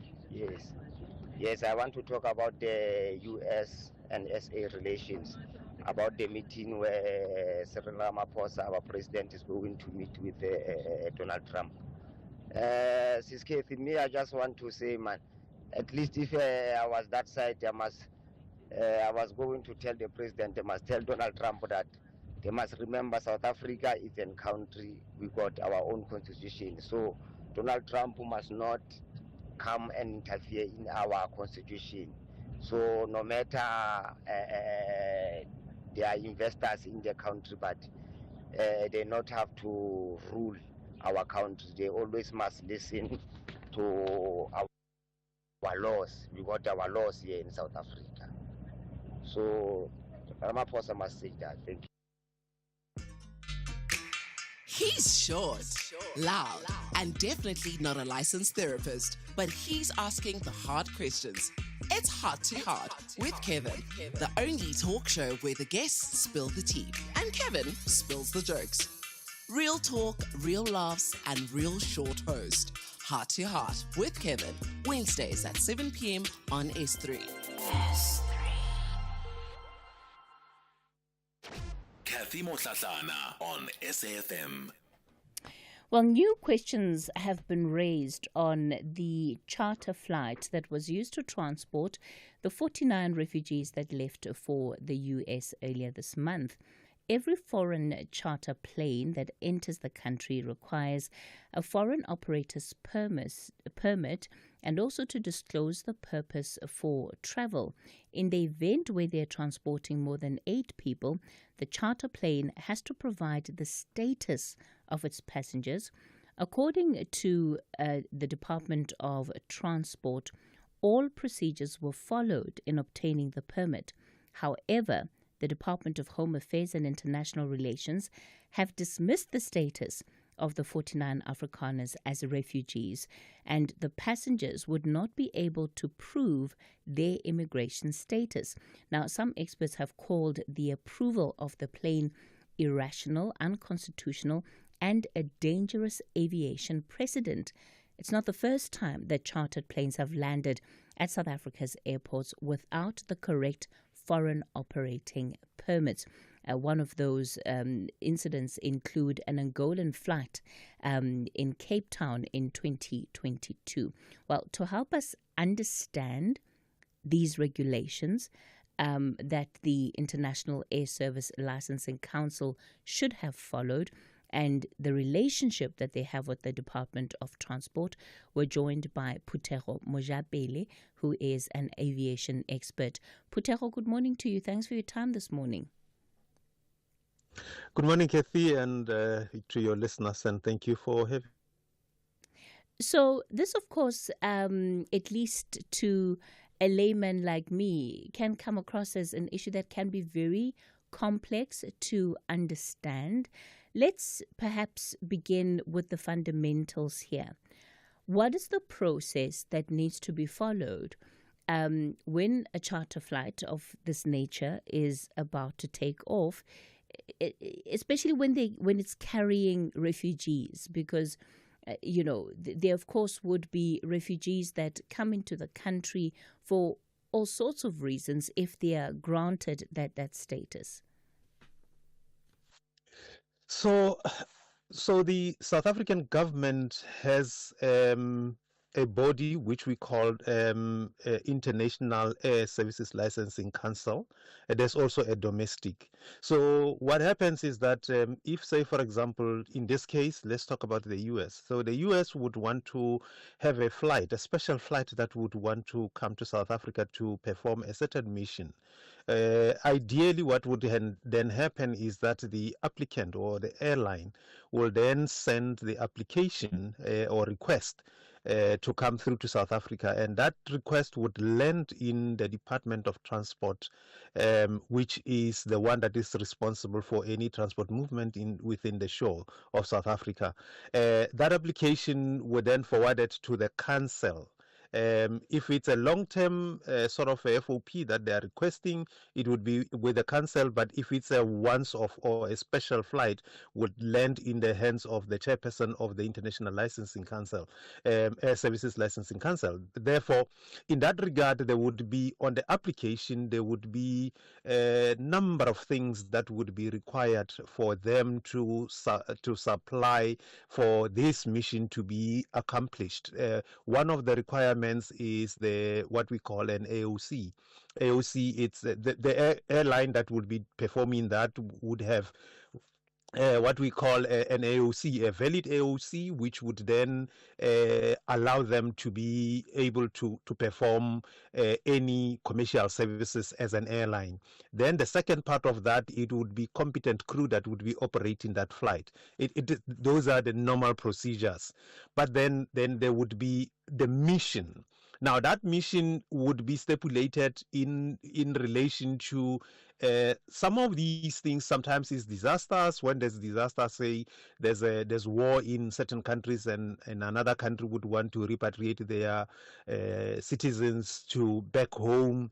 Speaker 24: Yes, I want to talk about the US and SA relations, about the meeting where Cyril Ramaphosa, our president, is going to meet with Donald Trump. Sis Cathy, me, I just want to say, man, at least if I was that side, I was going to tell the president, they must tell Donald Trump that they must remember South Africa is a country, we got our own constitution. So Donald Trump must not come and interfere in our constitution. So no matter they are investors in the country, but they not have to rule our country. They always must listen to our laws. We got our laws here in South Africa. So Ramaphosa must say that. Thank you.
Speaker 3: He's short, loud, and definitely not a licensed therapist, but he's asking the hard questions. It's Heart to Heart with Kevin, the only talk show where the guests spill the tea and Kevin spills the jokes. Real talk, real laughs, and real short host. Heart to Heart with Kevin, Wednesdays at 7 p.m. on S3.
Speaker 8: Cathy Mohlahlana on SAFM.
Speaker 1: Well, new questions have been raised on the charter flight that was used to transport the 49 refugees that left for the U.S. earlier this month. Every foreign charter plane that enters the country requires a foreign operator's permit and also to disclose the purpose for travel. In the event where they're transporting more than 8 people, the charter plane has to provide the status of its passengers. According to the Department of Transport, all procedures were followed in obtaining the permit. However, the Department of Home Affairs and International Relations have dismissed the status of the 49 Afrikaners as refugees, and the passengers would not be able to prove their immigration status. Now, some experts have called the approval of the plane irrational, unconstitutional, and a dangerous aviation precedent. It's not the first time that chartered planes have landed at South Africa's airports without the correct foreign operating permits. One of those incidents include an Angolan flight in Cape Town in 2022. Well, to help us understand these regulations that the International Air Service Licensing Council should have followed, and the relationship that they have with the Department of Transport, we're joined by Phuthego Mojapele, who is an aviation expert. Phuthego, good morning to you. Thanks for your time this morning.
Speaker 5: Good morning, Cathy, and to your listeners, and thank you for having.
Speaker 1: So this, of course, at least to a layman like me, can come across as an issue that can be very complex to understand. Let's perhaps begin with the fundamentals here. What is the process that needs to be followed when a charter flight of this nature is about to take off, especially when it's carrying refugees? Because there of course would be refugees that come into the country for all sorts of reasons if they are granted that status.
Speaker 5: So the South African government has a body which we call International Air Services Licensing Council. There's also a domestic. So what happens is that if, say, for example, in this case, let's talk about the U.S. So the U.S. would want to have a flight, a special flight that would want to come to South Africa to perform a certain mission. Ideally, what would then happen is that the applicant or the airline will then send the application or request to come through to South Africa, and that request would land in the Department of Transport, which is the one that is responsible for any transport movement within the shore of South Africa. That application would then forwarded to the council. If it's a long-term sort of a FOP that they are requesting, it would be with the council, but if it's a once-off or a special flight, would land in the hands of the chairperson of the International Licensing Council, Air Services Licensing Council. Therefore, in that regard, there would be, on the application, there would be a number of things that would be required for them to supply for this mission to be accomplished. One of the requirements is what we call an AOC. AOC, it's the airline that would be performing that would have what we call an AOC, a valid AOC, which would then allow them to be able to perform any commercial services as an airline. Then the second part of that, it would be competent crew that would be operating that flight. Those are the normal procedures. But then there would be the mission. Now that mission would be stipulated in relation to some of these things. Sometimes is disasters. When there's disaster, say there's war in certain countries, and another country would want to repatriate their citizens to back home,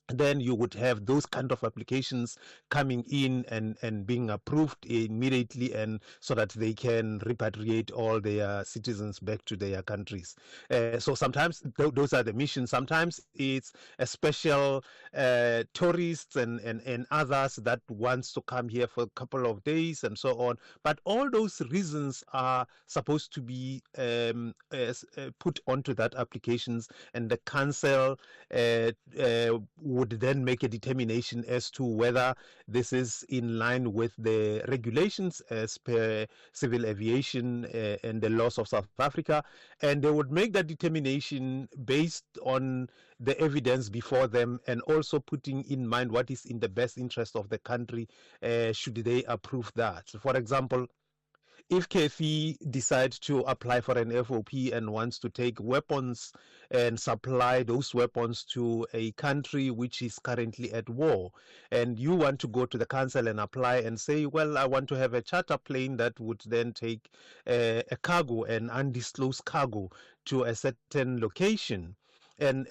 Speaker 5: then you would have those kind of applications coming in and being approved immediately, and so that they can repatriate all their citizens back to their countries. So sometimes those are the missions. Sometimes it's a special tourists and others that wants to come here for a couple of days and so on. But all those reasons are supposed to be put onto that applications, and the council would then make a determination as to whether this is in line with the regulations as per civil aviation and the laws of South Africa, and they would make that determination based on the evidence before them, and also putting in mind what is in the best interest of the country should they approve that. For example, if Cathy decides to apply for an FOP and wants to take weapons and supply those weapons to a country which is currently at war, and you want to go to the council and apply and say, well, I want to have a charter plane that would then take a cargo, an undisclosed cargo, to a certain location, and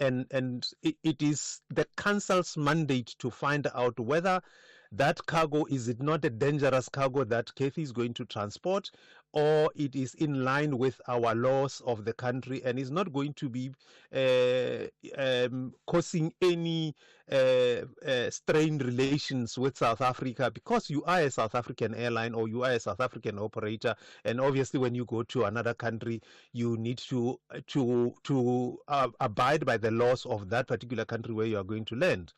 Speaker 5: it is the council's mandate to find out whether that cargo, is it not a dangerous cargo that Cathy is going to transport, or it is in line with our laws of the country and is not going to be causing any strained relations with South Africa, because you are a South African airline or you are a South African operator, and obviously when you go to another country, you need to abide by the laws of that particular country where you are going to land.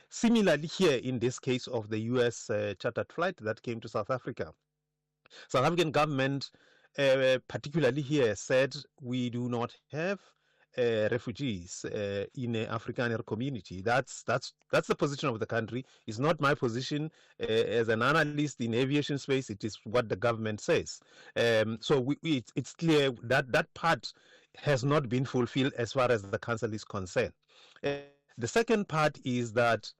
Speaker 5: Similarly, here in this case of the U.S. chartered flight that came to South Africa, South African government, particularly here, said we do not have refugees in the Afrikaner community. That's the position of the country. It's not my position as an analyst in aviation space. It is what the government says. So it's clear that that part has not been fulfilled as far as the council is concerned. The second part is that,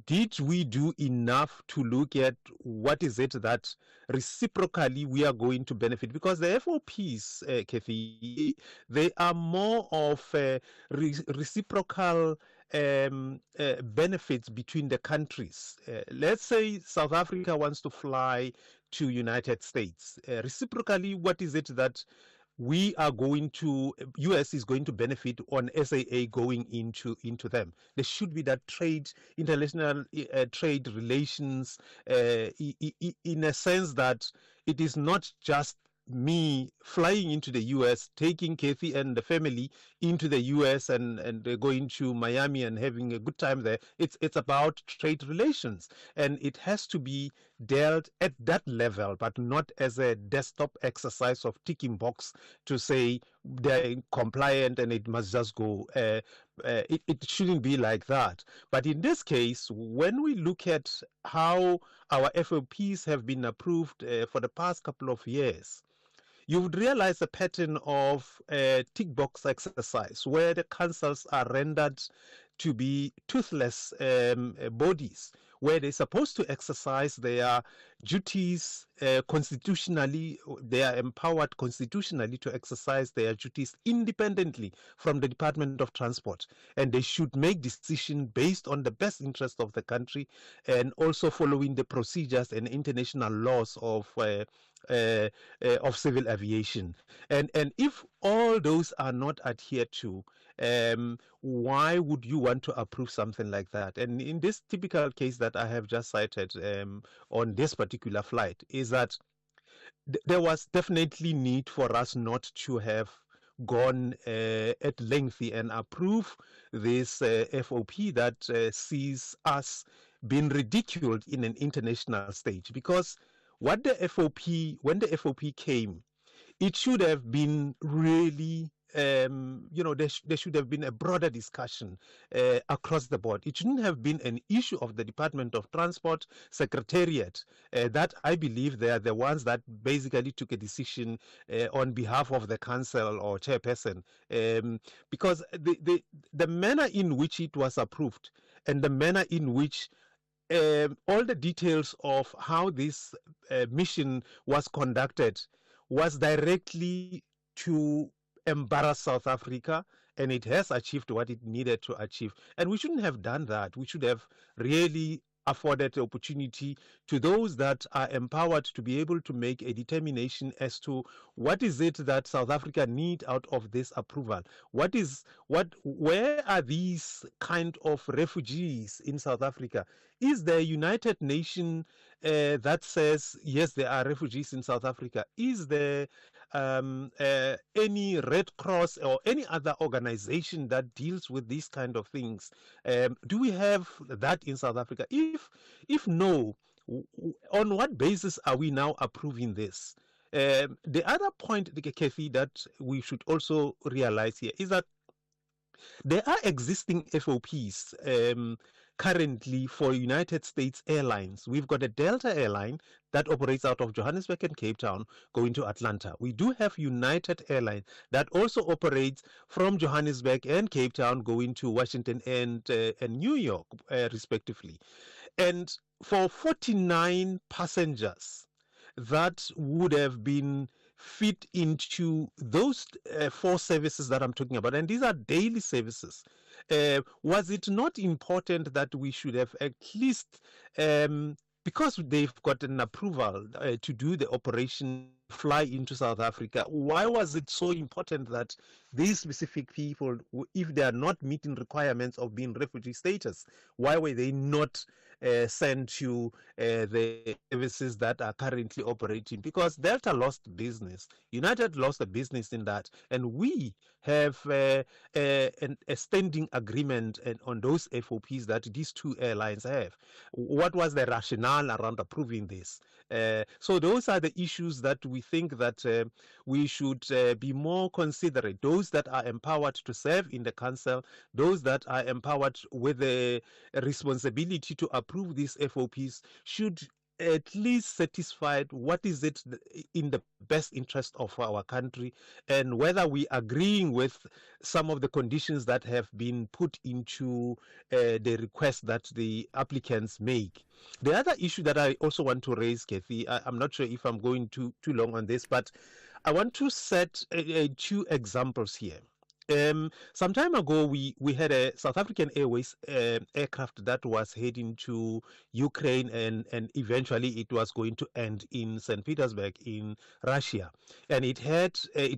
Speaker 5: did we do enough to look at what is it that reciprocally we are going to benefit? Because the FOPs, Cathy, they are more of reciprocal benefits between the countries. Let's say South Africa wants to fly to United States. Reciprocally, what is it that we are going to, US is going to benefit on SAA going into them? There should be that international trade relations, in a sense that it is not just me flying into the US, taking Cathy and the family into the US and going to Miami and having a good time there. It's about trade relations, and it has to be dealt at that level, but not as a desktop exercise of ticking box to say they're compliant and it must just go. It shouldn't be like that. But in this case, when we look at how our FOPs have been approved for the past couple of years, you would realize a pattern of tick box exercise where the councils are rendered to be toothless bodies, where they're supposed to exercise their duties constitutionally. They are empowered constitutionally to exercise their duties independently from the Department of Transport, and they should make decisions based on the best interest of the country, and also following the procedures and international laws of civil aviation. And if all those are not adhered to, why would you want to approve something like that? And in this typical case that I have just cited on this particular flight, is that there was definitely need for us not to have gone at length and approve this FOP that sees us been ridiculed in an international stage, because what the FOP, when the FOP came, it should have been really, there should have been a broader discussion across the board. It shouldn't have been an issue of the Department of Transport Secretariat. That I believe they are the ones that basically took a decision on behalf of the council or chairperson, because the manner in which it was approved and the manner in which all the details of how this mission was conducted was directly to embarrass South Africa, and it has achieved what it needed to achieve. And we shouldn't have done that. We should have really afforded the opportunity to those that are empowered to be able to make a determination as to what is it that South Africa need out of this approval. Where are these kind of refugees in South Africa? Is the United Nations that says, yes, there are refugees in South Africa? Is there any Red Cross or any other organization that deals with these kind of things? Do we have that in South Africa? If no, on what basis are we now approving this? The other point, Cathy, that we should also realize here is that there are existing FOPs currently for United States Airlines. We've got a Delta airline that operates out of Johannesburg and Cape Town going to Atlanta. We do have United Airlines that also operates from Johannesburg and Cape Town going to Washington and New York, respectively. And for 49 passengers, that would have been fit into those 4 services that I'm talking about, and these are daily services. Was it not important that we should have at least, because they've got an approval to do the operation, fly into South Africa, why was it so important that these specific people, if they are not meeting requirements of being refugee status, why were they not sent to the services that are currently operating? Because Delta lost business, United lost a business in that, and we have a standing agreement on those FOPs that these 2 airlines have. What was the rationale around approving this? So those are the issues that we think that we should be more considerate. Those that are empowered to serve in the council, those that are empowered with the responsibility to approve these FOPs should at least satisfied what is it in the best interest of our country, and whether we agreeing with some of the conditions that have been put into the request that the applicants make. The other issue that I also want to raise, Cathy, I'm not sure if I'm going too long on this, but I want to set 2 examples here. Some time ago, we had a South African Airways aircraft that was heading to Ukraine, and eventually it was going to end in St. Petersburg in Russia. And it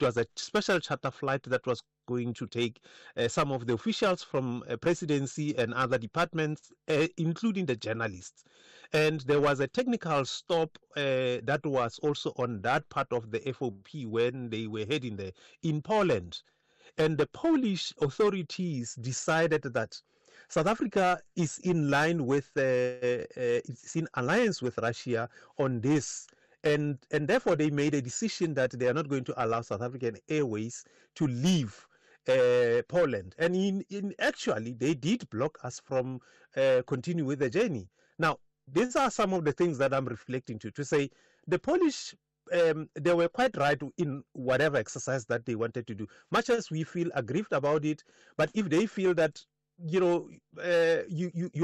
Speaker 5: was a special charter flight that was going to take some of the officials from presidency and other departments, including the journalists. And there was a technical stop that was also on that part of the FOP when they were heading there in Poland. And the Polish authorities decided that South Africa is in line with, it's in alliance with Russia on this. And therefore they made a decision that they are not going to allow South African Airways to leave Poland. And in actually, they did block us from continuing with the journey. Now, these are some of the things that I'm reflecting to say the Polish, they were quite right in whatever exercise that they wanted to do, much as we feel aggrieved about it. But if they feel that, you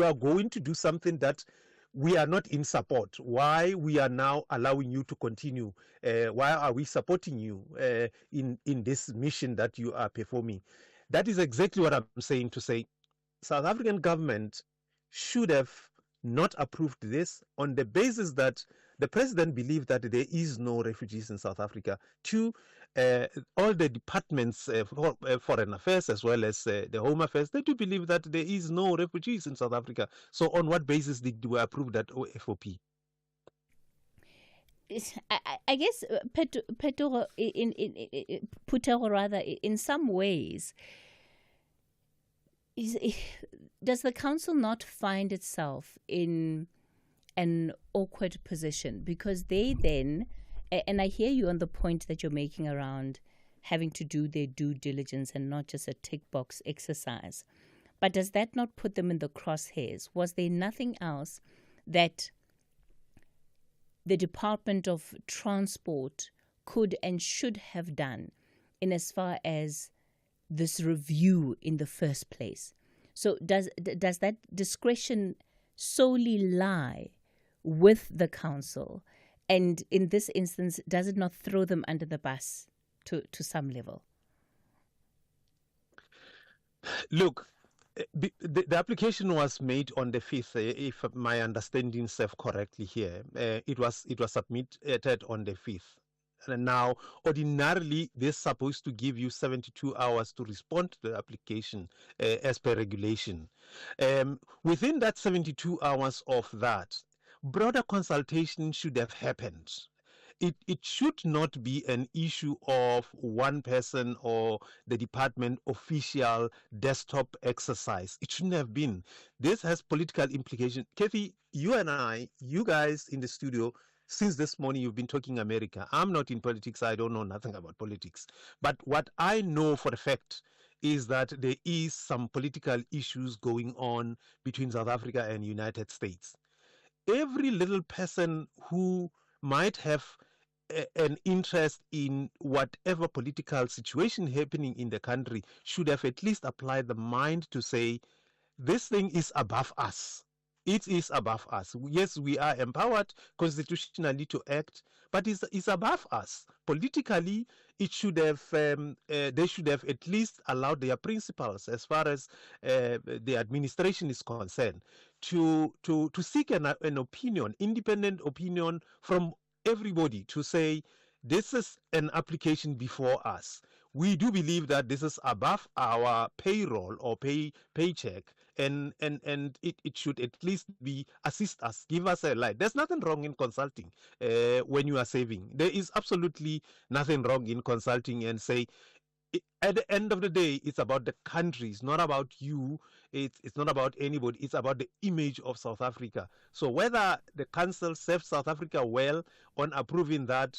Speaker 5: are going to do something that we are not in support, why we are now allowing you to continue? Why are we supporting you in this mission that you are performing? That is exactly what I'm saying, to say South African government should have not approved this on the basis that the president believed that there is no refugees in South Africa. 2, all the departments, foreign affairs as well as the home affairs, they do believe that there is no refugees in South Africa. So on what basis did we approve that FOP?
Speaker 1: I guess, Putego, in some ways, does the council not find itself in an awkward position? Because they then, and I hear you on the point that you're making around having to do their due diligence and not just a tick box exercise, but does that not put them in the crosshairs? Was there nothing else that the Department of Transport could and should have done in as far as this review in the first place? So does that discretion solely lie with the council? And in this instance, does it not throw them under the bus to some level?
Speaker 5: Look, the application was made on the 5th, if my understanding serves correctly here. It was submitted on the 5th. And now, ordinarily, they're supposed to give you 72 hours to respond to the application as per regulation. Within that 72 hours of that, broader consultation should have happened. It should not be an issue of one person or the department official desktop exercise. It shouldn't have been. This has political implications. Cathy, you and I, you guys in the studio, since this morning you've been talking America. I'm not in politics. I don't know nothing about politics. But what I know for a fact is that there is some political issues going on between South Africa and United States. Every little person who might have an interest in whatever political situation happening in the country should have at least applied the mind to say, this thing is above us. It is above us. Yes, we are empowered constitutionally to act, but it's above us. Politically, it should have. They should have at least allowed their principals, as far as the administration is concerned, to seek an opinion, independent opinion from everybody to say, this is an application before us. We do believe that this is above our payroll or paycheck, and it should at least be assist us, give us a light. There's nothing wrong in consulting when you are saving. There is absolutely nothing wrong in consulting and say, at the end of the day, it's about the country. It's not about you. It's not about anybody. It's about the image of South Africa. So whether the council serves South Africa well on approving that,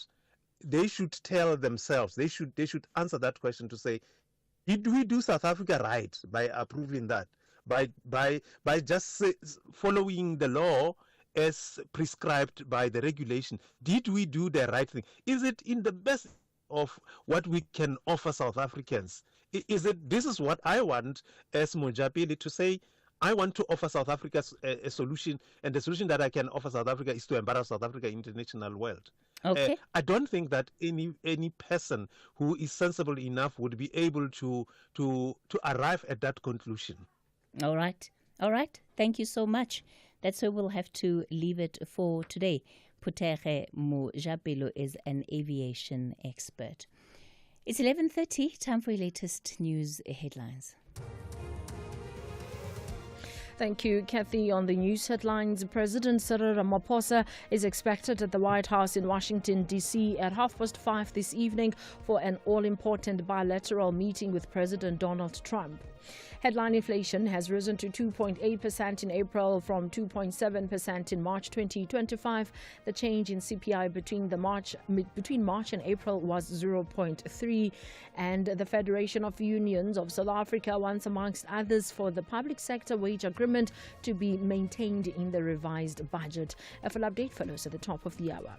Speaker 5: they should tell themselves. They should answer that question to say, did we do South Africa right by approving that? By just following the law as prescribed by the regulation? Did we do the right thing? Is it in the best of what we can offer South Africans? Is it? This is what I want as Mojapeli to say. I want to offer South Africa a solution, and the solution that I can offer South Africa is to embarrass South Africa in the international world.
Speaker 1: Okay.
Speaker 5: I don't think that any person who is sensible enough would be able to arrive at that conclusion.
Speaker 1: All right. Thank you so much. That's where we'll have to leave it for today. Putere Mojapelo is an aviation expert. It's 11:30. Time for your latest news headlines.
Speaker 4: Thank you, Cathy. On the news headlines, President Cyril Ramaphosa is expected at the White House in Washington, D.C. at 5:30 this evening for an all-important bilateral meeting with President Donald Trump. Headline inflation has risen to 2.8% in April from 2.7% in March 2025. The change in CPI between March and April was 0.3%. And the Federation of Unions of South Africa wants, amongst others, for the public sector wage agreement to be maintained in the revised budget. A full update follows at the top of the hour.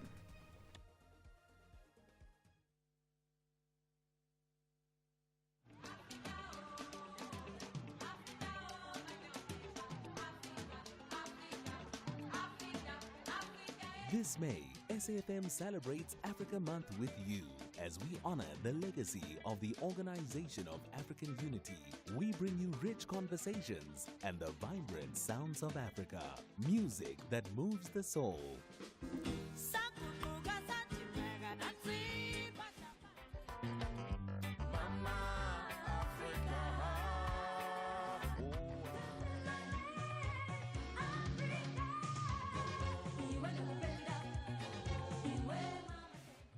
Speaker 15: This May, SAFM celebrates Africa Month with you as we honor the legacy of the Organization of African Unity. We bring you rich conversations and the vibrant sounds of Africa. Music that moves the soul.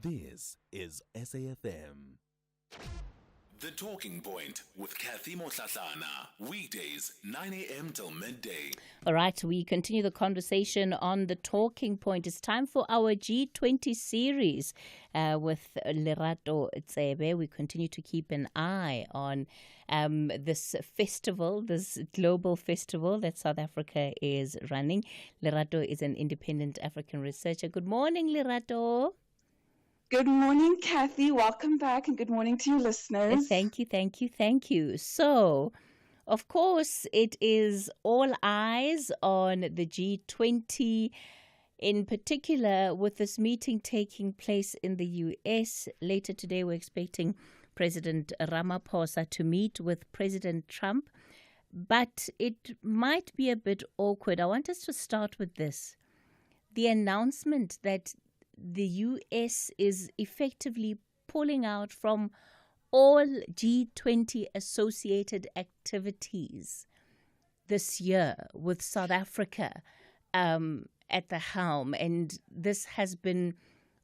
Speaker 15: This is SAFM.
Speaker 8: The Talking Point with Cathy Mohlahlana. Weekdays, 9 a.m. till midday.
Speaker 1: All right, we continue the conversation on The Talking Point. It's time for our G20 series with Lerato Tsebe. We continue to keep an eye on this festival, this global festival that South Africa is running. Lerato is an independent African researcher. Good morning, Lerato.
Speaker 6: Good morning, Cathy. Welcome back, and good morning to your listeners.
Speaker 1: Thank you. So, of course, it is all eyes on the G20, in particular with this meeting taking place in the U.S. Later today, we're expecting President Ramaphosa to meet with President Trump, but it might be a bit awkward. I want us to start with this. The announcement that the U.S. is effectively pulling out from all G20 associated activities this year, with South Africa at the helm. And this has been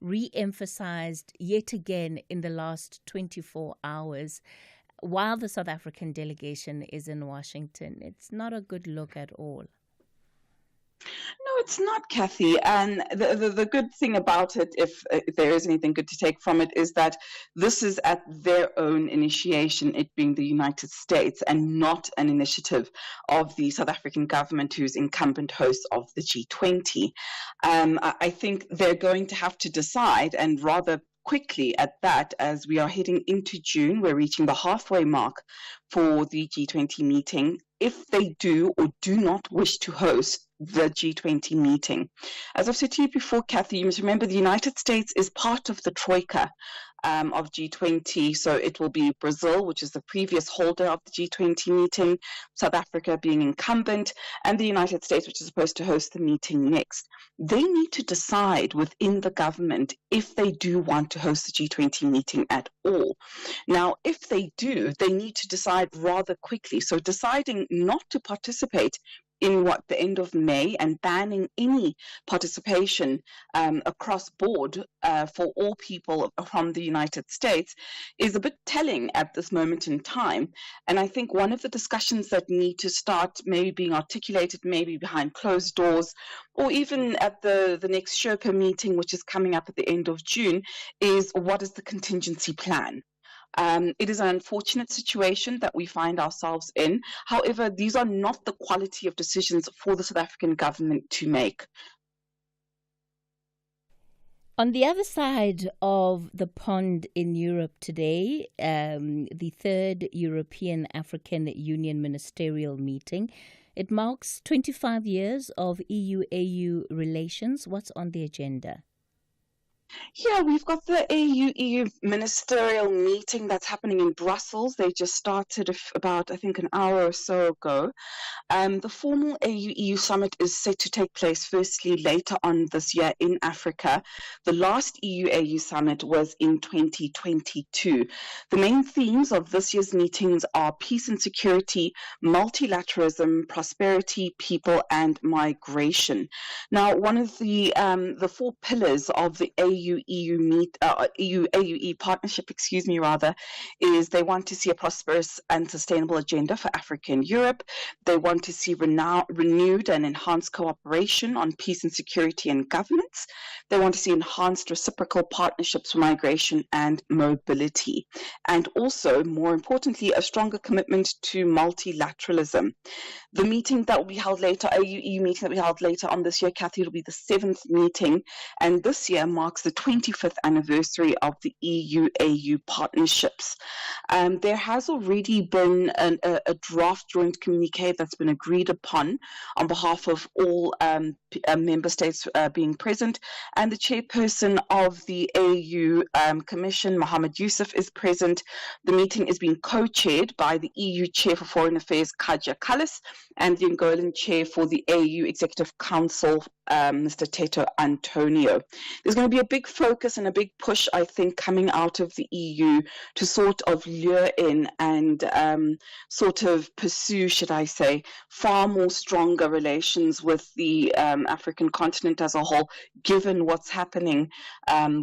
Speaker 1: re-emphasized yet again in the last 24 hours while the South African delegation is in Washington. It's not a good look at all.
Speaker 6: No, it's not, Cathy. And the good thing about it, if there is anything good to take from it, is that this is at their own initiation, it being the United States, and not an initiative of the South African government, who's incumbent host of the G20. I think they're going to have to decide, and rather quickly at that, as we are heading into June. We're reaching the halfway mark for the G20 meeting, if they do or do not wish to host the G20 meeting. As I've said to you before, Cathy, you must remember the United States is part of the Troika of G20. So it will be Brazil, which is the previous holder of the G20 meeting, South Africa being incumbent, and the United States, which is supposed to host the meeting next. They need to decide within the government if they do want to host the G20 meeting at all. Now, if they do, they need to decide rather quickly. So deciding not to participate in the end of May and banning any participation across board for all people from the United States is a bit telling at this moment in time. And I think one of the discussions that need to start maybe being articulated maybe behind closed doors, or even at the next Sherpa meeting, which is coming up at the end of June, is what is the contingency plan? It is an unfortunate situation that we find ourselves in. However, these are not the quality of decisions for the South African government to make.
Speaker 1: On the other side of the pond in Europe today, the third European African Union ministerial meeting, it marks 25 years of EU-AU relations. What's on the agenda?
Speaker 6: Yeah, we've got the AU-EU ministerial meeting that's happening in Brussels. They just started about, I think, an hour or so ago. The formal AU-EU summit is set to take place firstly later on this year in Africa. The last EU-AU summit was in 2022. The main themes of this year's meetings are peace and security, multilateralism, prosperity, people, and migration. Now, one of the four pillars of the EU-AUE partnership, is they want to see a prosperous and sustainable agenda for Africa and Europe. They want to see renewed and enhanced cooperation on peace and security and governance. They want to see enhanced reciprocal partnerships for migration and mobility. And also, more importantly, a stronger commitment to multilateralism. The meeting that will be held later, AU-EU meeting that we held later on this year, Cathy, will be the 7th meeting, and this year marks the 25th anniversary of the EU-AU partnerships. There has already been a draft joint communique that's been agreed upon on behalf of all member states being present, and the chairperson of the AU Commission, Mohammed Yusuf, is present. The meeting is being co-chaired by the EU Chair for Foreign Affairs, Kaja Kallas, and the Angolan Chair for the AU Executive Council, Mr. Teto Antonio. There's going to be a big focus and a big push, I think, coming out of the EU to sort of lure in and sort of pursue, should I say, far more stronger relations with the African continent as a whole, given what's happening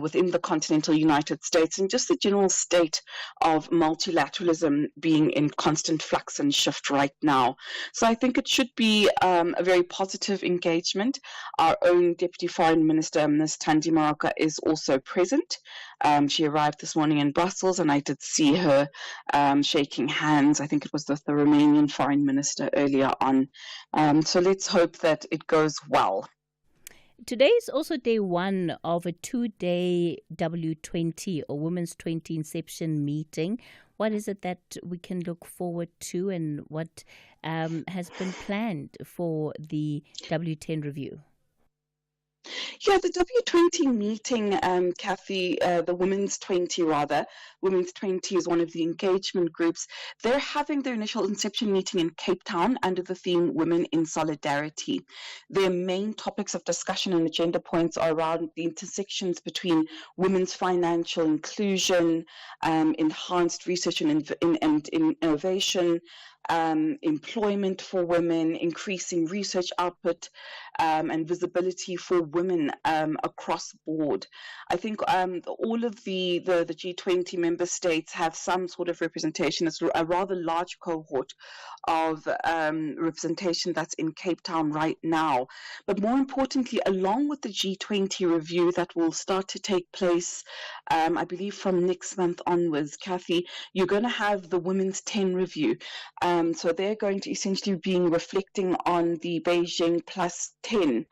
Speaker 6: within the continental United States and just the general state of multilateralism being in constant flux and shift right now. So I think it should be a very positive engagement. Our own Deputy Foreign Minister, Ms. Thandi Moroka, is also present. She arrived this morning in Brussels, and I did see her shaking hands. I think it was with the Romanian Foreign Minister earlier on. So let's hope that it goes well.
Speaker 1: Today is also day one of a 2-day W20 or Women's 20 Inception meeting. What is it that we can look forward to, and what has been planned for the W10 review?
Speaker 6: Yeah, the W20 meeting, Cathy, the Women's 20 rather, Women's 20 is one of the engagement groups. They're having their initial inception meeting in Cape Town under the theme Women in Solidarity. Their main topics of discussion and agenda points are around the intersections between women's financial inclusion, enhanced research and innovation, employment for women, increasing research output, and visibility for women across board. I think all of the G20 member states have some sort of representation. It's a rather large cohort of representation that's in Cape Town right now. But more importantly, along with the G20 review that will start to take place, I believe from next month onwards, Cathy, you're going to have the Women's 10 review. So they're going to essentially be reflecting on the Beijing Plus 10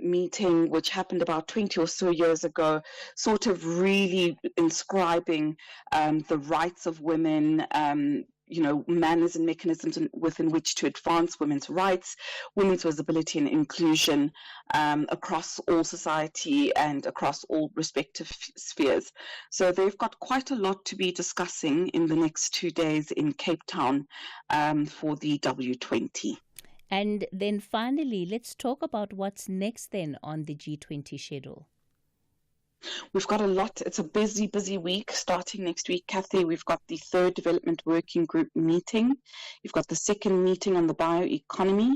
Speaker 6: meeting, which happened about 20 or so years ago, sort of really inscribing the rights of women, manners and mechanisms within which to advance women's rights, women's visibility and inclusion across all society and across all respective spheres. So they've got quite a lot to be discussing in the next 2 days in Cape Town for the W20.
Speaker 1: And then finally, let's talk about what's next then on the G20 schedule.
Speaker 6: We've got a lot. It's a busy, busy week starting next week, Cathy. We've got the 3rd Development Working Group meeting. You've got the 2nd meeting on the bioeconomy,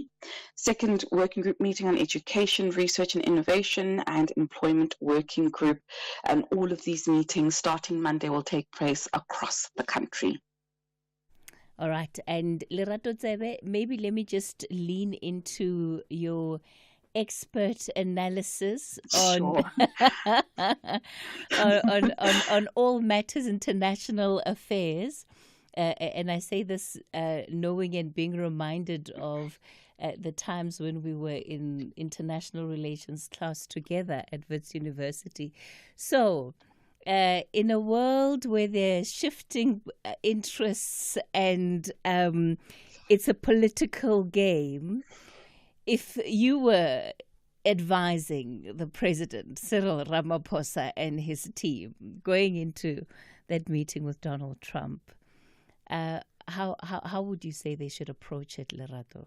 Speaker 6: 2nd Working Group meeting on education, research and innovation, and employment working group. And all of these meetings starting Monday will take place across the country.
Speaker 1: All right. And Lerato Tsebe, maybe let me just lean into your expert analysis on, on all matters international affairs. And I say this knowing and being reminded of the times when we were in international relations class together at Wits University. So, in a world where there's shifting interests and it's a political game, if you were advising the president, Cyril Ramaphosa, and his team going into that meeting with Donald Trump, how would you say they should approach it, Lerato?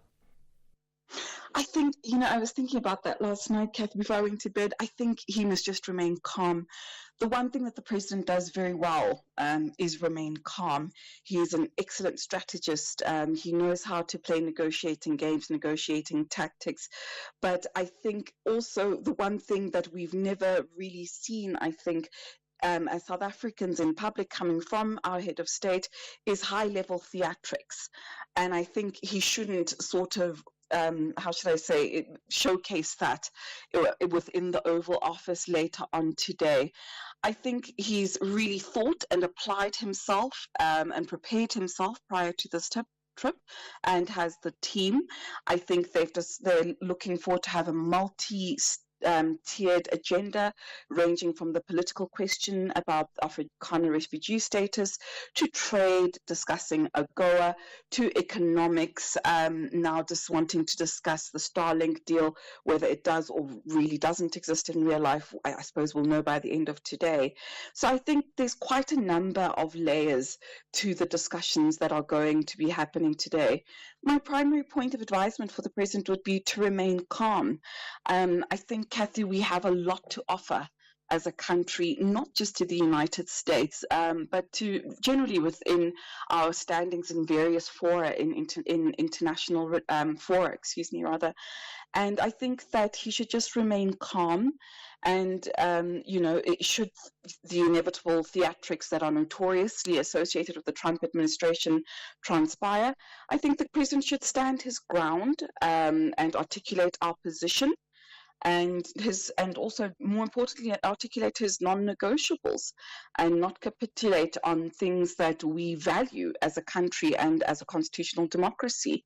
Speaker 6: I think, I was thinking about that last night, Cathy, before I went to bed. I think he must just remain calm. The one thing that the president does very well is remain calm. He is an excellent strategist. He knows how to play negotiating games, negotiating tactics. But I think also the one thing that we've never really seen, I think, as South Africans in public coming from our head of state, is high-level theatrics. And I think he shouldn't sort of showcase that within the Oval Office later on today. I think he's really thought and applied himself and prepared himself prior to this trip and has the team. I think they're looking forward to have a multi-tiered agenda ranging from the political question about Afrikaner refugee status to trade, discussing AGOA, to economics, now just wanting to discuss the Starlink deal, whether it does or really doesn't exist in real life. I suppose we'll know by the end of today. So I think there's quite a number of layers to the discussions that are going to be happening today. My primary point of advisement for the president would be to remain calm. I think, Cathy, we have a lot to offer as a country, not just to the United States, but to generally within our standings in various fora, in international fora, And I think that he should just remain calm. And, it should the inevitable theatrics that are notoriously associated with the Trump administration transpire, I think the president should stand his ground and articulate our position, and also, more importantly, articulate his non-negotiables and not capitulate on things that we value as a country and as a constitutional democracy.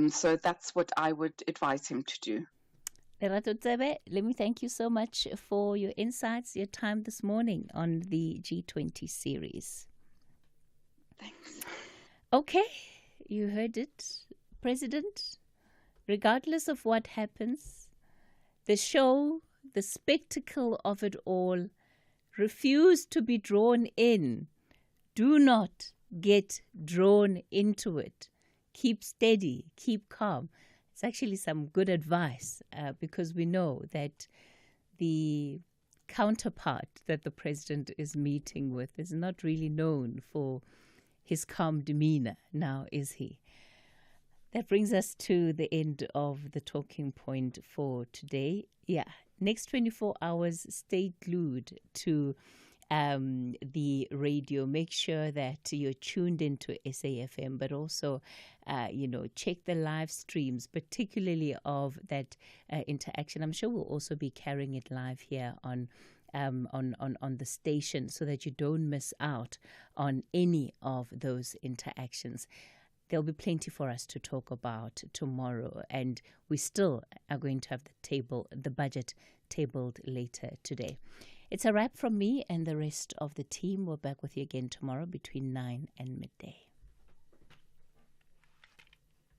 Speaker 6: So that's what I would advise him to do.
Speaker 1: Lerato Tsebe, let me thank you so much for your insights, your time this morning on the G20 series.
Speaker 6: Thanks.
Speaker 1: Okay, you heard it. President, regardless of what happens, the show, the spectacle of it all, refuse to be drawn in. Do not get drawn into it. Keep steady, keep calm. It's actually some good advice because we know that the counterpart that the president is meeting with is not really known for his calm demeanor, now is he? That brings us to the end of the talking point for today. Yeah, next 24 hours, stay glued to the radio. Make sure that you're tuned into SAFM, but also, check the live streams, particularly of that interaction. I'm sure we'll also be carrying it live here on the station so that you don't miss out on any of those interactions. There'll be plenty for us to talk about tomorrow, and we still are going to have the budget tabled later today. It's a wrap from me and the rest of the team. We're back with you again tomorrow between 9 and midday.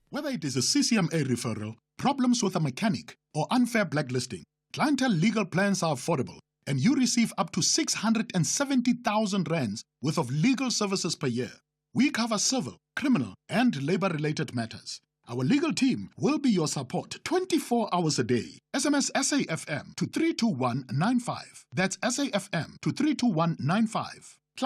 Speaker 2: Whether it is a CCMA referral, problems with a mechanic, or unfair blacklisting, Clientele legal plans are affordable, and you receive up to 670,000 rands worth of legal services per year. We cover civil, criminal, and labor-related matters. Our legal team will be your support 24 hours a day. SMS SAFM to 32195. That's SAFM to 32195.